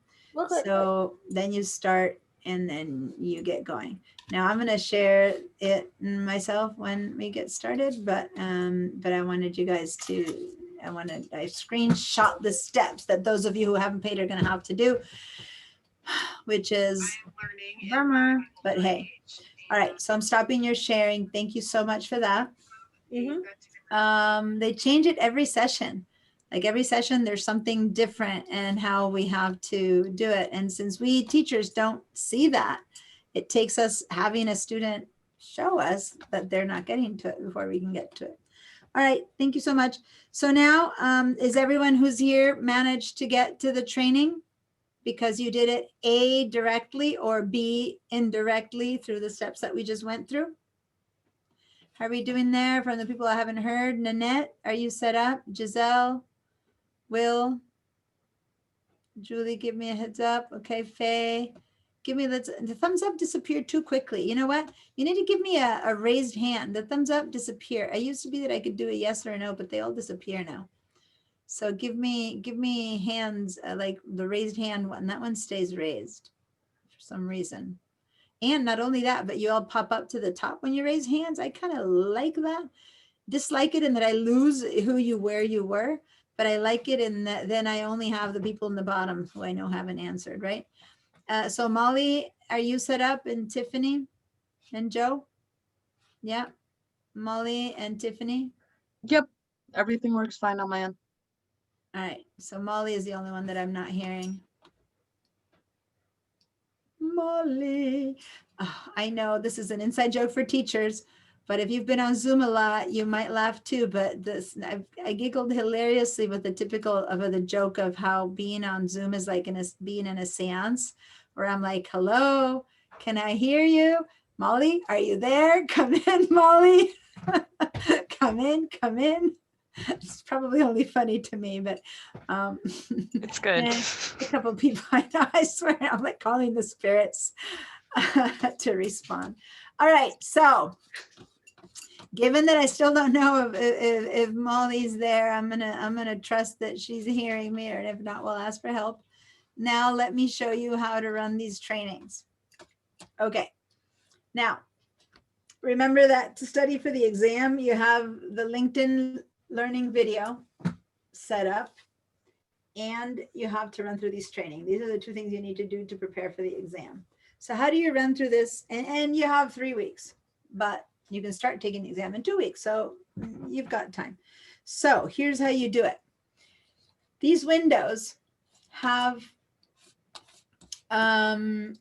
so then you start and then you get going. Now I'm going to share it myself when we get started, but I wanted you guys to, I screenshot the steps that those of you who haven't paid are going to have to do, which is bummer, but hey. All right, so I'm stopping your sharing. Thank you so much for that. They change it every session. Like every session, there's something different in how we have to do it. And since we teachers don't see that, it takes us having a student show us that they're not getting to it before we can get to it. All right, thank you so much. So now, is everyone who's here managed to get to the training? Because you did it A, directly, or B, indirectly through the steps that we just went through? How are we doing there from the people I haven't heard? Nanette, are you set up? Giselle, Will, Julie, give me a heads up. Okay, Faye, give me the thumbs up disappeared too quickly. You know what? You need to give me a raised hand. The thumbs up disappear. I used to be that I could do a yes or a no, but they all disappear now. So give me hands, like the raised hand one. That one stays raised for some reason. And not only that, but you all pop up to the top when you raise hands. I kind of like that. dislike it in that I lose where you were, but I like it in that then I only have the people in the bottom who I know haven't answered, right? So Molly, are you set up, and Tiffany and Joe? Yeah, Molly and Tiffany. Yep, everything works fine on my end. All right, so Molly is the only one that I'm not hearing. Molly. Oh, I know this is an inside joke for teachers, but if you've been on Zoom a lot, you might laugh too. But I giggled hilariously with the joke of how being on Zoom is like being in a seance, where I'm like, hello, can I hear you? Molly, are you there? Come in, Molly. Come in. It's probably only funny to me, but It's good. a couple of people I know, I swear, I'm like calling the spirits to respond. All right, so given that I still don't know if Molly's there, I'm gonna trust that she's hearing me, or if not, we'll ask for help. Now let me show you how to run these trainings. Okay, now remember that to study for the exam, you have the LinkedIn Learning video set up, and you have to run through these training. These are the two things you need to do to prepare for the exam. So how do you run through this? And you have 3 weeks, but you can start taking the exam in 2 weeks. So you've got time. So here's how you do it. These windows have 3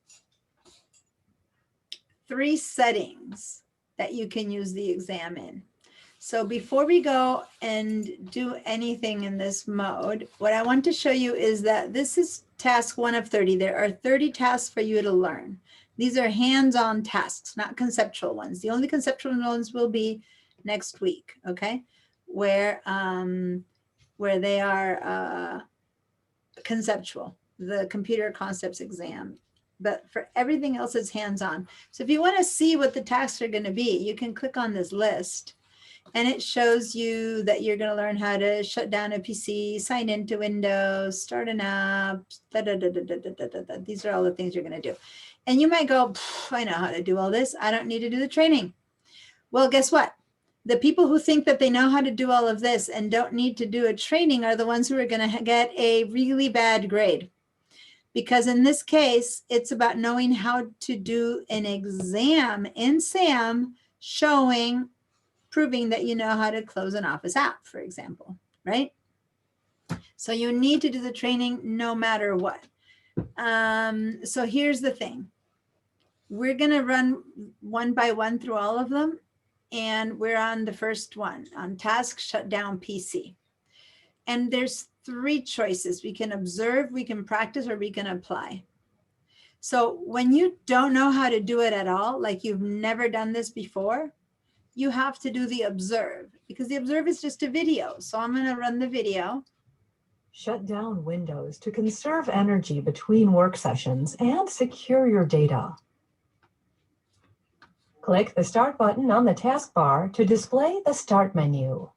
settings that you can use the exam in. So before we go and do anything in this mode, what I want to show you is that this is task 1 of 30. There are 30 tasks for you to learn. These are hands-on tasks, not conceptual ones. The only conceptual ones will be next week, okay? Where they are conceptual, the computer concepts exam. But for everything else, it's hands-on. So if you want to see what the tasks are going to be, you can click on this list. And it shows you that you're going to learn how to shut down a PC, sign into Windows, start an app. These are all the things you're going to do. And you might go, I know how to do all this. I don't need to do the training. Well, guess what? The people who think that they know how to do all of this and don't need to do a training are the ones who are going to get a really bad grade. Because in this case, it's about knowing how to do an exam in SAM proving that you know how to close an Office app, for example, right? So you need to do the training no matter what. So here's the thing. We're going to run one by one through all of them. And we're on the first one, on task shut down PC. And there's 3 choices. We can observe, we can practice, or we can apply. So when you don't know how to do it at all, like you've never done this before, you have to do the observe, because the observe is just a video. So I'm going to run the video. Shut down Windows to conserve energy between work sessions and secure your data. Click the Start button on the taskbar to display the Start menu.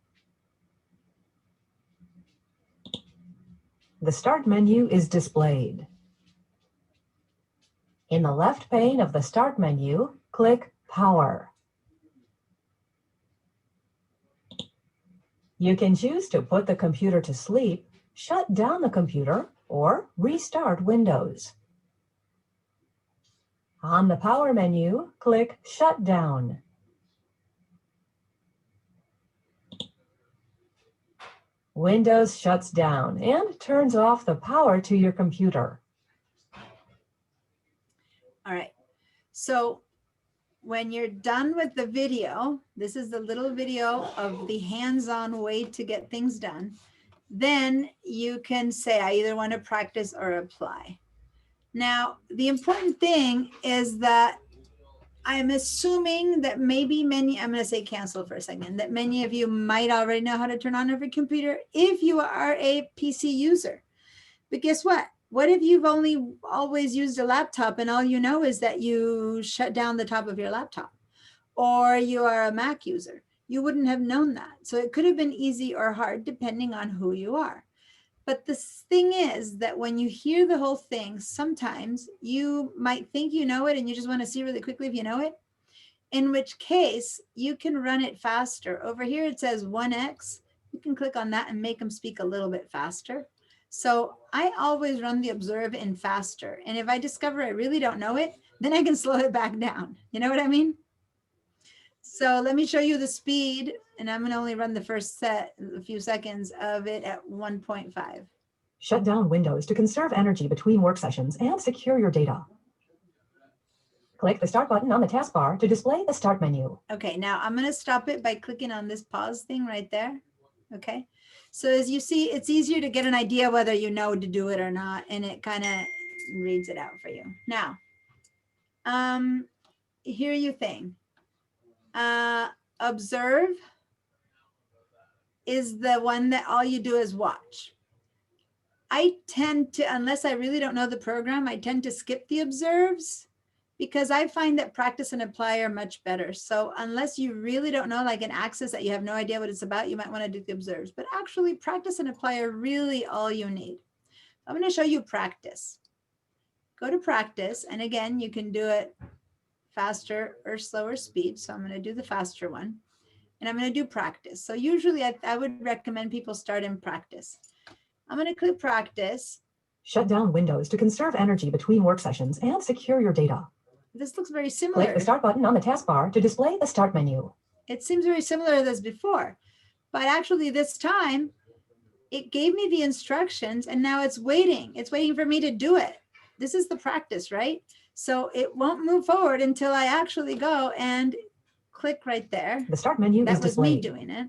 The Start menu is displayed. In the left pane of the Start menu, click Power. You can choose to put the computer to sleep, shut down the computer, or restart Windows. On the Power menu, click Shut Down. Windows shuts down and turns off the power to your computer. All right. So when you're done with the video, this is the little video of the hands-on way to get things done. Then you can say, I either want to practice or apply. Now, the important thing is that I'm assuming that maybe I'm going to say cancel for a second, that many of you might already know how to turn on every computer if you are a PC user. But guess what? What if you've always used a laptop and all you know is that you shut down the top of your laptop? Or you are a Mac user. You wouldn't have known that. So it could have been easy or hard depending on who you are. But the thing is that when you hear the whole thing, sometimes you might think you know it and you just want to see really quickly if you know it. in which case you can run it faster. Over here it says 1x. You can click on that and make them speak a little bit faster. So I always run the observe in faster. And if I discover I really don't know it, then I can slow it back down. You know what I mean? So let me show you the speed, and I'm going to only run the first set, a few seconds of it at 1.5. Shut down Windows to conserve energy between work sessions and secure your data. Click the Start button on the taskbar to display the Start menu. Okay, now I'm going to stop it by clicking on this pause thing right there. Okay, so as you see, it's easier to get an idea whether you know to do it or not, and it kind of reads it out for you. Now, here you thing. Observe is the one that all you do is watch. I tend to, unless I really don't know the program, I tend to skip the observes because I find that practice and apply are much better. So unless you really don't know, like an axis that you have no idea what it's about, you might want to do the observes. But actually practice and apply are really all you need. I'm going to show you practice. Go to practice. And again, you can do it faster or slower speed. So I'm going to do the faster one. And I'm going to do practice. So usually I would recommend people start in practice. I'm going to click practice. Shut down Windows to conserve energy between work sessions and secure your data. This looks very similar. Click the Start button on the taskbar to display the Start menu. It seems very similar as before, but actually this time it gave me the instructions and now it's waiting. It's waiting for me to do it. This is the practice, right? So it won't move forward until I actually go and click right there. The Start menu That is was me displayed. doing it.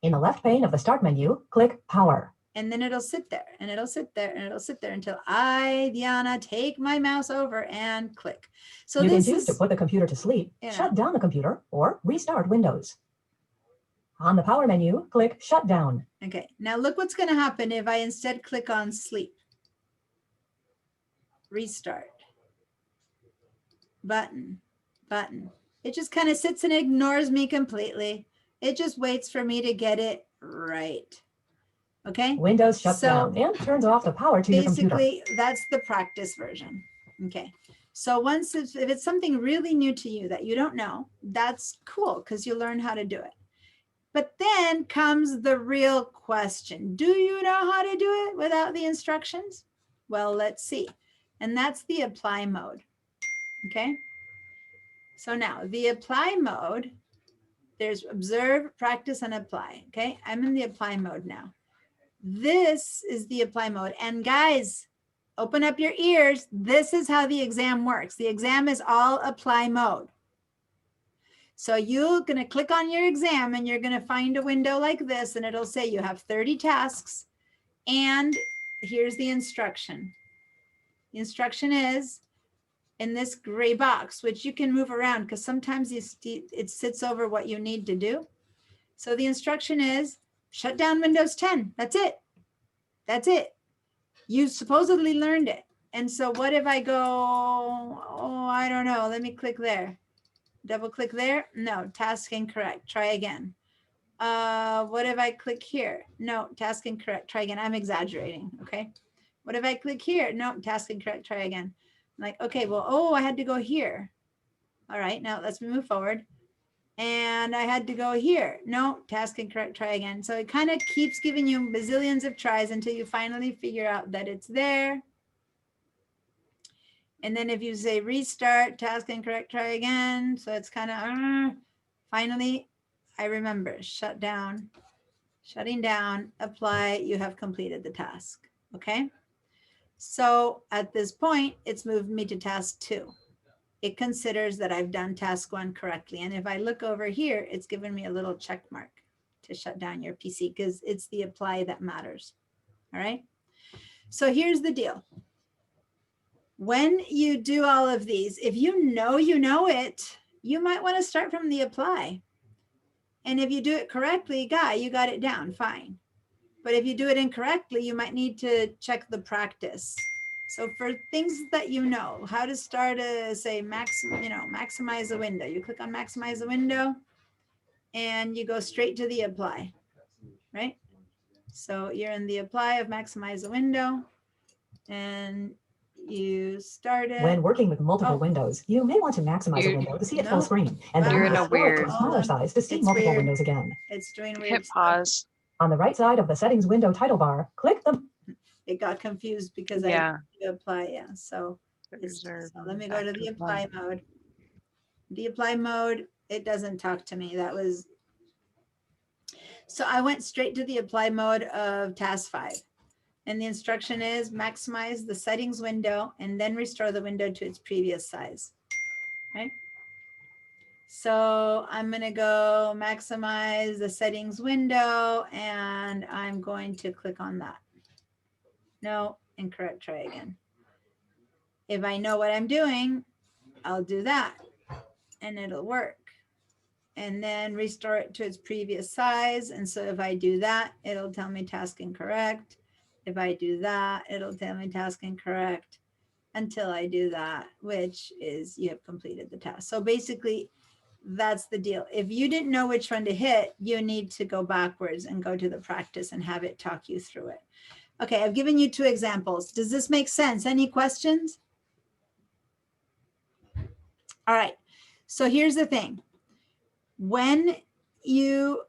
In the left pane of the Start menu, click Power. And then it'll sit there and it'll sit there and it'll sit there until I, Diana, take my mouse over and click. So You can this choose is, to put the computer to sleep, you know. shut down the computer, or restart Windows. On the Power menu, click Shut Down. okay. Now look what's going to happen if I instead click on sleep. Restart. Button. It just kind of sits and ignores me completely. It just waits for me to get it right. Okay. Windows shuts So down and turns off the power to your computer. basically, that's the practice version. Okay. So once if it's something really new to you that you don't know, that's cool because you learn how to do it. But then comes the real question. Do you know how to do it without the instructions? Well, let's see. And that's the apply mode. Okay. So now the apply mode, there's observe, practice, and apply. Okay. I'm in the apply mode now. This is the apply mode. And guys, open up your ears. This is how the exam works. The exam is all apply mode. So you're going to click on your exam and you're going to find a window like this and it'll say you have 30 tasks and here's the instruction. The instruction is in this gray box, which you can move around because sometimes it sits over what you need to do. So the instruction is shut down Windows 10. That's it. That's it. You supposedly learned it. And so what if I go, oh, I don't know. Let me click there. Double click there. No, task incorrect. Try again. What if I click here? No, task incorrect. Try again. I'm exaggerating. Okay. What if I click here? No, task incorrect. Try again. I'm like, okay, well, oh, I had to go here. All right, now let's move forward. And I had to go here. No, task incorrect. Try again. So it kind of keeps giving you bazillions of tries until you finally figure out that it's there. And then if you say restart, task incorrect, try again. So it's kind of, finally, I remember, shut down, shutting down, apply, you have completed the task, okay? So at this point, it's moved me to task 2. It considers that I've done task 1 correctly. And if I look over here, it's given me a little check mark to shut down your PC because it's the apply that matters, all right? So here's the deal. When you do all of these, if you know it, you might want to start from the apply. And if you do it correctly, you got it down, fine. But if you do it incorrectly, you might need to check the practice. So for things that you know, how to start say maximize the window. You click on maximize the window and you go straight to the apply, right? So you're in the apply of maximize the window and You started. When working with multiple Oh. windows, you may want to maximize a You're- window to see it No. full screen, and then You're in a scroll to weird- a smaller size to see It's multiple weird. windows again. It's doing weird Hit stuff. pause. On the right side of the settings window title bar, click the It got confused because Yeah. I apply, yeah, so. So let me go to the apply mode. The apply mode, it doesn't talk to me. That was. So I went straight to the apply mode of task 5. And the instruction is maximize the settings window and then restore the window to its previous size. Right? So I'm going to go maximize the settings window and I'm going to click on that. No, incorrect, try again. If I know what I'm doing, I'll do that and it'll work. And then restore it to its previous size. And so if I do that, it'll tell me task incorrect. If I do that, it'll tell me task incorrect until I do that, which is you have completed the task. So basically, that's the deal. If you didn't know which one to hit, you need to go backwards and go to the practice and have it talk you through it. Okay, I've given you 2 examples. Does this make sense? Any questions? All right, so here's the thing. When you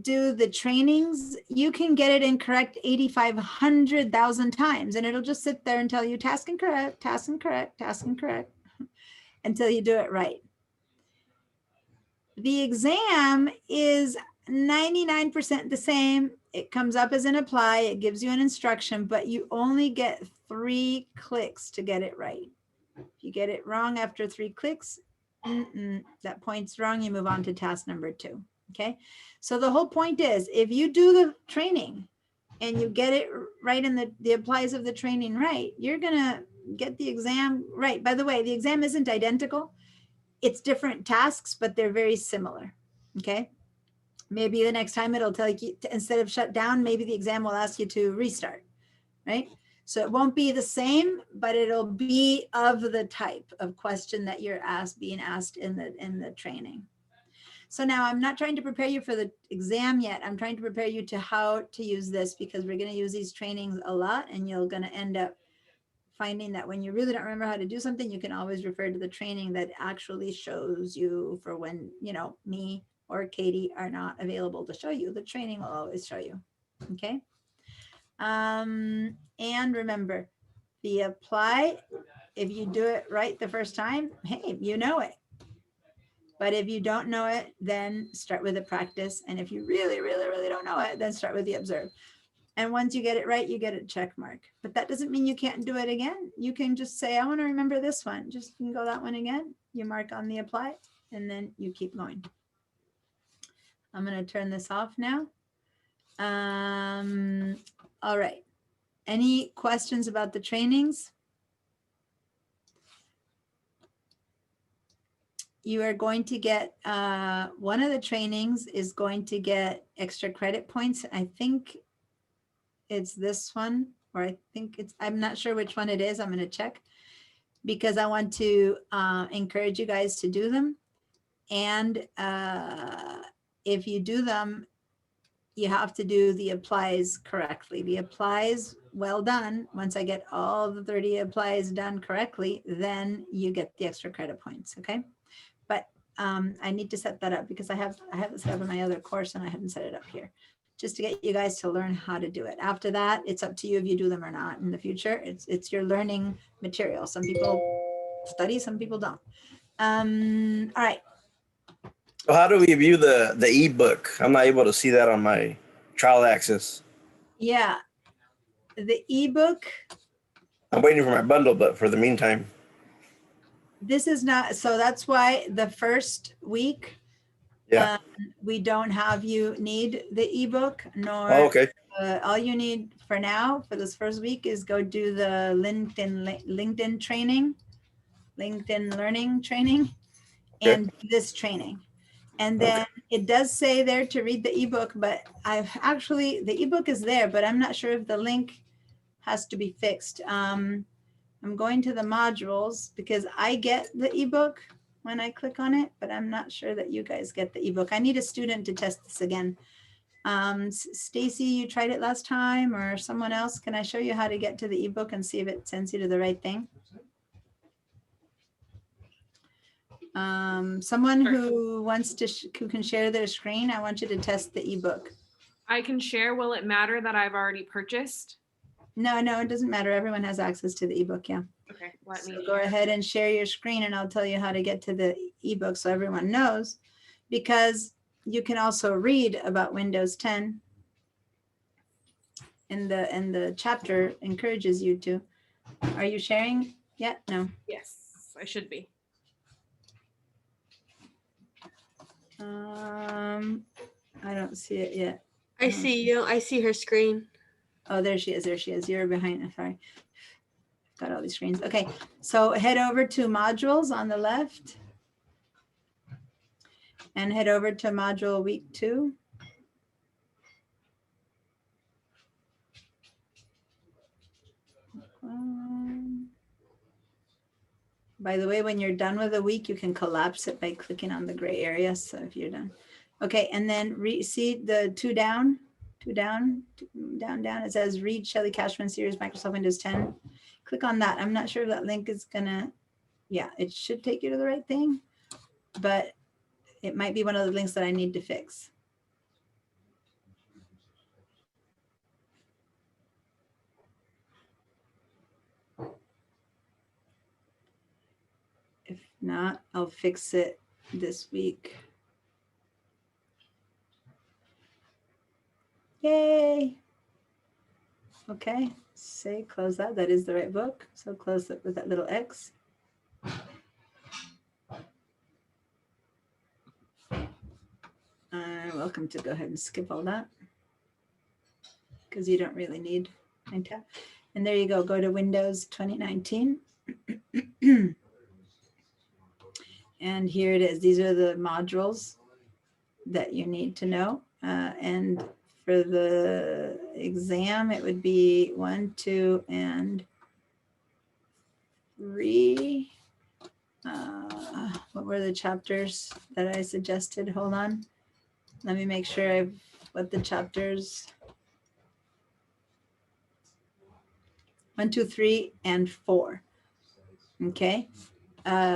do the trainings, you can get it incorrect 8,500,000 times and it'll just sit there and tell you task incorrect, task incorrect, task incorrect until you do it right. The exam is 99% the same. It comes up as an apply, it gives you an instruction, but you only get 3 clicks to get it right. If you get it wrong after 3 clicks, that point's wrong, you move on to task number 2. Okay, so the whole point is if you do the training and you get it right in the applies of the training right, you're gonna get the exam right. By the way, the exam isn't identical. It's different tasks, but they're very similar. Okay, maybe the next time it'll tell you to, instead of shut down, maybe the exam will ask you to restart, right? So it won't be the same, but it'll be of the type of question that you're being asked in the training. So now I'm not trying to prepare you for the exam yet. I'm trying to prepare you to how to use this because we're going to use these trainings a lot and you're going to end up finding that when you really don't remember how to do something, you can always refer to the training that actually shows you for when, you know, me or Katie are not available to show you. The training will always show you. Okay. And remember, the apply, if you do it right the first time, hey, you know it. But if you don't know it, then start with the practice. And if you really, really, really don't know it, then start with the observe. And once you get it right, you get a check mark. But that doesn't mean you can't do it again. You can just say, I want to remember this one. Just you can go that one again. You mark on the apply, and then you keep going. I'm going to turn this off now. All right. Any questions about the trainings? You are going to get, one of the trainings is going to get extra credit points. I think it's this one, or I think it's, I'm not sure which one it is. I'm going to check because I want to encourage you guys to do them. And if you do them, you have to do the applies correctly. The applies, well done. Once I get all the 30 applies done correctly, then you get the extra credit points, okay? But I need to set that up because I have it set up in my other course and I haven't set it up here, just to get you guys to learn how to do it. After that, it's up to you if you do them or not in the future. It's your learning material. Some people study, some people don't. All right. So how do we view the ebook? I'm not able to see that on my trial access. Yeah, the ebook. I'm waiting for my bundle, but for the meantime. This is not, so that's why the first week, we don't have you need the ebook nor okay. All you need for now for this first week is go do the LinkedIn training, LinkedIn learning training, and this training. And then it does say there to read the ebook, but I've actually, the ebook is there, but I'm not sure if the link has to be fixed. I'm going to the modules because I get the ebook when I click on it, but I'm not sure that you guys get the ebook. I need a student to test this again. Stacy, you tried it last time, or someone else? Can I show you how to get to the ebook and see if it sends you to the right thing? Someone who wants to, who can share their screen, I want you to test the ebook. I can share. Will it matter that I've already purchased? No, no, it doesn't matter. Everyone has access to the ebook, yeah. Okay, let So me go ahead and share your screen and I'll tell you how to get to the ebook so everyone knows, because you can also read about Windows 10 and the chapter encourages you to. Are you sharing yet? No. Yes, I should be. I don't see it yet. I see you. I see her screen. Oh, there she is. There she is. You're behind. Sorry. Got all these screens. Okay. So head over to modules on the left and head over to module week 2. By the way, when you're done with a week, you can collapse it by clicking on the gray area. So if you're done. Okay. And then see the down, it says read Shelley Cashman series, Microsoft Windows 10. Click on that. I'm not sure if that link is gonna, yeah, it should take you to the right thing, but it might be one of the links that I need to fix. If not, I'll fix it this week. Yay. Okay, say close that. That is the right book. So close it with that little X. Welcome to go ahead and skip all that because you don't really need my tab. And there you go. Go to Windows 2019. And here it is. These are the modules that you need to know. And for the exam, it would be 1, 2, and 3. What were the chapters that I suggested? Hold on. Let me make sure I've what the chapters. 1, 2, 3, and 4. Okay.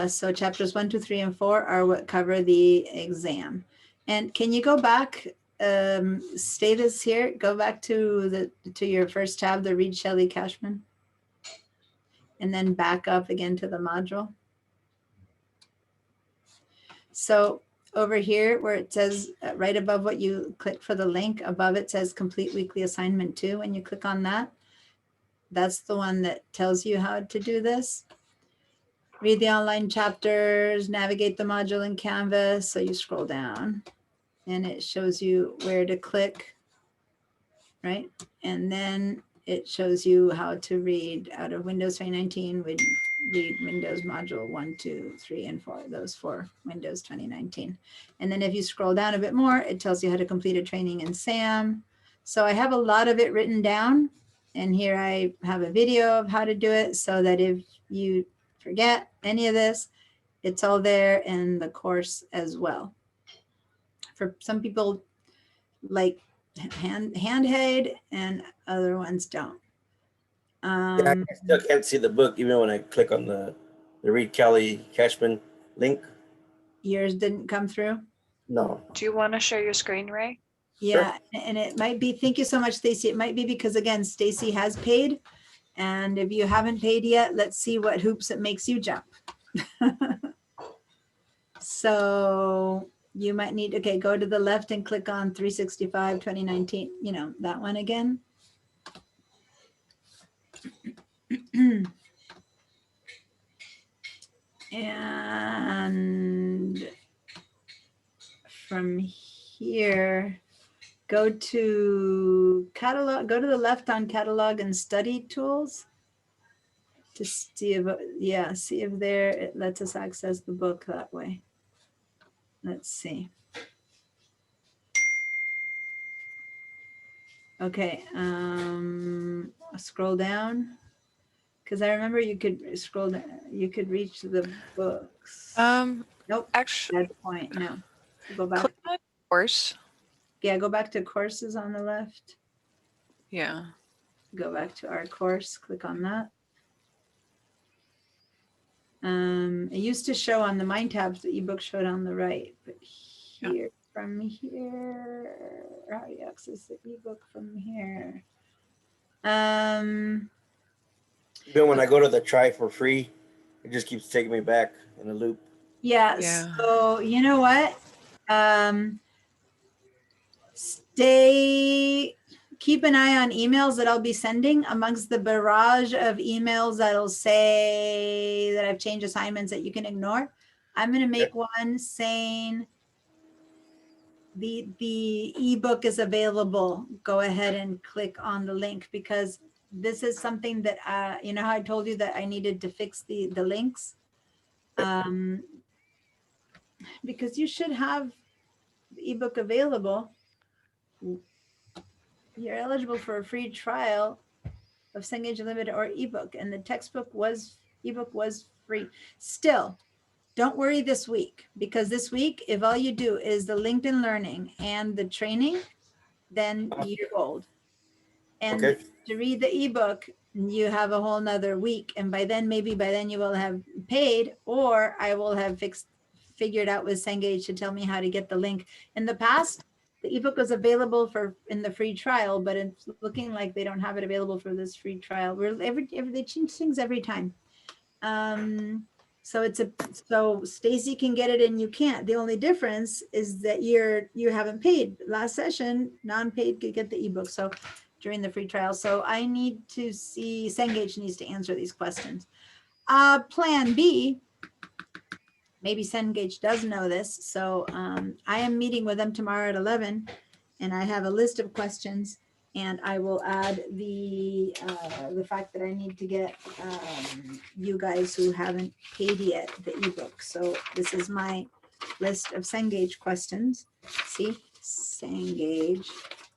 So chapters 1, 2, 3, and 4 are what cover the exam. And can you go back? Stay this here. Go back to your first tab, the Read Shelley Cashman, and then back up again to the module. So over here where it says right above what you click for the link, above it says Complete Weekly Assignment 2. When you click on that, that's the one that tells you how to do this. Read the online chapters, navigate the module in Canvas. So you scroll down and it shows you where to click, right? And then it shows you how to read out of Windows 2019, read Windows Module 1, 2, 3, and 4, those 4 Windows 2019. And then if you scroll down a bit more, it tells you how to complete a training in SAM. So I have a lot of it written down. And here I have a video of how to do it so that if you forget any of this, it's all there in the course as well. For some people like handheld and other ones don't. Yeah, I still can't see the book even when I click on the Read Shelley Cashman link. Yours didn't come through? No. Do you want to share your screen, Ray? Yeah, and it might be, thank you so much, Stacy. It might be because, again, Stacy has paid. And if you haven't paid yet, let's see what hoops it makes you jump. So you might need, okay, go to the left and click on 365 2019, you know, that one again. And from here, go to catalog, go to the left on catalog and study tools to see if, yeah, see if there, it lets us access the book that way. Let's see. Okay, scroll down. Because I remember you could scroll down, you could reach the books. Nope, actually, that point, no. Go back. Click on course. Yeah, go back to courses on the left. Yeah. Go back to our course, click on that. It used to show on the Mind tabs, the ebook showed on the right, but here, from here, how do you access the ebook from here? Even when I go to the try for free, it just keeps taking me back in a loop. Yeah, so you know what? Keep an eye on emails that I'll be sending. Amongst the barrage of emails that'll say that I've changed assignments that you can ignore, I'm going to make one saying the ebook is available. Go ahead and click on the link, because this is something that you know how I told you that I needed to fix the links, because you should have the ebook available. You're eligible for a free trial of Cengage Limited or ebook, and the textbook ebook was free. Still, don't worry this week, because this week, if all you do is the LinkedIn Learning and the training, then you're gold. And to read the ebook, you have a whole nother week, and maybe by then you will have paid, or I will have figured out with Cengage to tell me how to get the link. In the past, the ebook was available in the free trial, but it's looking like they don't have it available for this free trial. They change things every time. So Stacy can get it and you can't. The only difference is that you haven't paid. Last session, non-paid could get the ebook. So during the free trial. So I need to see, Cengage needs to answer these questions. Plan B, maybe Cengage does know this. So I am meeting with them tomorrow at 11, and I have a list of questions, and I will add the fact that I need to get you guys who haven't paid yet the ebook. So this is my list of Cengage questions. See, Cengage,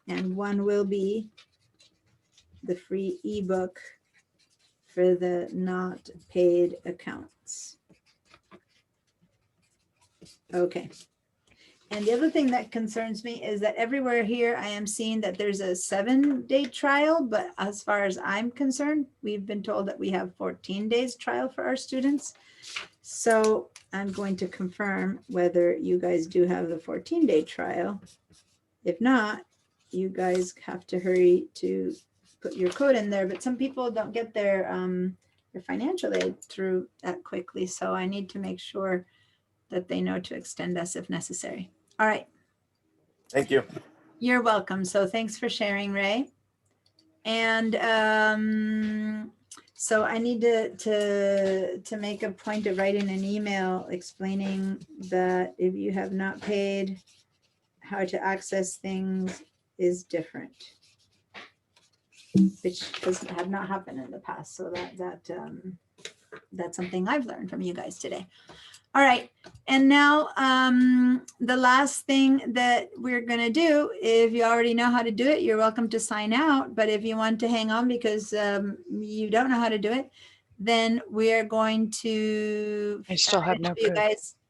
and one will be the free ebook for the not paid accounts. Okay. And the other thing that concerns me is that everywhere here I am seeing that there's a 7-day trial, but as far as I'm concerned, we've been told that we have 14 days trial for our students. So I'm going to confirm whether you guys do have the 14-day trial. If not, you guys have to hurry to put your code in there, but some people don't get their financial aid through that quickly. So I need to make sure that they know to extend us if necessary. All right. Thank you. You're welcome. So thanks for sharing, Ray. And so I need to make a point of writing an email explaining that if you have not paid, how to access things is different, which had not happened in the past. So that's something I've learned from you guys today. All right, and now the last thing that we're gonna do, if you already know how to do it, you're welcome to sign out. But if you want to hang on because you don't know how to do it, then we are going to. I still have no proof.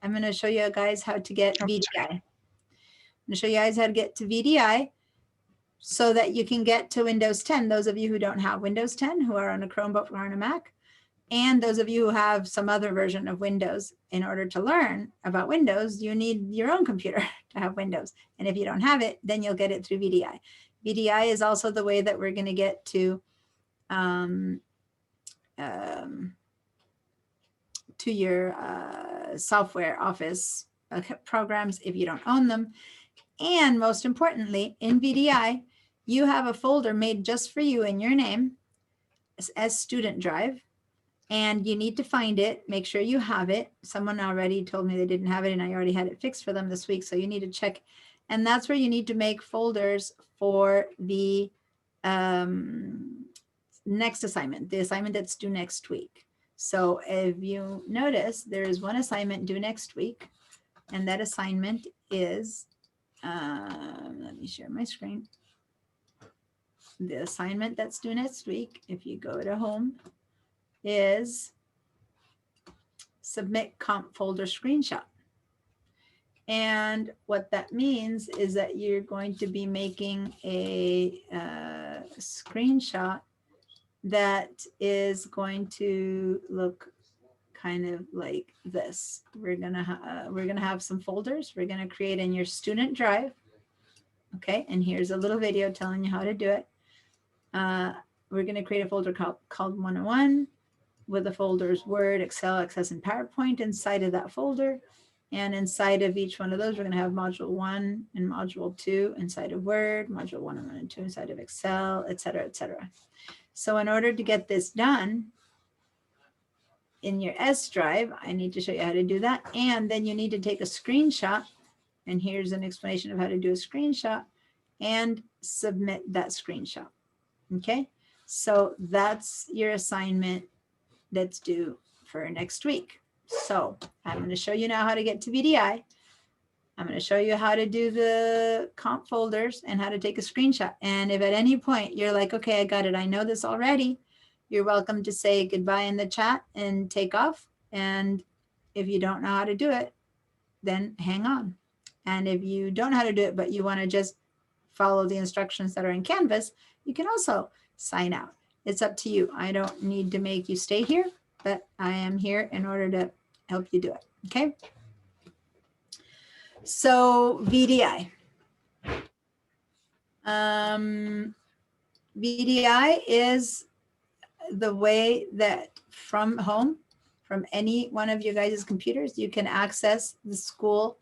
I'm gonna show you guys how to get VDI. I'm gonna show you guys how to get to VDI so that you can get to Windows 10. Those of you who don't have Windows 10, who are on a Chromebook or on a Mac, and those of you who have some other version of Windows. In order to learn about Windows, you need your own computer to have Windows. And if you don't have it, then you'll get it through VDI. VDI is also the way that we're going to get to your software Office programs if you don't own them. And most importantly, in VDI, you have a folder made just for you in your name as Student Drive. And you need to find it, make sure you have it. Someone already told me they didn't have it and I already had it fixed for them this week. So you need to check. And that's where you need to make folders for the next assignment, the assignment that's due next week. So if you notice, there is one assignment due next week. And that assignment is, let me share my screen. The assignment that's due next week, if you go to home, is submit comp folder screenshot. And what that means is that you're going to be making a screenshot that is going to look kind of like this. We're gonna have some folders. We're gonna create in your student drive. Okay, and here's a little video telling you how to do it. We're gonna create a folder called 101 with the folders Word, Excel, Access, and PowerPoint inside of that folder. And inside of each one of those, we're going to have module 1 and module 2 inside of Word, module 1 and 2 inside of Excel, et cetera, et cetera. So in order to get this done in your S drive, I need to show you how to do that. And then you need to take a screenshot. And here's an explanation of how to do a screenshot and submit that screenshot. Okay, so that's your assignment that's due for next week. So I'm going to show you now how to get to VDI. I'm going to show you how to do the comp folders and how to take a screenshot. And if at any point you're like, okay, I got it, I know this already, you're welcome to say goodbye in the chat and take off. And if you don't know how to do it, then hang on. And if you don't know how to do it, but you want to just follow the instructions that are in Canvas, you can also sign out. It's up to you. I don't need to make you stay here, but I am here in order to help you do it. Okay. So VDI. VDI is the way that from home, from any one of your guys' computers, you can access the school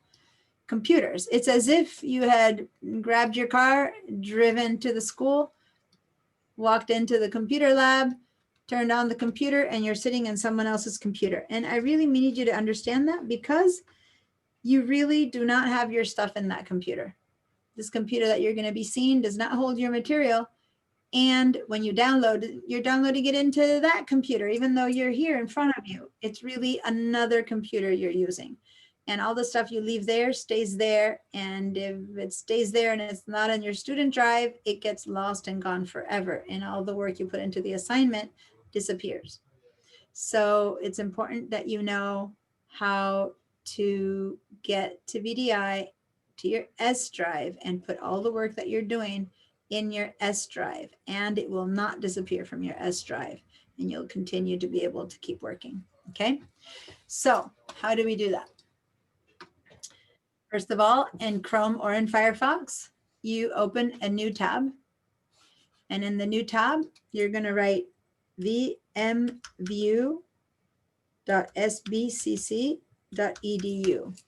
computers. It's as if you had grabbed your car, driven to the school, walked into the computer lab, turned on the computer, and you're sitting in someone else's computer. And I really need you to understand that, because you really do not have your stuff in that computer. This computer that you're going to be seeing does not hold your material. And when you download, you're downloading it into that computer, even though you're here in front of you. It's really another computer you're using. And all the stuff you leave there stays there. And if it stays there and it's not on your student drive, it gets lost and gone forever. And all the work you put into the assignment disappears. So it's important that you know how to get to VDI, to your S drive, and put all the work that you're doing in your S drive, and it will not disappear from your S drive, and you'll continue to be able to keep working. Okay, so how do we do that? First of all, in Chrome or in Firefox, you open a new tab, and in the new tab, you're going to write vmview.sbcc.edu.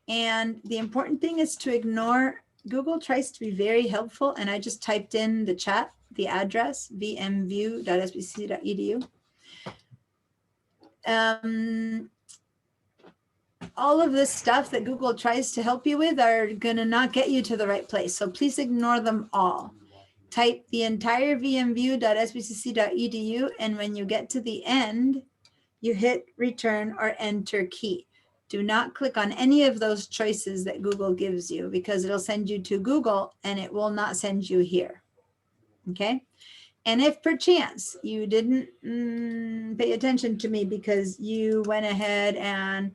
And the important thing is to ignore, Google tries to be very helpful, and I just typed in the chat, the address, vmview.sbcc.edu. All of this stuff that Google tries to help you with are going to not get you to the right place. So please ignore them all. Type the entire vmview.sbcc.edu, and when you get to the end, you hit return or enter key. Do not click on any of those choices that Google gives you, because it'll send you to Google and it will not send you here. Okay. And if perchance you didn't pay attention to me because you went ahead and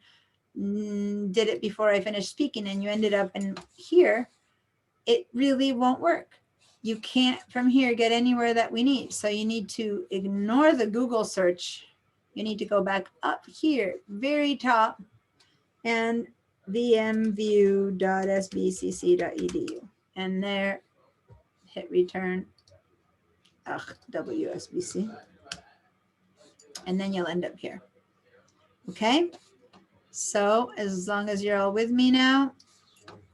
did it before I finished speaking and you ended up in here, it really won't work. You can't from here get anywhere that we need. So you need to ignore the Google search. You need to go back up here, very top, and vmview.sbcc.edu, and there hit return WSBC, and then you'll end up here. Okay, so as long as you're all with me now,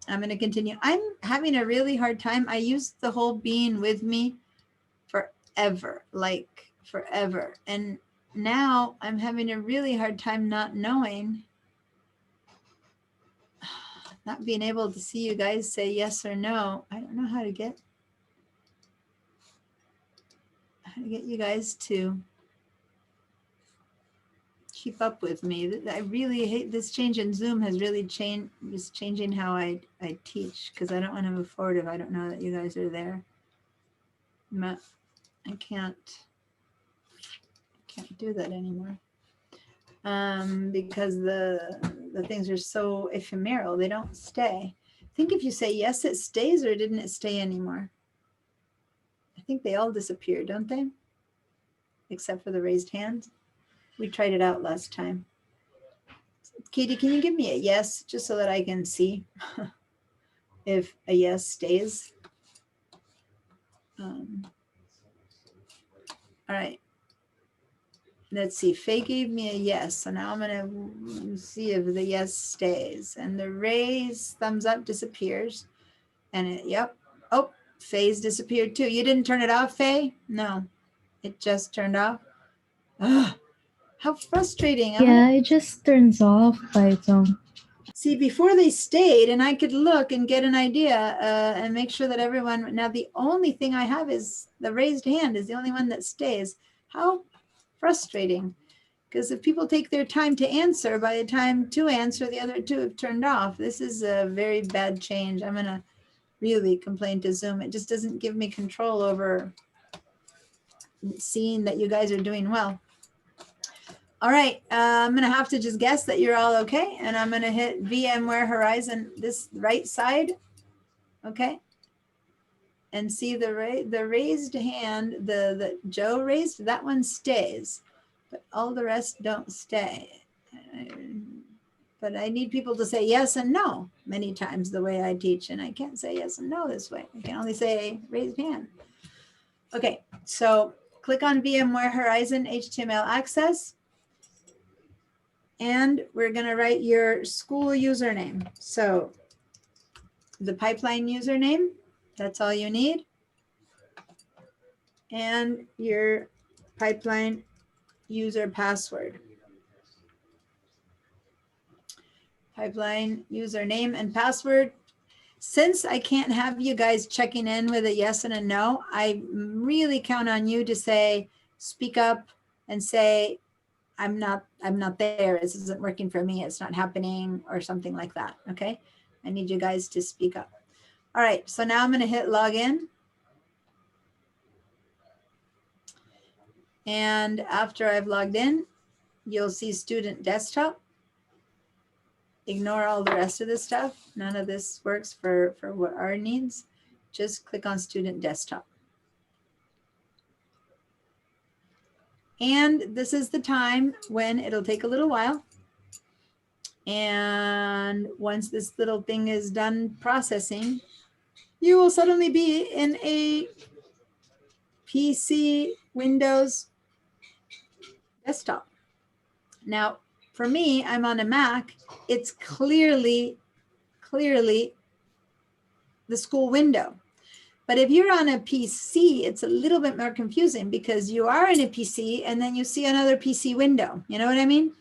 I'm going to continue. I'm having a really hard time. I used the whole being with me forever, like forever, and now I'm having a really hard time not knowing, not being able to see you guys say yes or no. I don't know how to get you guys to keep up with me. I really hate this change in Zoom. Has really is changing how I teach, because I don't want to move forward if I don't know that you guys are there. I can't do that anymore. because the things are so ephemeral. They don't stay. I think if you say yes, it stays, or didn't it stay anymore? I think they all disappear, don't they? Except for the raised hands. We tried it out last time. Katie, can you give me a yes, just so that I can see if a yes stays? All right. Let's see. Faye gave me a yes. So now I'm going to see if the yes stays. And the raise thumbs up disappears. And it, yep. Oh, Faye's disappeared too. You didn't turn it off, Faye? No, it just turned off. Ugh, how frustrating. Yeah, it just turns off by its own. See, before they stayed, and I could look and get an idea and make sure that everyone, now the only thing I have is the raised hand is the only one that stays. How frustrating. Because if people take their time to answer, by the time to answer, the other two have turned off. This is a very bad change. I'm going to really complain to Zoom. It just doesn't give me control over seeing that you guys are doing well. All right, I'm gonna have to just guess that you're all okay, and I'm gonna hit VMware Horizon, this right side, okay? And see the raised hand, the Joe raised, that one stays, but all the rest don't stay. But I need people to say yes and no many times the way I teach, and I can't say yes and no this way. I can only say raised hand. Okay, so click on VMware Horizon HTML Access. And we're going to write your school username. So the pipeline username, that's all you need. And your pipeline user password. Pipeline username and password. Since I can't have you guys checking in with a yes and a no, I really count on you to say, speak up and say, I'm not there. This isn't working for me. It's not happening, or something like that. Okay. I need you guys to speak up. All right. So now I'm going to hit login. And after I've logged in, you'll see student desktop. Ignore all the rest of this stuff. None of this works for what our needs. Just click on student desktop. And this is the time when it'll take a little while. And once this little thing is done processing, you will suddenly be in a PC Windows desktop. Now, for me, I'm on a Mac. It's clearly the school window. But if you're on a PC, it's a little bit more confusing because you are in a PC and then you see another PC window. You know what I mean?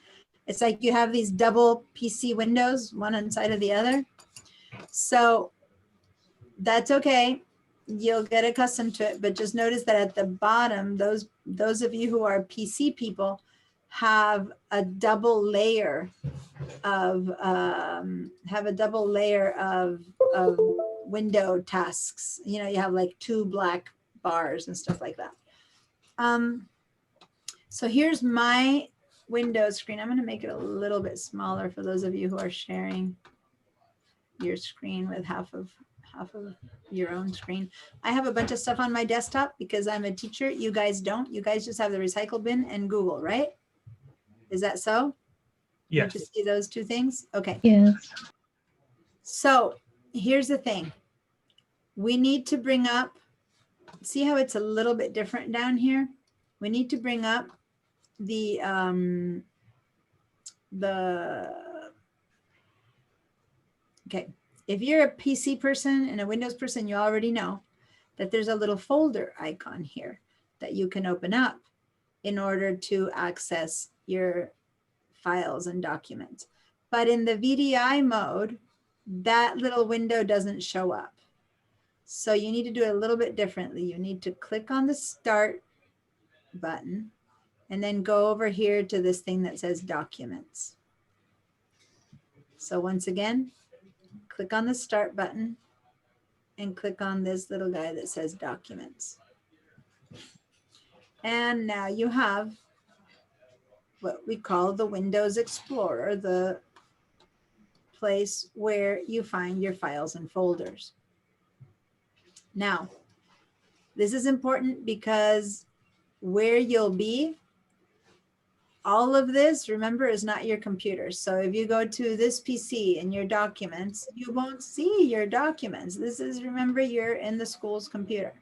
It's like you have these double PC windows, one inside of the other. So that's okay. You'll get accustomed to it, but just notice that at the bottom, those of you who are PC people have a double layer of window tasks. You know, you have like two black bars and stuff like that. So here's my Windows screen. I'm going to make it a little bit smaller for those of you who are sharing your screen with half of your own screen. I have a bunch of stuff on my desktop because I'm a teacher. You guys don't. You guys just have the recycle bin and Google, right? Is that so? Yes. You just see those two things? Okay. Yes. So here's the thing. We need to bring up, see how it's a little bit different down here? We need to bring up the okay. If you're a PC person and a Windows person, you already know that there's a little folder icon here that you can open up in order to access your files and documents. But in the VDI mode, that little window doesn't show up. So you need to do it a little bit differently. You need to click on the start button and then go over here to this thing that says documents. So once again, click on the start button and click on this little guy that says documents. And now you have what we call the Windows Explorer, the place where you find your files and folders. Now, this is important because where you'll be, all of this, remember, is not your computer. So if you go to this PC and your documents, you won't see your documents. This is, remember, you're in the school's computer.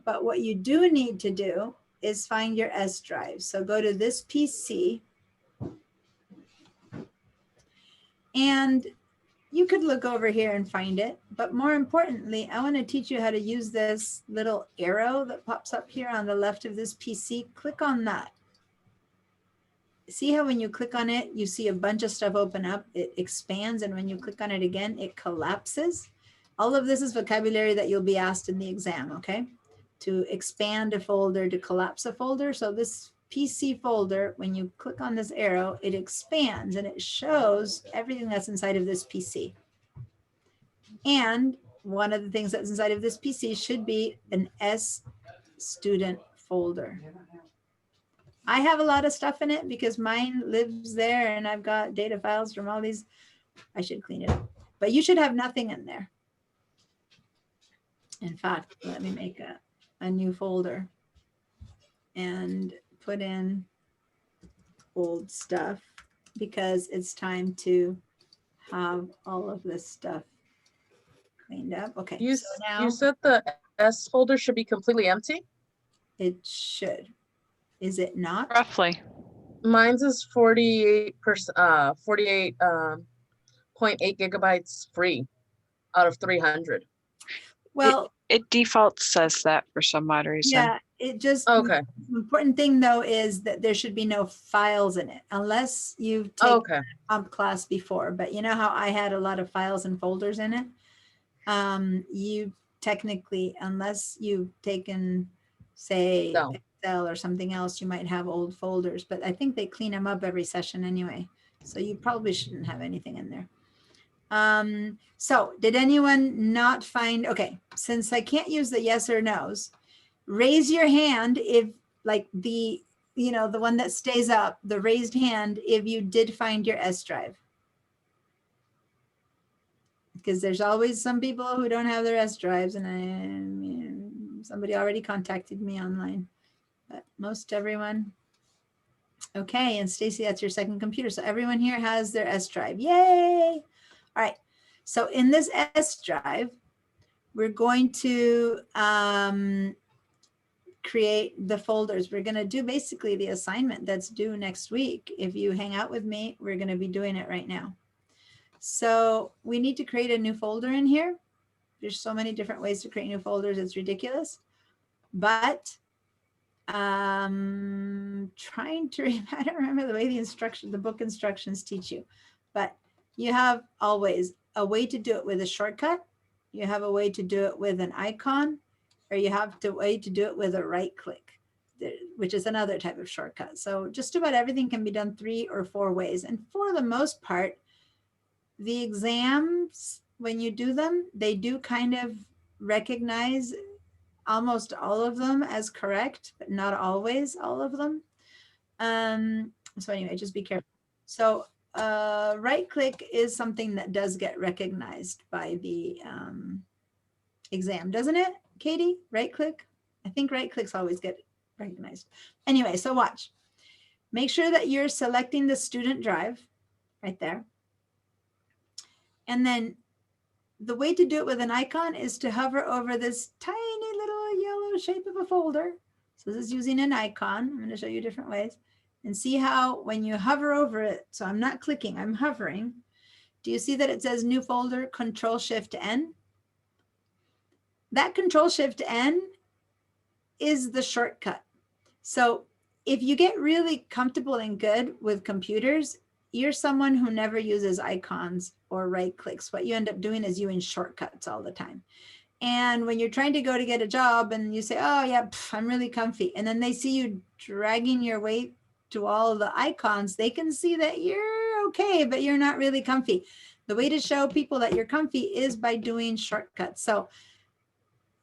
But what you do need to do is find your S drive. So go to this PC, and you could look over here and find it. But more importantly, I want to teach you how to use this little arrow that pops up here on the left of this PC. Click on that. See how when you click on it, you see a bunch of stuff open up, it expands, and when you click on it again, it collapses. All of this is vocabulary that you'll be asked in the exam, okay? To expand a folder, to collapse a folder. So this PC folder, when you click on this arrow, it expands and it shows everything that's inside of this PC. And one of the things that's inside of this PC should be an S student folder. I have a lot of stuff in it because mine lives there and I've got data files from all these. I should clean it up, but you should have nothing in there. In fact, let me make a new folder and put in old stuff because it's time to have all of this stuff cleaned up. Okay, You, so now you said the S folder should be completely empty? it should. Is it not? Roughly. Mine's is 48%, 48.8 gigabytes free out of 300. Well, It default says that for some odd reason. yeah, it just, Okay. the important thing though is that there should be no files in it unless you've taken Okay. a comp class before. But you know how I had a lot of files and folders in it? You technically, unless you've taken, say, No. Excel or something else, you might have old folders, but I think they clean them up every session anyway. So you probably shouldn't have anything in there. So did anyone not find, okay, since I can't use the yes or no's, raise your hand if like the, you know, the one that stays up, the raised hand, if you did find your S drive. Because there's always some people who don't have their S drives, and somebody already contacted me online, but most everyone. Okay, and Stacy, that's your second computer. So everyone here has their S drive. Yay! All right, so in this S drive, we're going to create the folders. We're going to do basically the assignment that's due next week. If you hang out with me, we're going to be doing it right now. So we need to create a new folder in here. There's so many different ways to create new folders. It's ridiculous. But trying to, I don't remember the way the book instructions teach you, but you have always a way to do it with a shortcut. You have a way to do it with an icon, or you have a way to do it with a right click, which is another type of shortcut. So just about everything can be done 3 or 4 ways. And for the most part, the exams, when you do them, they do kind of recognize almost all of them as correct, but not always all of them. So anyway, just be careful. So right click is something that does get recognized by the exam, doesn't it, Katie? Right click? I think right clicks always get recognized. Anyway, so watch. Make sure that you're selecting the student drive right there. And then the way to do it with an icon is to hover over this tiny little yellow shape of a folder. So this is using an icon. I'm going to show you different ways. And see how when you hover over it, so I'm not clicking, I'm hovering. Do you see that it says new folder, Control-Shift-N? That Control-Shift-N is the shortcut. So if you get really comfortable and good with computers, you're someone who never uses icons or right clicks. What you end up doing is using shortcuts all the time. And when you're trying to go to get a job and you say, oh yeah, I'm really comfy. And then they see you dragging your way to all of the icons, they can see that you're okay, but you're not really comfy. The way to show people that you're comfy is by doing shortcuts. So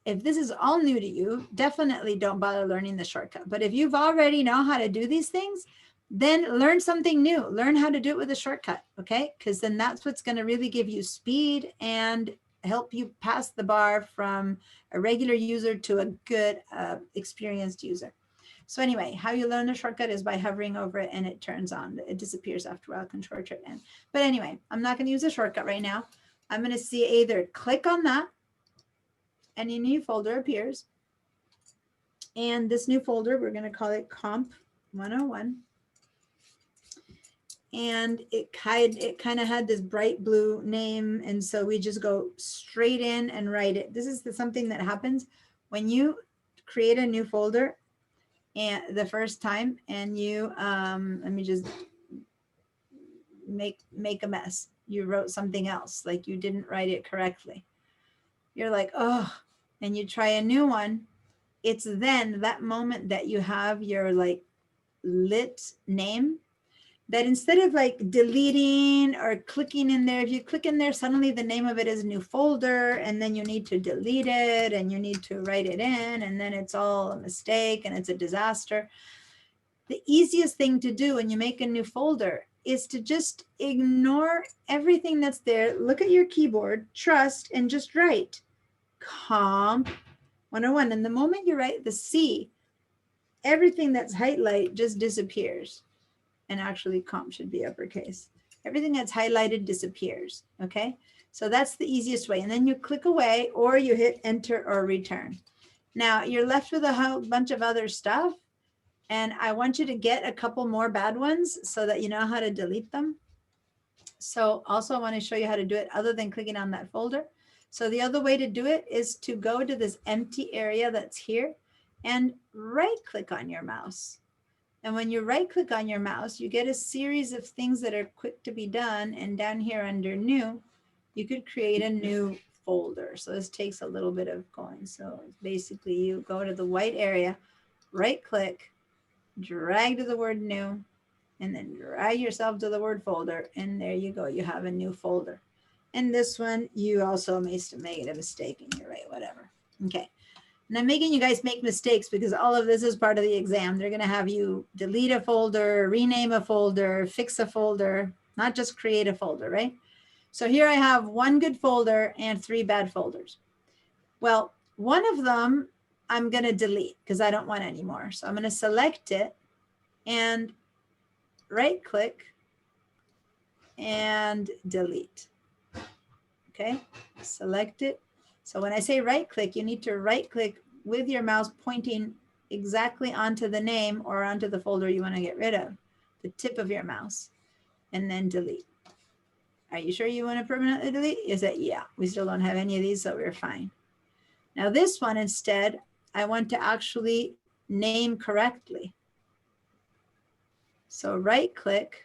if this is all new to you, definitely don't bother learning the shortcut. But if you've already know how to do these things, then learn something new. Learn how to do it with a shortcut, okay? Because then that's what's going to really give you speed and help you pass the bar from a regular user to a good experienced user. So anyway, how you learn the shortcut is by hovering over it and it turns on. It disappears after a while, Control Shift N. But anyway, I'm not going to use a shortcut right now. I'm going to see either click on that and a new folder appears. And this new folder, we're going to call it Comp 101. And it kind of had this bright blue name. And so we just go straight in and write it. This is something that happens when you create a new folder and the first time and you, let me just make a mess. You wrote something else, like you didn't write it correctly. You're like, oh, and you try a new one. It's then that moment that you have your like lit name, that instead of like deleting or clicking in there, if you click in there, suddenly the name of it is new folder, and then you need to delete it and you need to write it in, and then it's all a mistake and it's a disaster. The easiest thing to do when you make a new folder is to just ignore everything that's there. Look at your keyboard, trust, and just write Comp 101. And the moment you write the C, everything that's highlighted just disappears. And actually comp should be uppercase. Everything that's highlighted disappears, okay? So that's the easiest way. And then you click away or you hit enter or return. Now you're left with a whole bunch of other stuff. And I want you to get a couple more bad ones so that you know how to delete them. So also I want to show you how to do it other than clicking on that folder. So the other way to do it is to go to this empty area that's here and right click on your mouse. And when you right click on your mouse, you get a series of things that are quick to be done. And down here under new, you could create a new folder. So this takes a little bit of going. So basically you go to the white area, right click, drag to the word new, and then drag yourself to the word folder. And there you go. You have a new folder. And this one, you also may make a mistake and you write whatever. Okay. And I'm making you guys make mistakes because all of this is part of the exam. They're going to have you delete a folder, rename a folder, fix a folder, not just create a folder, right? So here I have one good folder and 3 bad folders. Well, one of them I'm going to delete because I don't want it anymore. So I'm going to select it and right click and delete. Okay, select it. So when I say right click, you need to right click with your mouse pointing exactly onto the name or onto the folder you want to get rid of, the tip of your mouse, and then delete. Are you sure you want to permanently delete? Is that, yeah, we still don't have any of these, so we're fine. Now this one instead, I want to actually name correctly. So right click,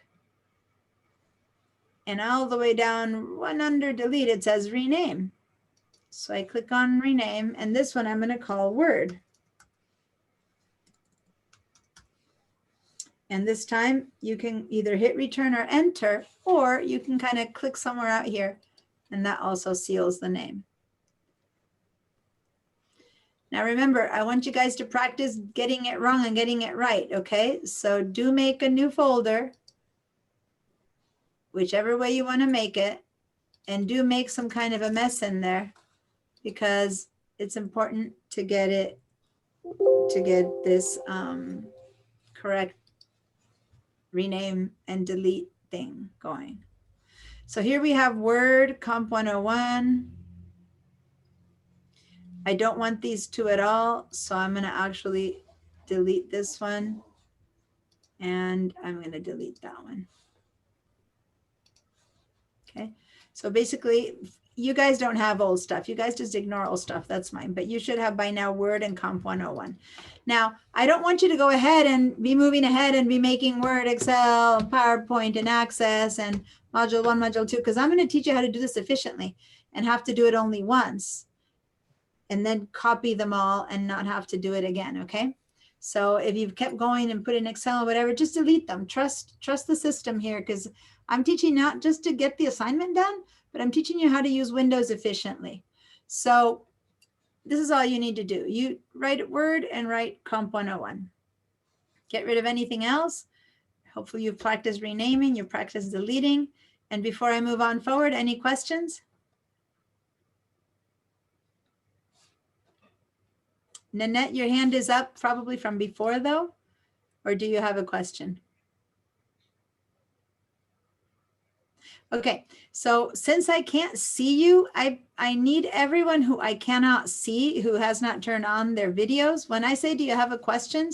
and all the way down one under delete, it says rename. So I click on rename, and this one I'm going to call Word. And this time you can either hit return or enter, or you can kind of click somewhere out here, and that also seals the name. Now remember, I want you guys to practice getting it wrong and getting it right, okay? So do make a new folder, whichever way you want to make it, and do make some kind of a mess in there, because it's important to get this correct rename and delete thing going. So here we have Word Comp 101. I don't want these 2 at all, so I'm going to actually delete this one, and I'm going to delete that one. Okay, so basically you guys don't have old stuff. You guys just ignore old stuff. That's fine. But you should have by now Word and Comp 101. Now, I don't want you to go ahead and be moving ahead and be making Word, Excel, PowerPoint, and Access, and Module 1, Module 2, because I'm going to teach you how to do this efficiently and have to do it only once and then copy them all and not have to do it again, okay? So if you've kept going and put in Excel or whatever, just delete them. Trust the system here, because I'm teaching not just to get the assignment done, but I'm teaching you how to use Windows efficiently. So this is all you need to do. You write Word and write Comp 101. Get rid of anything else, Hopefully you've practiced renaming, you've practiced deleting. And before I move on forward, any questions? Nanette, your hand is up probably from before though, or do you have a question? Okay, so since I can't see you, I need everyone who I cannot see, who has not turned on their videos. When I say, do you have a question?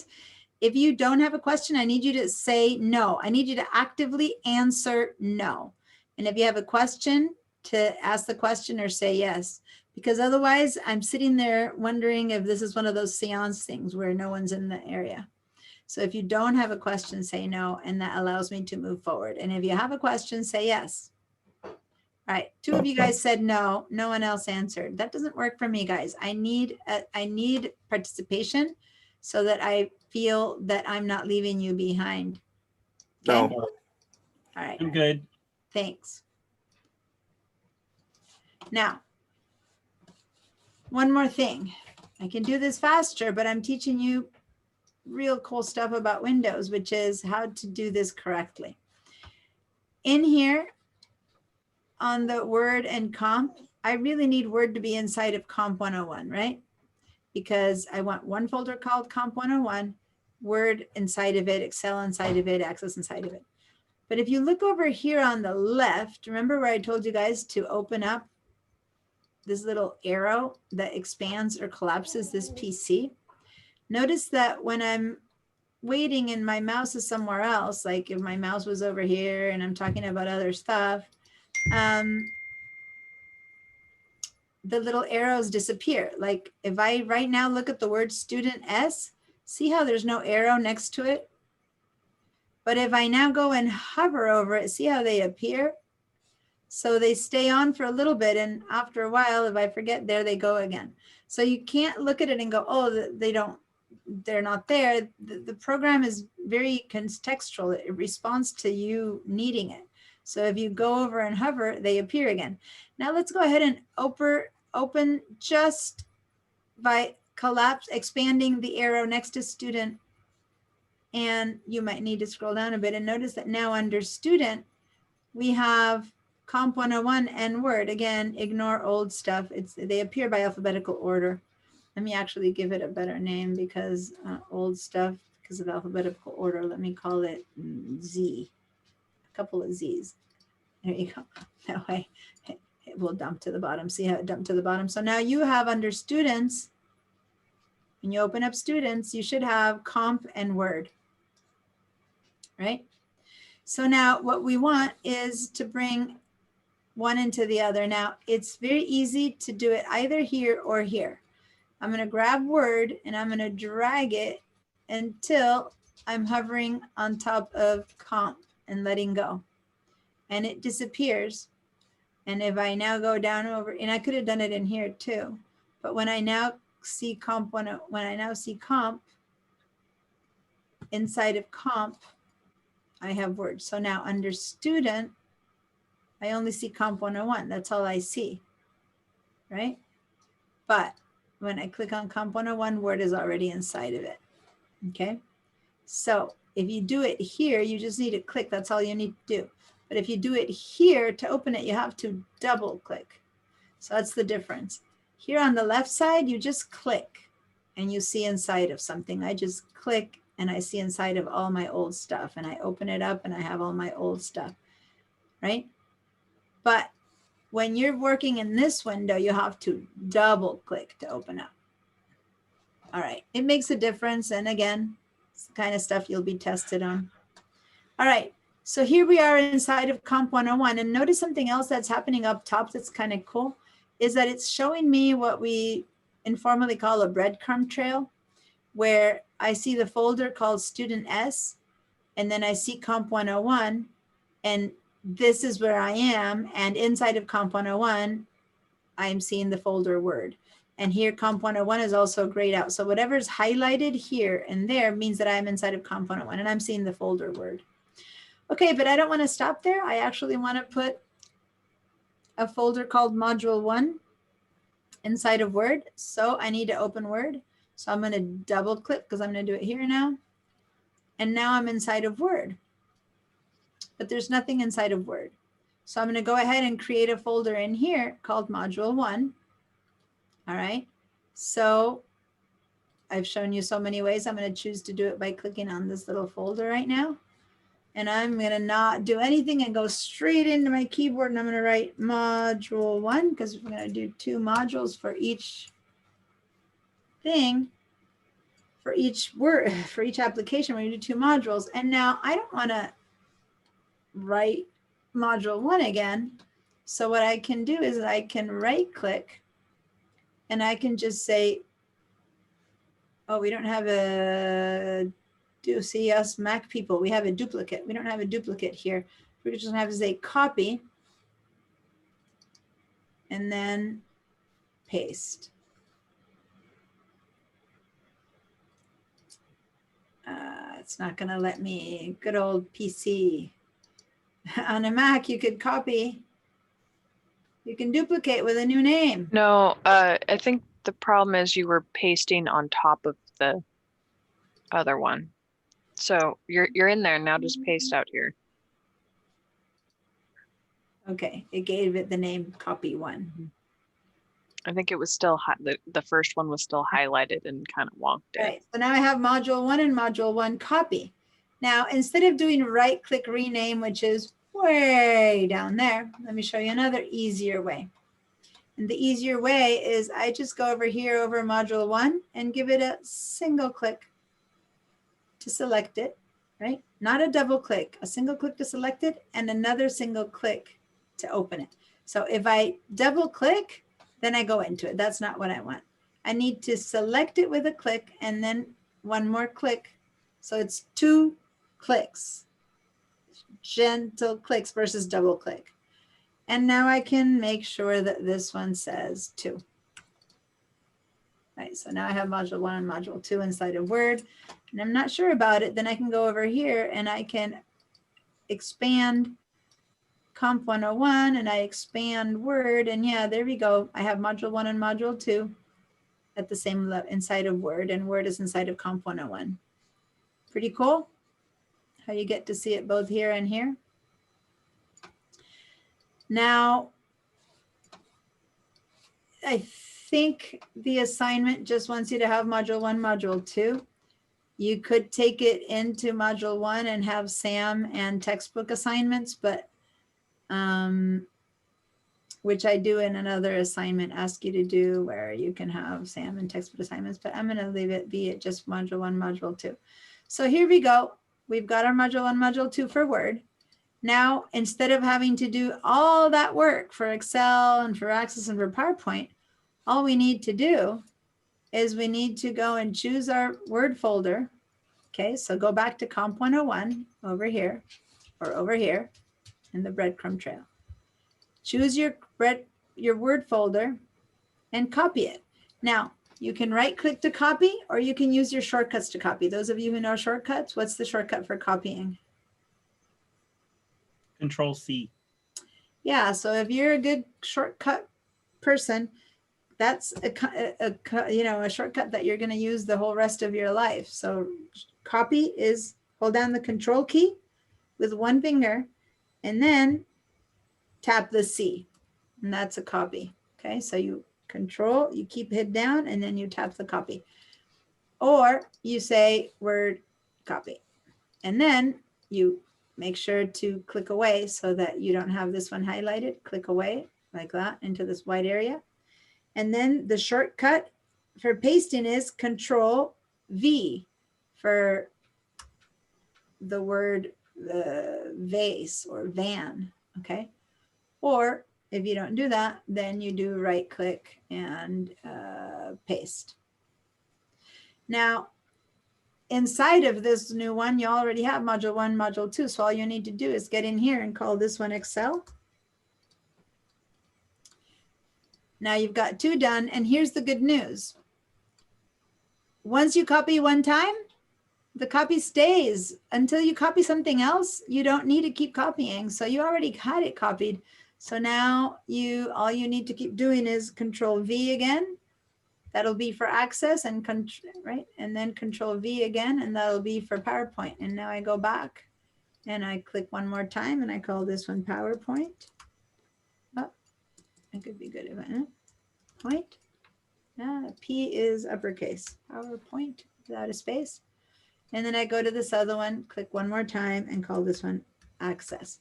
If you don't have a question, I need you to say no. I need you to actively answer no. And if you have a question, to ask the question or say yes. Because otherwise I'm sitting there wondering if this is one of those seance things where no one's in the area. So if you don't have a question, say no, and that allows me to move forward. And if you have a question, say yes. All right, 2 of you guys said no, no one else answered. That doesn't work for me, guys. I need participation so that I feel that I'm not leaving you behind. Okay? No. All right. I'm good. Thanks. Now, one more thing. I can do this faster, but I'm teaching you real cool stuff about Windows, which is how to do this correctly. In here on the Word and Comp, I really need Word to be inside of Comp 101, right? Because I want one folder called Comp 101, Word inside of it, Excel inside of it, Access inside of it. But if you look over here on the left, remember where I told you guys to open up this little arrow that expands or collapses this PC? Notice that when I'm waiting and my mouse is somewhere else, like if my mouse was over here and I'm talking about other stuff, the little arrows disappear. Like if I right now look at the word student S, see how there's no arrow next to it? But if I now go and hover over it, see how they appear? So they stay on for a little bit, and after a while, if I forget, there they go again. So you can't look at it and go, oh, they're not there. The program is very contextual. It responds to you needing it. So if you go over and hover, they appear again. Now let's go ahead and open just by expanding the arrow next to student. And you might need to scroll down a bit and notice that now under student, we have Comp 101 and Word. Again, ignore old stuff. They appear by alphabetical order. Let me actually give it a better name because old stuff, because of alphabetical order, let me call it Z. A couple of Z's. There you go. That way it will dump to the bottom. See how it dumped to the bottom? So now you have under students, when you open up students, you should have Comp and Word, right? So now what we want is to bring one into the other. Now it's very easy to do it either here or here. I'm going to grab Word and I'm going to drag it until I'm hovering on top of Comp and letting go. And it disappears. And if I now go down over, and I could have done it in here too, but when I now see Comp, when I now see Comp, inside of Comp, I have Word. So now under Student, I only see Comp 101. That's all I see, right? But when I click on Comp 101, Word is already inside of it, okay? So if you do it here, you just need to click. That's all you need to do. But if you do it here, to open it, you have to double click. So that's the difference. Here on the left side, you just click and you see inside of something. I just click and I see inside of all my old stuff, and I open it up and I have all my old stuff, right? But when you're working in this window, you have to double click to open up. All right, it makes a difference. And again, it's the kind of stuff you'll be tested on. All right, so here we are inside of Comp 101, and notice something else that's happening up top that's kind of cool, is that it's showing me what we informally call a breadcrumb trail, where I see the folder called Student S, and then I see Comp 101, and this is where I am. And inside of Comp 101, I'm seeing the folder Word. And here Comp 101 is also grayed out. So whatever's highlighted here and there means that I'm inside of Comp 101 and I'm seeing the folder Word. Okay, but I don't want to stop there. I actually want to put a folder called Module 1 inside of Word. So I need to open Word. So I'm going to double click because I'm going to do it here now. And now I'm inside of Word. but there's nothing inside of Word. So I'm going to go ahead and create a folder in here called Module 1. All right. So I've shown you so many ways. I'm going to choose to do it by clicking on this little folder right now. And I'm going to not do anything and go straight into my keyboard, and I'm going to write Module 1 because we're going to do 2 modules for each thing, for each word, for each application. We're going to do 2 modules. And now I don't want to write Module 1 again. So what I can do is I can right click and I can just say, oh, we don't have a, do see us Mac people, we have a duplicate. We don't have a duplicate here. We're just gonna have to say copy and then paste. It's not gonna let me, good old PC. On a Mac, you could copy. You can duplicate with a new name. No, I think the problem is you were pasting on top of the other one. So you're in there now, just paste out here. Okay, it gave it the name copy 1. I think it was still, the first one was still highlighted and kind of wonked it. Right, so now I have Module 1 and Module 1 copy. Now, instead of doing right click rename, which is way down there, let me show you another easier way. And the easier way is I just go over here over Module 1 and give it a single click to select it, right? Not a double click, a single click to select it and another single click to open it. So if I double click, then I go into it. That's not what I want. I need to select it with a click and then one more click. So it's 2 clicks, gentle clicks versus double click. And now I can make sure that this one says 2. Right, so now I have Module 1 and Module 2 inside of Word, and I'm not sure about it, then I can go over here and I can expand Comp 101 and I expand Word, and yeah, there we go. I have Module 1 and Module 2 at the same level inside of Word, and Word is inside of Comp 101. Pretty cool how you get to see it both here and here. Now, I think the assignment just wants you to have Module 1, Module 2. You could take it into Module 1 and have SAM and textbook assignments, but which I do in another assignment, ask you to do where you can have SAM and textbook assignments, but I'm going to leave it be it just Module 1, Module 2. So here we go. We've got our Module 1, Module 2 for Word. Now, instead of having to do all that work for Excel and for Access and for PowerPoint, all we need to do is we need to go and choose our Word folder. Okay, so go back to Comp 101 over here or over here in the breadcrumb trail. Choose your Word folder and copy it. Now, you can right click to copy or you can use your shortcuts to copy. Those of you who know shortcuts, what's the shortcut for copying? Control C. Yeah, so if you're a good shortcut person, that's a shortcut that you're going to use the whole rest of your life. So copy is hold down the Control key with one finger and then tap the C, and that's a copy. Okay, so you keep hit down and then you tap the copy, or you say Word copy, and then you make sure to click away so that you don't have this one highlighted. Click away like that into this white area. And then the shortcut for pasting is Control V for the word vase or van, okay? Or if you don't do that, then you do right click and paste. Now, inside of this new one, you already have Module 1, Module 2. So all you need to do is get in here and call this one Excel. Now you've got 2 done, and here's the good news. Once you copy one time, the copy stays. Until you copy something else, you don't need to keep copying. So you already had it copied. So now all you need to keep doing is Control V again. That'll be for Access and right, and then Control V again, and that'll be for PowerPoint. And now I go back And I click one more time and I call this one PowerPoint. Oh, it could be good if I point. P is uppercase. PowerPoint without a space. And then I go to this other one, click one more time and call this one Access.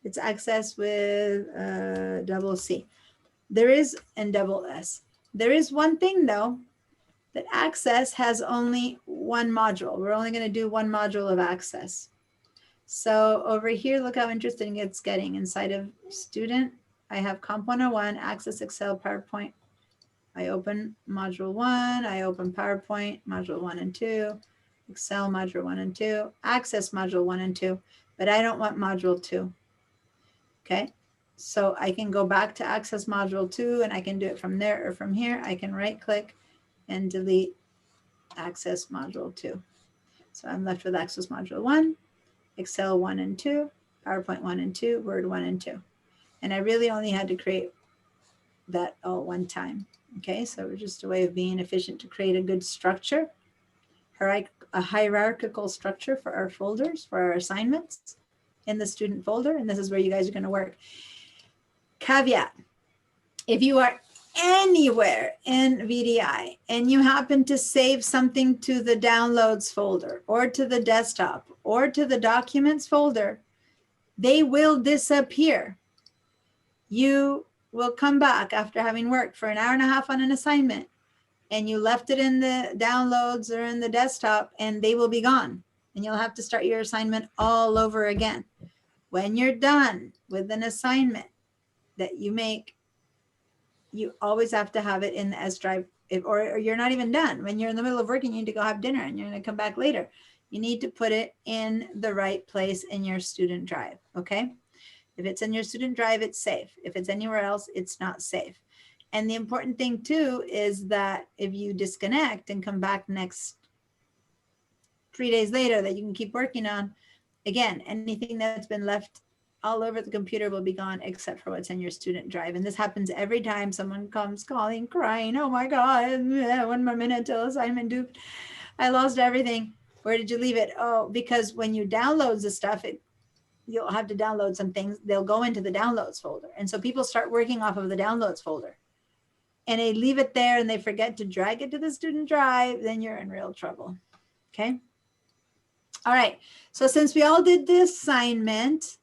It's Access with double C. There is, and double S. There is one thing though, that Access has only one module. We're only going to do one module of Access. So over here, look how interesting it's getting. Inside of Student, I have Comp 101, Access Excel, PowerPoint. I open Module 1, I open PowerPoint, Module 1 and 2, Excel, Module 1 and 2, Access, Module 1 and 2, but I don't want Module 2. Okay, so I can go back to Access Module 2 and I can do it from there or from here. I can right click and delete Access Module 2. So I'm left with Access Module 1, Excel 1 and 2, PowerPoint 1 and 2, Word 1 and 2. And I really only had to create that all one time. Okay, so it's just a way of being efficient to create a good structure, a hierarchical structure for our folders, for our assignments in the student folder. And this is where you guys are going to work. Caveat, if you are anywhere in VDI and you happen to save something to the downloads folder or to the desktop or to the documents folder, they will disappear. You will come back after having worked for an hour and a half on an assignment and you left it in the downloads or in the desktop and they will be gone and you'll have to start your assignment all over again. When you're done with an assignment that you make, you always have to have it in the S drive, or you're not even done. When you're in the middle of working, you need to go have dinner and you're going to come back later. You need to put it in the right place in your student drive, okay? If it's in your student drive, it's safe. If it's anywhere else, it's not safe. And the important thing too is that if you disconnect and come back next 3 days later that you can keep working on, again, anything that's been left all over the computer will be gone except for what's in your student drive. And this happens every time someone comes calling, crying, oh my God, 1 more minute till assignment due. I lost everything. Where did you leave it? Oh, because when you download the stuff, you'll have to download some things. They'll go into the downloads folder. And so people start working off of the downloads folder and they leave it there and they forget to drag it to the student drive, then you're in real trouble. Okay. All right. So since we all did the assignment,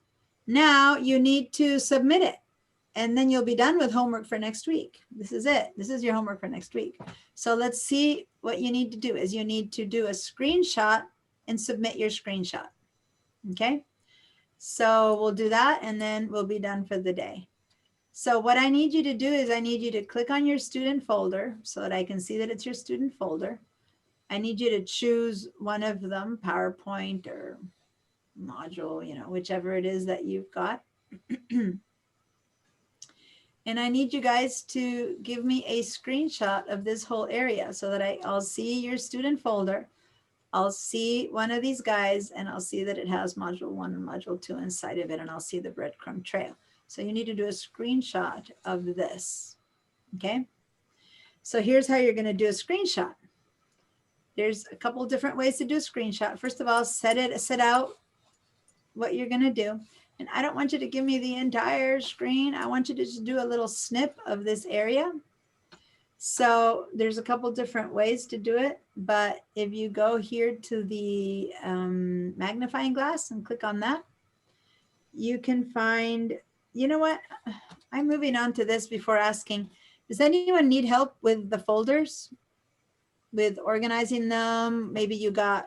now you need to submit it and then you'll be done with homework for next week. This is it. This is your homework for next week. So let's see what you need to do is you need to do a screenshot and submit your screenshot. Okay. So we'll do that and then we'll be done for the day. So what I need you to do is I need you to click on your student folder so that I can see that it's your student folder. I need you to choose one of them, PowerPoint or module, you know, whichever it is that you've got. And I need you guys to give me a screenshot of this whole area so that I'll see your student folder. I'll see one of these guys and I'll see that it has module 1 and module 2 inside of it, and I'll see the breadcrumb trail. So you need to do a screenshot of this. Okay. So here's how you're going to do a screenshot. There's a couple of different ways to do a screenshot. First of all, set out what you're going to do. And I don't want you to give me the entire screen. I want you to just do a little snip of this area. So there's a couple different ways to do it. But if you go here to the magnifying glass and click on that, you can find, you know what? I'm moving on to this before asking, does anyone need help with the folders? With organizing them? Maybe you got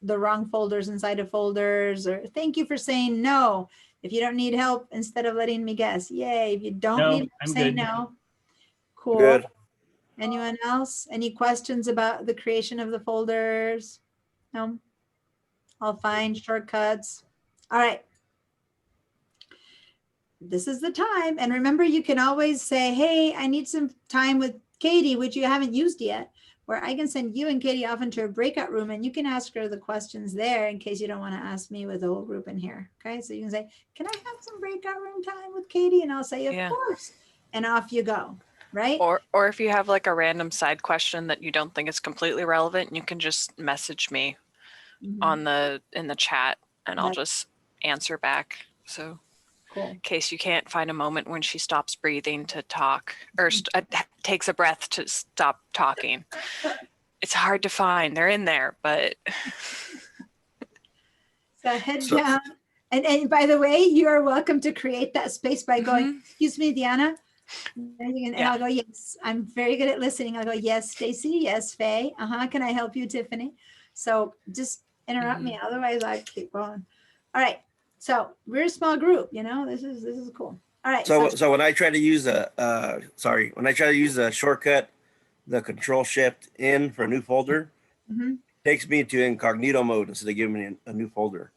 the wrong folders inside of folders, or thank you for saying no. If you don't need help, instead of letting me guess, yay. If you don't need help, say no. Cool. Good. Anyone else? Any questions about the creation of the folders? No? I'll find shortcuts. All right. This is the time. And remember, you can always say, hey, I need some time with Katie, which you haven't used yet, where I can send you and Katie off into a breakout room and you can ask her the questions there in case you don't want to ask me with the whole group in here. Okay, so you can say, can I have some breakout room time with Katie? And I'll say, of course. And off you go, right? Or if you have like a random side question that you don't think is completely relevant, you can just message me on in the chat, and I'll That's- just answer back. So Cool. in case you can't find a moment when she stops breathing to talk or takes a breath to stop talking. It's hard to find. They're in there, but So head down. And by the way, you are welcome to create that space by going, Mm-hmm. excuse me, Deanna. And I'll go, yes, I'm very good at listening. I'll go, yes, Stacy, yes, Faye. Can I help you, Tiffany? So just interrupt me. Otherwise I keep going. All right. So we're a small group, this is cool. All right. So when I try to use a shortcut, the Control-Shift-N for a new folder, takes me to incognito mode instead of giving me a new folder.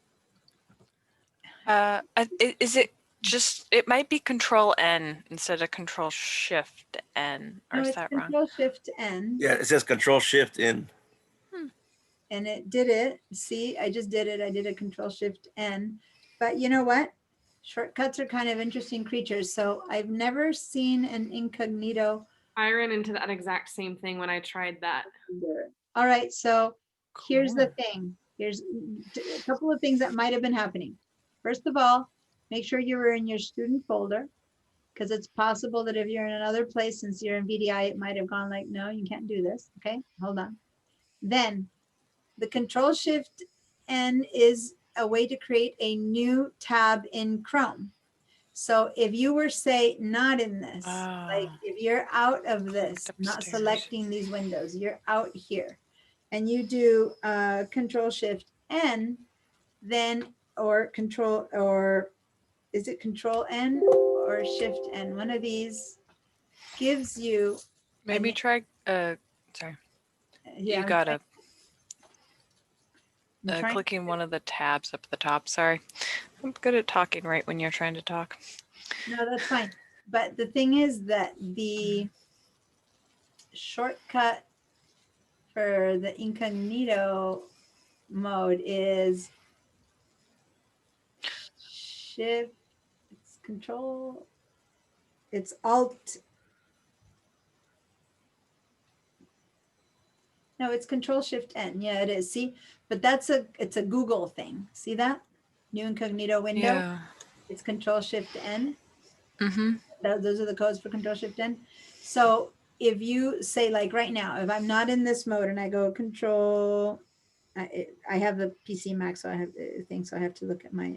is it just, it might be Control-N instead of Control-Shift-N, or No, is it's that wrong? Control-Shift-N. Yeah, it says Control-Shift-N. And it did it. See, I just did it. I did a Control-Shift-N. But you know what? Shortcuts are kind of interesting creatures. So I've never seen an incognito. I ran into that exact same thing when I tried that. All right. So here's the thing. Here's a couple of things that might have been happening. First of all, make sure you were in your student folder, because it's possible that if you're in another place, since you're in VDI, it might have gone like, no, you can't do this. Okay, hold on. Then the Control-Shift-N is a way to create a new tab in Chrome. So if you were, say, not in this, like if you're out of this, not selecting these windows, you're out here, and you do Control-Shift-N, then, or is it Control-N or Shift-N? One of these gives you. Maybe try, sorry. Yeah, You gotta clicking one of the tabs up at the top. Sorry, I'm good at talking right when you're trying to talk. No, that's fine. But the thing is that the shortcut for the incognito mode is Shift, it's Control, it's Alt. No, it's Control-Shift-N. Yeah, it is. See, but it's a Google thing. See that? New incognito window. Yeah. It's Control-Shift-N. Mm-hmm. Those are the codes for Control-Shift-N. So if you say, like right now, if I'm not in this mode and I go Control, I have the PC Mac, so I have the thing, so I have to look at my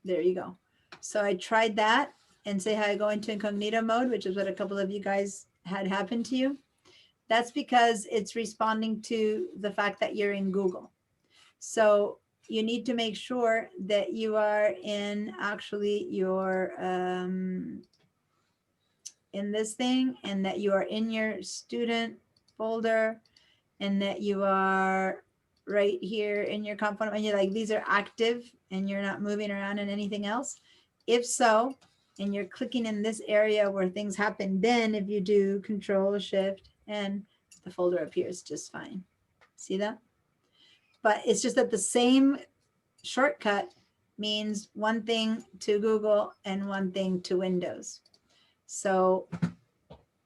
there you go. So I tried that and say how I go into incognito mode, which is what a couple of you guys had happen to you. That's because it's responding to the fact that you're in Google. So you need to make sure that you are in actually your in this thing, and that you are in your student folder, and that you are right here in your component, and you're like, these are active and you're not moving around in anything else. If so, and you're clicking in this area where things happen, then if you do Control-Shift, and the folder appears just fine. See that? But it's just that the same shortcut means one thing to Google and one thing to Windows. So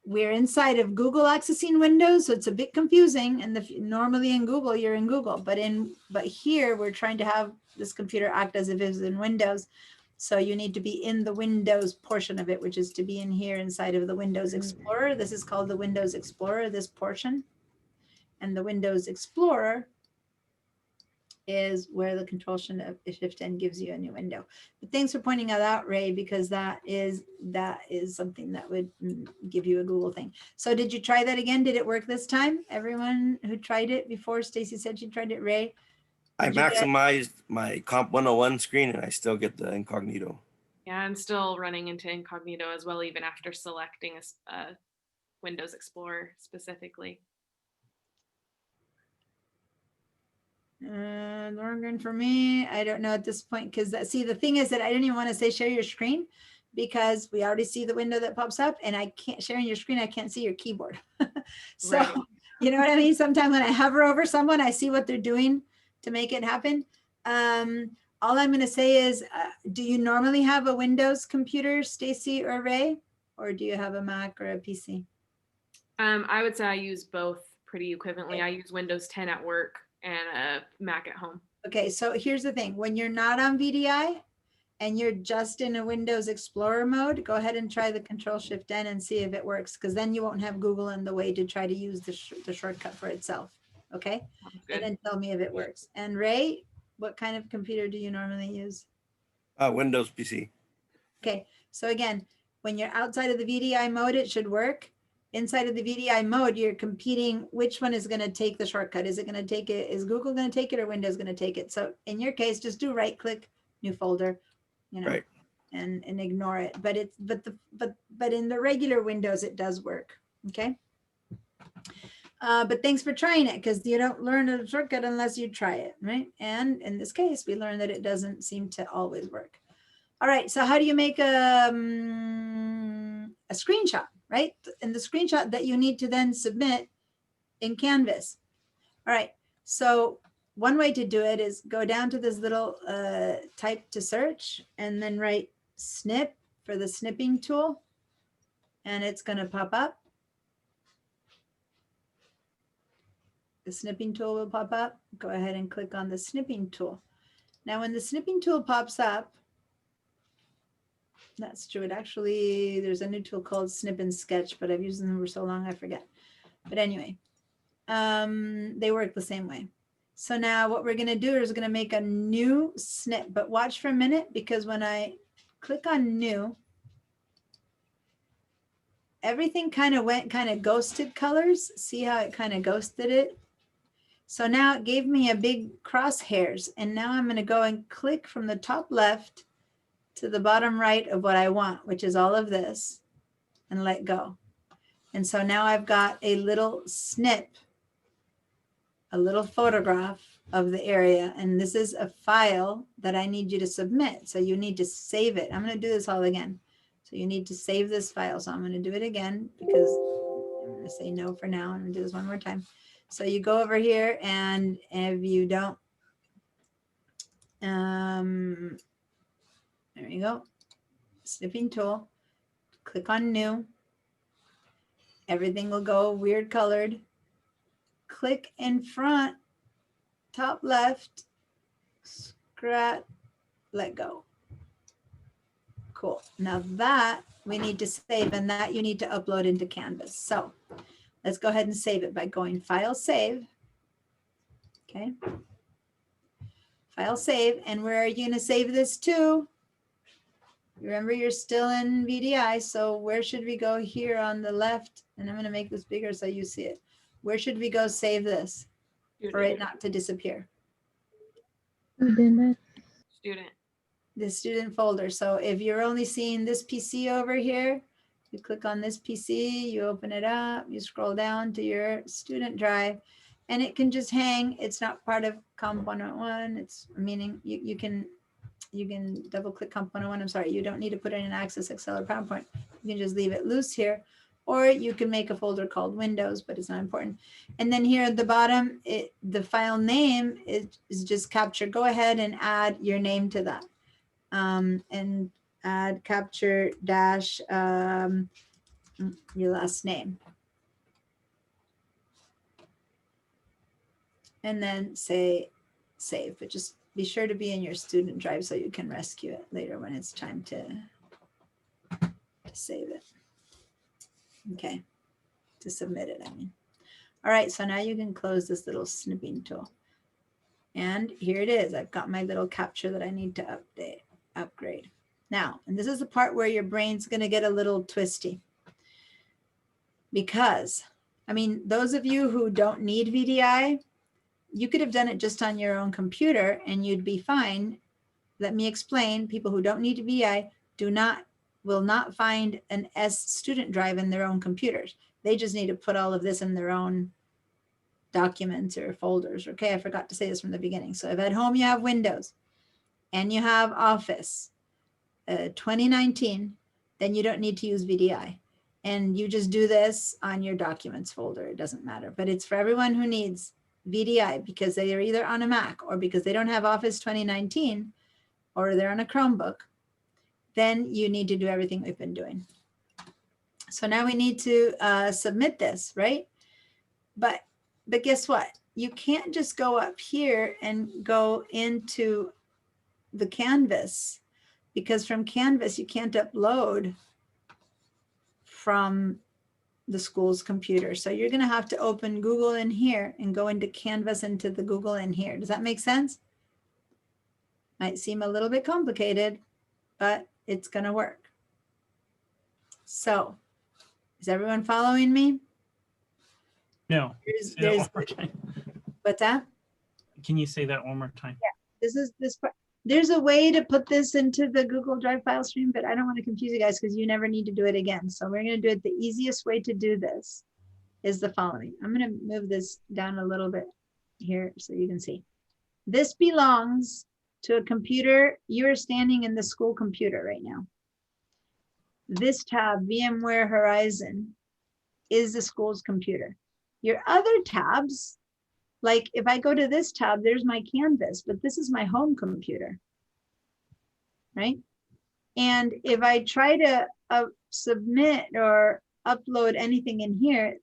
we're inside of Google accessing Windows, so it's a bit confusing. And normally in Google, you're in Google, but here we're trying to have this computer act as if it's in Windows. So you need to be in the Windows portion of it, which is to be in here inside of the Windows Explorer. This is called the Windows Explorer, this portion. And the Windows Explorer is where the Control-Shift-N gives you a new window. But thanks for pointing that out, Ray, because that is something that would give you a Google thing. So did you try that again? Did it work this time? Everyone who tried it before, Stacy said she tried it, Ray? I maximized my Comp 101 screen and I still get the incognito. Yeah, I'm still running into incognito as well, even after selecting a Windows Explorer specifically. Oregon for me, I don't know at this point, because see, the thing is that I didn't even want to say share your screen, because we already see the window that pops up, and I can't sharing your screen. I can't see your keyboard. So right. You know what I mean? Sometimes when I hover over someone, I see what they're doing to make it happen. All I'm going to say is, do you normally have a Windows computer, Stacy or Ray, or do you have a Mac or a PC? I would say I use both pretty equivalently. I use Windows 10 at work and a Mac at home. Okay, so here's the thing. When you're not on VDI and you're just in a Windows Explorer mode, go ahead and try the Control-Shift-N and see if it works, because then you won't have Google in the way to try to use the shortcut for itself. Okay, and then tell me if it works. And Ray, what kind of computer do you normally use? Windows PC. Okay, so again, when you're outside of the VDI mode, it should work. Inside of the VDI mode, you're competing which one is going to take the shortcut. Is it going to take it? Is Google going to take it or Windows going to take it? So in your case, just do right click, new folder, you know, Right. and ignore it. But it's but in the regular Windows, it does work. Okay. But thanks for trying it, because you don't learn a shortcut unless you try it, right? And in this case, we learned that it doesn't seem to always work. All right, so how do you make a screenshot, right? And the screenshot that you need to then submit in Canvas. All right, so one way to do it is go down to this little type to search and then write snip for the snipping tool, and it's going to pop up. The snipping tool will pop up. Go ahead and click on the snipping tool. Now, when the snipping tool pops up, that's true. It actually, there's a new tool called Snip and Sketch, but I've used them for so long I forget. But anyway, they work the same way. So now what we're going to do is going to make a new snip, but watch for a minute, because when I click on new, everything kind of went ghosted colors. See how it kind of ghosted it? So now it gave me a big crosshairs, and now I'm going to go and click from the top left to the bottom right of what I want, which is all of this, and let go. And so now I've got a little snip, a little photograph of the area. And this is a file that I need you to submit. So you need to save it. I'm going to do this all again. So you need to save this file. So I'm going to do it again, because I'm going to say no for now. I'm going to do this one more time. So you go over here, and if you don't, there you go, snipping tool, click on new, everything will go weird colored, click in front, top left, scratch, let go. Cool, now that we need to save, and that you need to upload into Canvas. So let's go ahead and save it by going File, Save, okay. File, Save, and where are you going to save this to? Remember, you're still in VDI, so where should we go here on the left? And I'm going to make this bigger so you see it. Where should we go save this for it not to disappear? Student. The student folder. So if you're only seeing this PC over here, you click on this PC, you open it up, you scroll down to your student drive, and it can just hang. It's not part of component one. It's meaning you can double click component one. I'm sorry, you don't need to put it in Access, Excel, or PowerPoint. You can just leave it loose here, or you can make a folder called Windows, but it's not important. And then here at the bottom, the file name is just capture. Go ahead and add your name to that, and add capture dash your last name. And then say save, but just be sure to be in your student drive so you can rescue it later when it's time to save it. Okay, to submit it, I mean. All right, so now you can close this little snipping tool. And here it is. I've got my little capture that I need to upgrade. Now, and this is the part where your brain's going to get a little twisty. Because, I mean, those of you who don't need VDI, you could have done it just on your own computer and you'd be fine. Let me explain. People who don't need VDI will not find an S student drive in their own computers. They just need to put all of this in their own documents or folders. Okay, I forgot to say this from the beginning. So if at home you have Windows and you have Office 2019, then you don't need to use VDI. And you just do this on your documents folder. It doesn't matter. But it's for everyone who needs VDI because they are either on a Mac or because they don't have Office 2019 or they're on a Chromebook. Then you need to do everything we've been doing. So now we need to submit this, right? But guess what? You can't just go up here and go into the Canvas, because from Canvas you can't upload from the school's computer. So you're going to have to open Google in here and go into Canvas into the Google in here. Does that make sense? Might seem a little bit complicated, but it's going to work. So is everyone following me? No. There's, Say that one more time. what's that? Can you say that one more time? Yeah, this is this part. There's a way to put this into the Google Drive file stream, but I don't want to confuse you guys because you never need to do it again. So we're going to do it. The easiest way to do this is the following. I'm going to move this down a little bit here so you can see. This belongs to a computer. You're standing in the school computer right now. This tab, VMware Horizon, is the school's computer. Your other tabs, like if I go to this tab, there's my Canvas, but this is my home computer, right? And if I try to submit or upload anything in here,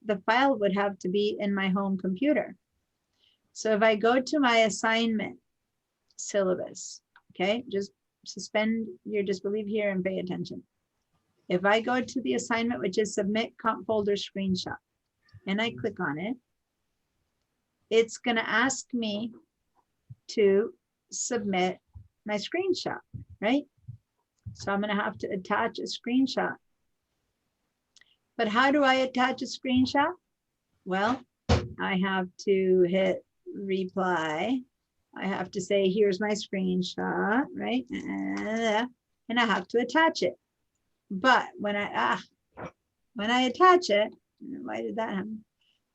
the file would have to be in my home computer. So if I go to my assignment syllabus, okay, just suspend your disbelief here and pay attention. If I go to the assignment, which is submit comp folder screenshot, and I click on it, it's going to ask me to submit my screenshot, right? So I'm going to have to attach a screenshot. But how do I attach a screenshot? Well, I have to hit reply. I have to say, here's my screenshot, right? And I have to attach it. But when I attach it, why did that happen?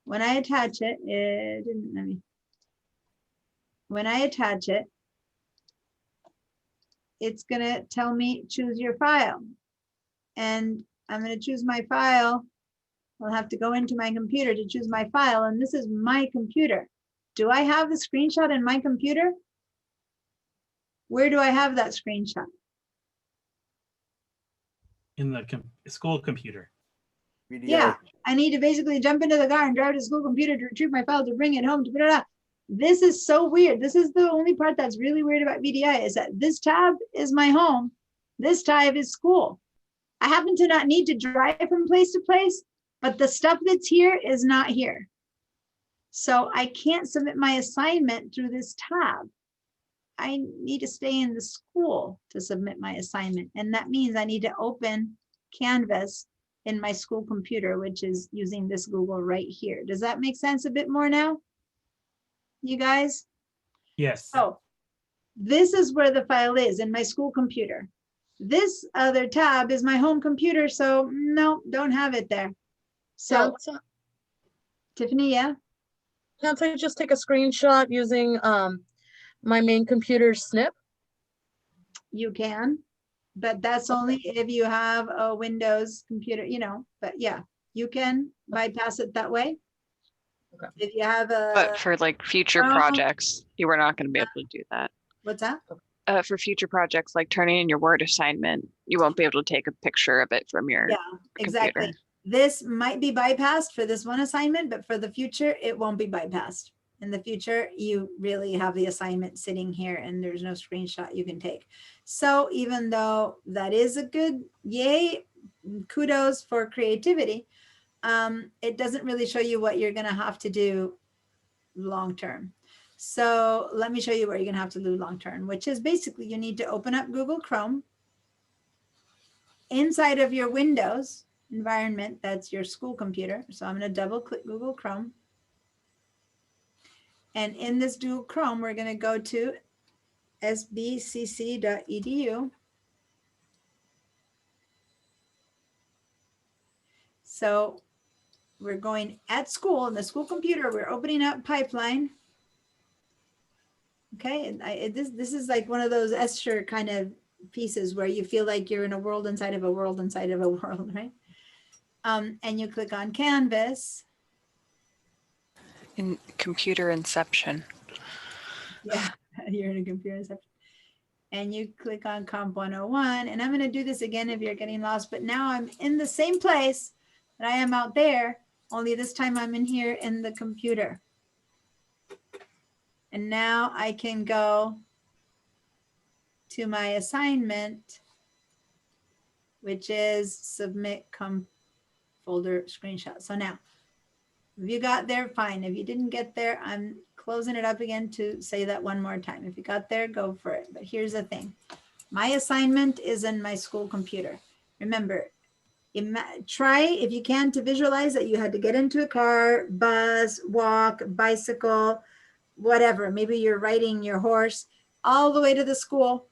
When I attach it, it didn't let me. When I attach it, it's gonna tell me choose your file. And I'm gonna choose my file. I'll have to go into my computer to choose my file, and this is my computer. Do I have the screenshot in my computer? Where do I have that screenshot? In the school computer. Yeah, I need to basically jump into the car and drive to the school computer to retrieve my file to bring it home to put it up. This is so weird. This is the only part that's really weird about VDI is that this tab is my home. This tab is school. I happen to not need to drive from place to place, but the stuff that's here is not here. So I can't submit my assignment through this tab. I need to stay in the school to submit my assignment. And that means I need to open Canvas in my school computer, which is using this Google right here. Does that make sense a bit more now? You guys? Yes. So this is where the file is in my school computer. This other tab is my home computer, so no, don't have it there. So Tiffany, yeah? Can't I just take a screenshot using my main computer's snip? You can, but that's only if you have a Windows computer, you know, but yeah, you can bypass it that way. Okay. If you have a. But for like future projects, you were not going to be able to do that. What's that? For future projects, like turning in your Word assignment, you won't be able to take a picture of it from your Exactly. computer. This might be bypassed for this one assignment, but for the future, it won't be bypassed. In the future, you really have the assignment sitting here and there's no screenshot you can take. So even though that is a good, yay, kudos for creativity, it doesn't really show you what you're going to have to do long term. So let me show you what you're going to have to do long term, which is basically you need to open up Google Chrome. Inside of your Windows environment, that's your school computer. So I'm going to double click Google Chrome. And in this Google Chrome, we're going to go to sbcc.edu. So we're going at school, in the school computer, we're opening up Pipeline. Okay, and this is like one of those Escher kind of pieces where you feel like you're in a world inside of a world inside of a world, right? And you click on Canvas. In computer inception. Yeah, you're in a computer inception. and you click on Comp 101. And I'm going to do this again if you're getting lost, but now I'm in the same place that I am out there, only this time I'm in here in the computer. And now I can go to my assignment, which is submit comp folder screenshot. So now, if you got there, fine. If you didn't get there, I'm closing it up again to say that one more time. If you got there, go for it. But here's the thing. My assignment is in my school computer. Remember, try, if you can, to visualize that you had to get into a car, bus, walk, bicycle, whatever. Maybe you're riding your horse all the way to the school,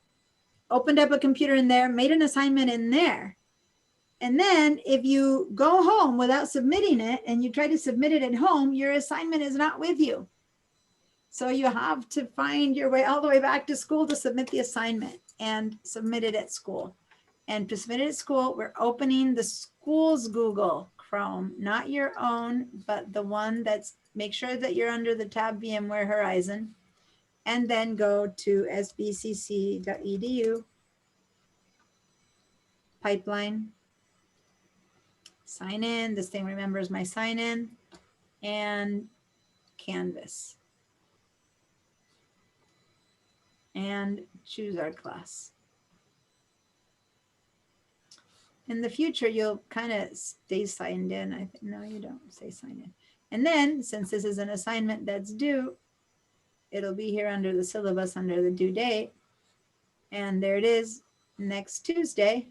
opened up a computer in there, made an assignment in there. And then if you go home without submitting it and you try to submit it at home, your assignment is not with you. So you have to find your way all the way back to school to submit the assignment and submit it at school. And to submit it at school, we're opening the school's Google Chrome, not your own, but the one that's, make sure that you're under the tab VMware Horizon, and then go to sbcc.edu, pipeline, sign in. This thing remembers my sign in, and Canvas. And choose our class. In the future, you'll kind of stay signed in. I think, no, you don't stay signed in. And then, since this is an assignment that's due, it'll be here under the syllabus, under the due date. And there it is, next Tuesday.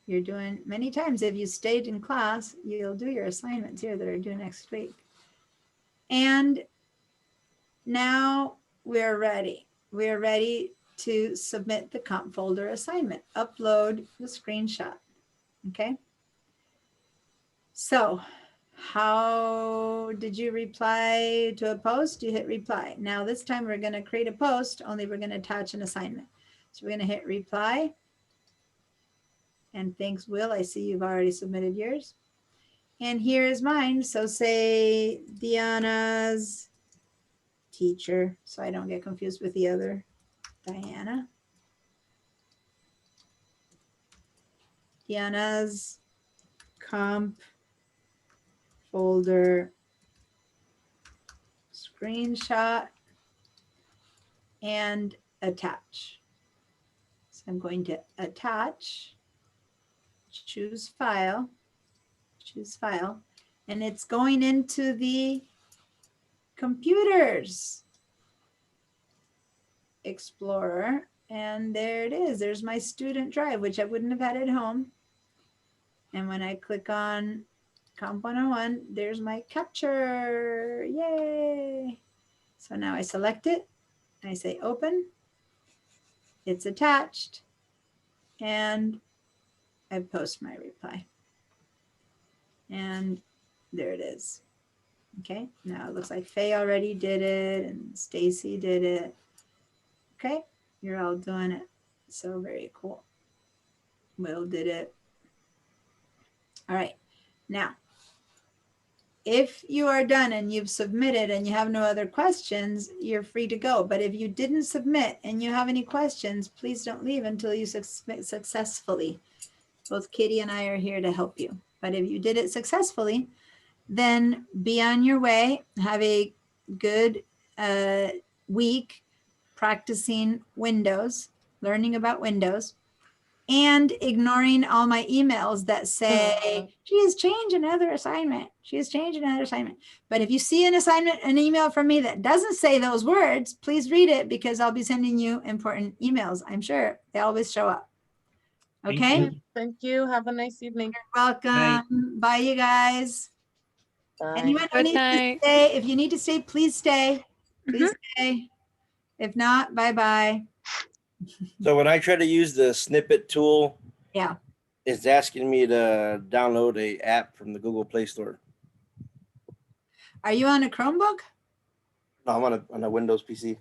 You're doing many times. If you stayed in class, you'll do your assignments here that are due next week. And now we're ready. We're ready to submit the comp folder assignment, upload the screenshot. Okay. So how did you reply to a post? You hit reply. Now this time we're going to create a post, only we're going to attach an assignment. So we're going to hit reply. And thanks, Will. I see you've already submitted yours. And here is mine. So say Diana's teacher, so I don't get confused with the other Diana. Diana's comp folder screenshot and attach. So I'm going to attach, choose file, and it's going into the computers Explorer, and there it is. There's my student drive, which I wouldn't have had at home. And when I click on Comp 101, there's my capture. Yay! So now I select it, I say open, it's attached, and I post my reply. And there it is. Okay, now it looks like Faye already did it and Stacy did it. Okay, you're all doing it. So very cool. Will did it. All right, now, if you are done and you've submitted and you have no other questions, you're free to go. But if you didn't submit and you have any questions, please don't leave until you submit successfully. Both Katie and I are here to help you. But if you did it successfully, then be on your way. Have a good week practicing Windows, learning about Windows, and ignoring all my emails that say, she has changed another assignment. She has changed another assignment. But if you see an assignment, an email from me that doesn't say those words, please read it because I'll be sending you important emails. I'm sure they always show up. Okay. Thank you. Have a nice evening. You're welcome. Bye, you guys. Bye. Anyone who needs to stay, if you need to stay, please stay. Please stay. If not, bye-bye. So when I try to use the snippet tool, Yeah. it's asking me to download a app from the Google Play Store. Are you on a Chromebook? No, I'm on a Windows PC.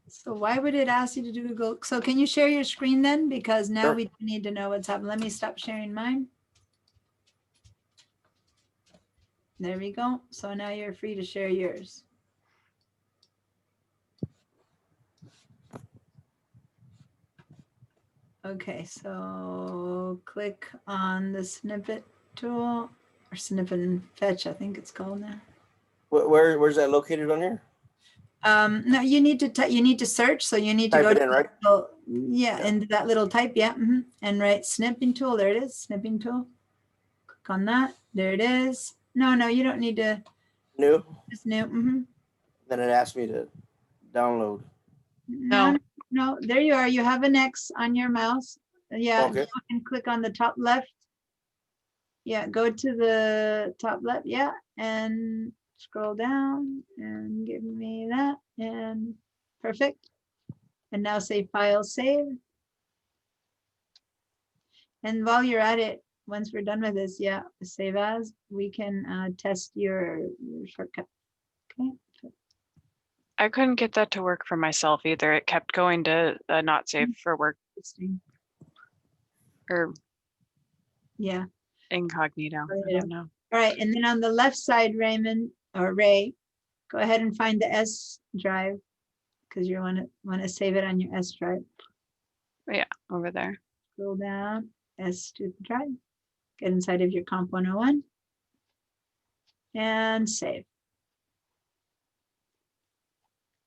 So why would it ask you to do Google? So can you share your screen then? Because now Sure. we need to know what's happening. Let me stop sharing mine. There we go. So now you're free to share yours. Okay, so click on the snippet tool or snip and fetch, I think it's called now. Where's that located on here? No, you need to search. So you need to Type go it to in, right? yeah, into that little type, yeah, and write snipping tool. There it is, snipping tool. Click on that. There it is. No, you don't need to. New. It's new. Then it asked me to download. No, there you are. You have an X on your mouse. Yeah, Okay. go and click on the top left. Yeah, go to the top left. Yeah, and scroll down and give me that. And perfect. And now say file save. And while you're at it, once we're done with this, yeah, save as, we can test your shortcut. Okay. I couldn't get that to work for myself either. It kept going to not safe for work or yeah, incognito. I don't know. All right, and then on the left side, Raymond or Ray, go ahead and find the S drive because you want to save it on your S drive. Yeah, over there. Scroll down, S to the drive. Get inside of your Comp 101 and save.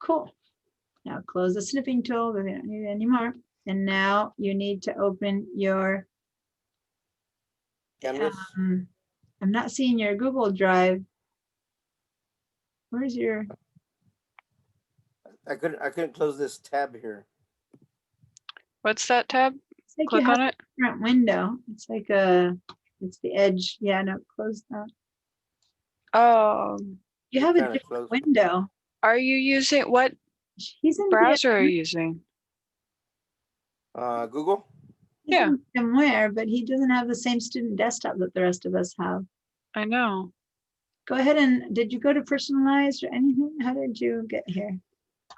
Cool. Now close the snipping tool. We don't need it anymore. And now you need to open your Canvas. I'm not seeing your Google Drive. Where's your? I couldn't close this tab here. What's that tab? It's like Click you have on it. a different window. It's like it's the edge. Yeah, no, close that. Oh. You have a different window. Are you using what browser are you using? Google. Yeah. Somewhere, but he doesn't have the same student desktop that the rest of us have. I know. Go ahead and did you go to personalized or anything? How did you get here?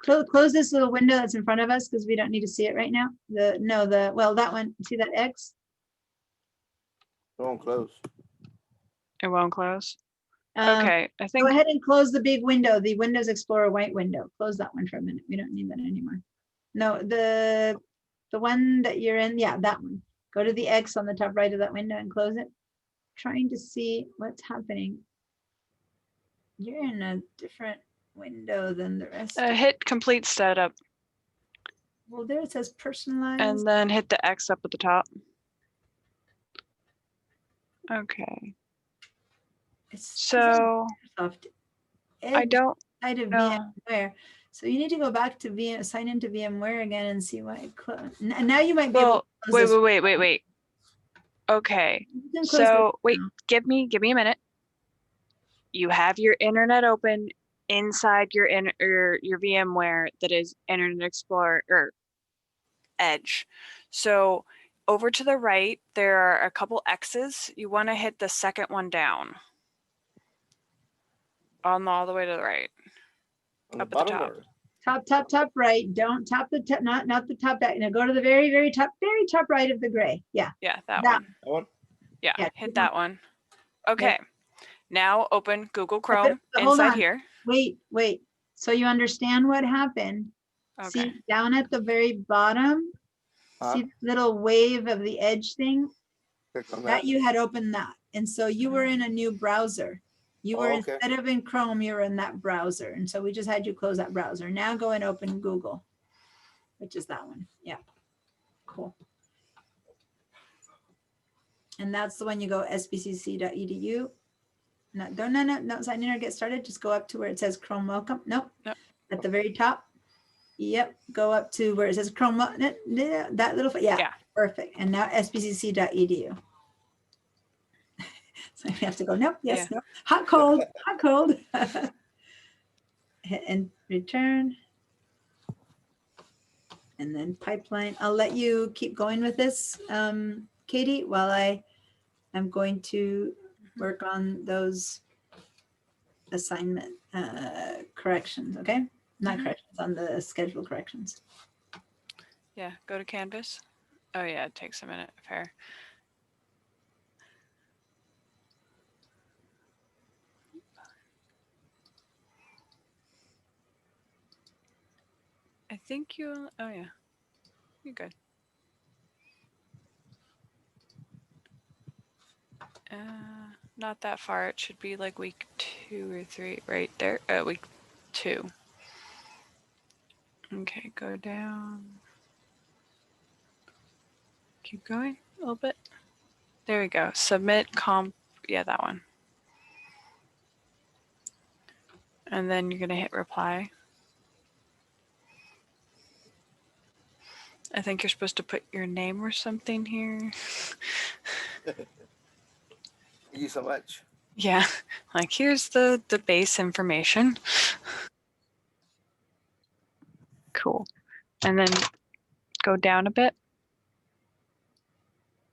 Close this little window that's in front of us because we don't need to see it right now. Well, that one. See that X? It won't close. It won't close. Okay, I think. Go ahead and close the big window, the Windows Explorer white window. Close that one for a minute. We don't need that anymore. No, the one that you're in, yeah, that one. Go to the X on the top right of that window and close it. Trying to see what's happening. You're in a different window than the rest. Hit complete setup. Well, there it says personalized. And then hit the X up at the top. Okay. So I don't know. VMware. So you need to go back to sign into VMware again and see why it closed. And now you might be able to close this. Wait. Okay. So wait, give me a minute. You have your internet open inside your VMware that is Internet Explorer or Edge. So over to the right, there are a couple X's. You want to hit the second one down. All the way to the right. Up at the top. Top right. Don't tap the top, not the top back. Now go to the very top right of the gray. Yeah. Yeah, that one. Yeah, hit that one. Okay. Now open Google Chrome inside here. Wait. So you understand what happened? Okay. See down at the very bottom, see the little wave of the Edge thing? That you had opened that. And so you were in a new browser. You were instead of in Chrome, you were in that browser. And so we just had you close that browser. Now go and open Google, which is that one. Yeah. Cool. And that's the one you go sbcc.edu. No, sign in or get started. Just go up to where it says Chrome welcome. Nope. At the very top. Yep. Go up to where it says Chrome. That little, yeah. Perfect. And now sbcc.edu. So you have to go, nope, yes, no. Hot, cold. Hit and return. And then pipeline. I'll let you keep going with this, Katie, while I am going to work on those assignment corrections, okay? Not corrections, on the schedule corrections. Yeah, go to Canvas. Oh yeah, it takes a minute. Fair. I think oh yeah, you're good. Not that far. It should be like week 2 or 3 right there. Week 2. Okay, go down. Keep going a little bit. There we go. Submit comp. Yeah, that one. And then you're going to hit reply. I think you're supposed to put your name or something here. Thank you so much. Yeah, like here's the base information. Cool. And then go down a bit.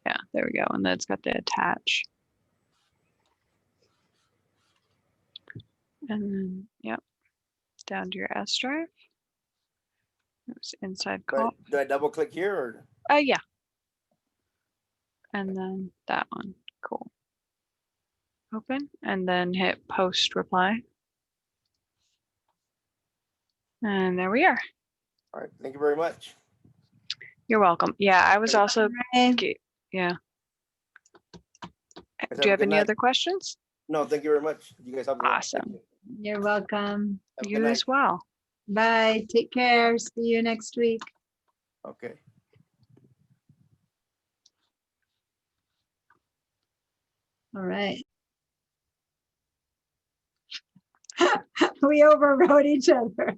Yeah, there we go. And then it's got the attach. And then, yep, down to your S drive. It was inside call. Do I double click here or? Yeah. And then that one. Cool. Open and then hit post reply. And there we are. All right. Thank you very much. You're welcome. Yeah, I was also. Yeah. Do you have any other questions? No, thank you very much. You guys have a good one. Awesome. You're welcome. Have a good You night. as well. Bye. Take care. See you next week. Okay. All right. We overrode each other.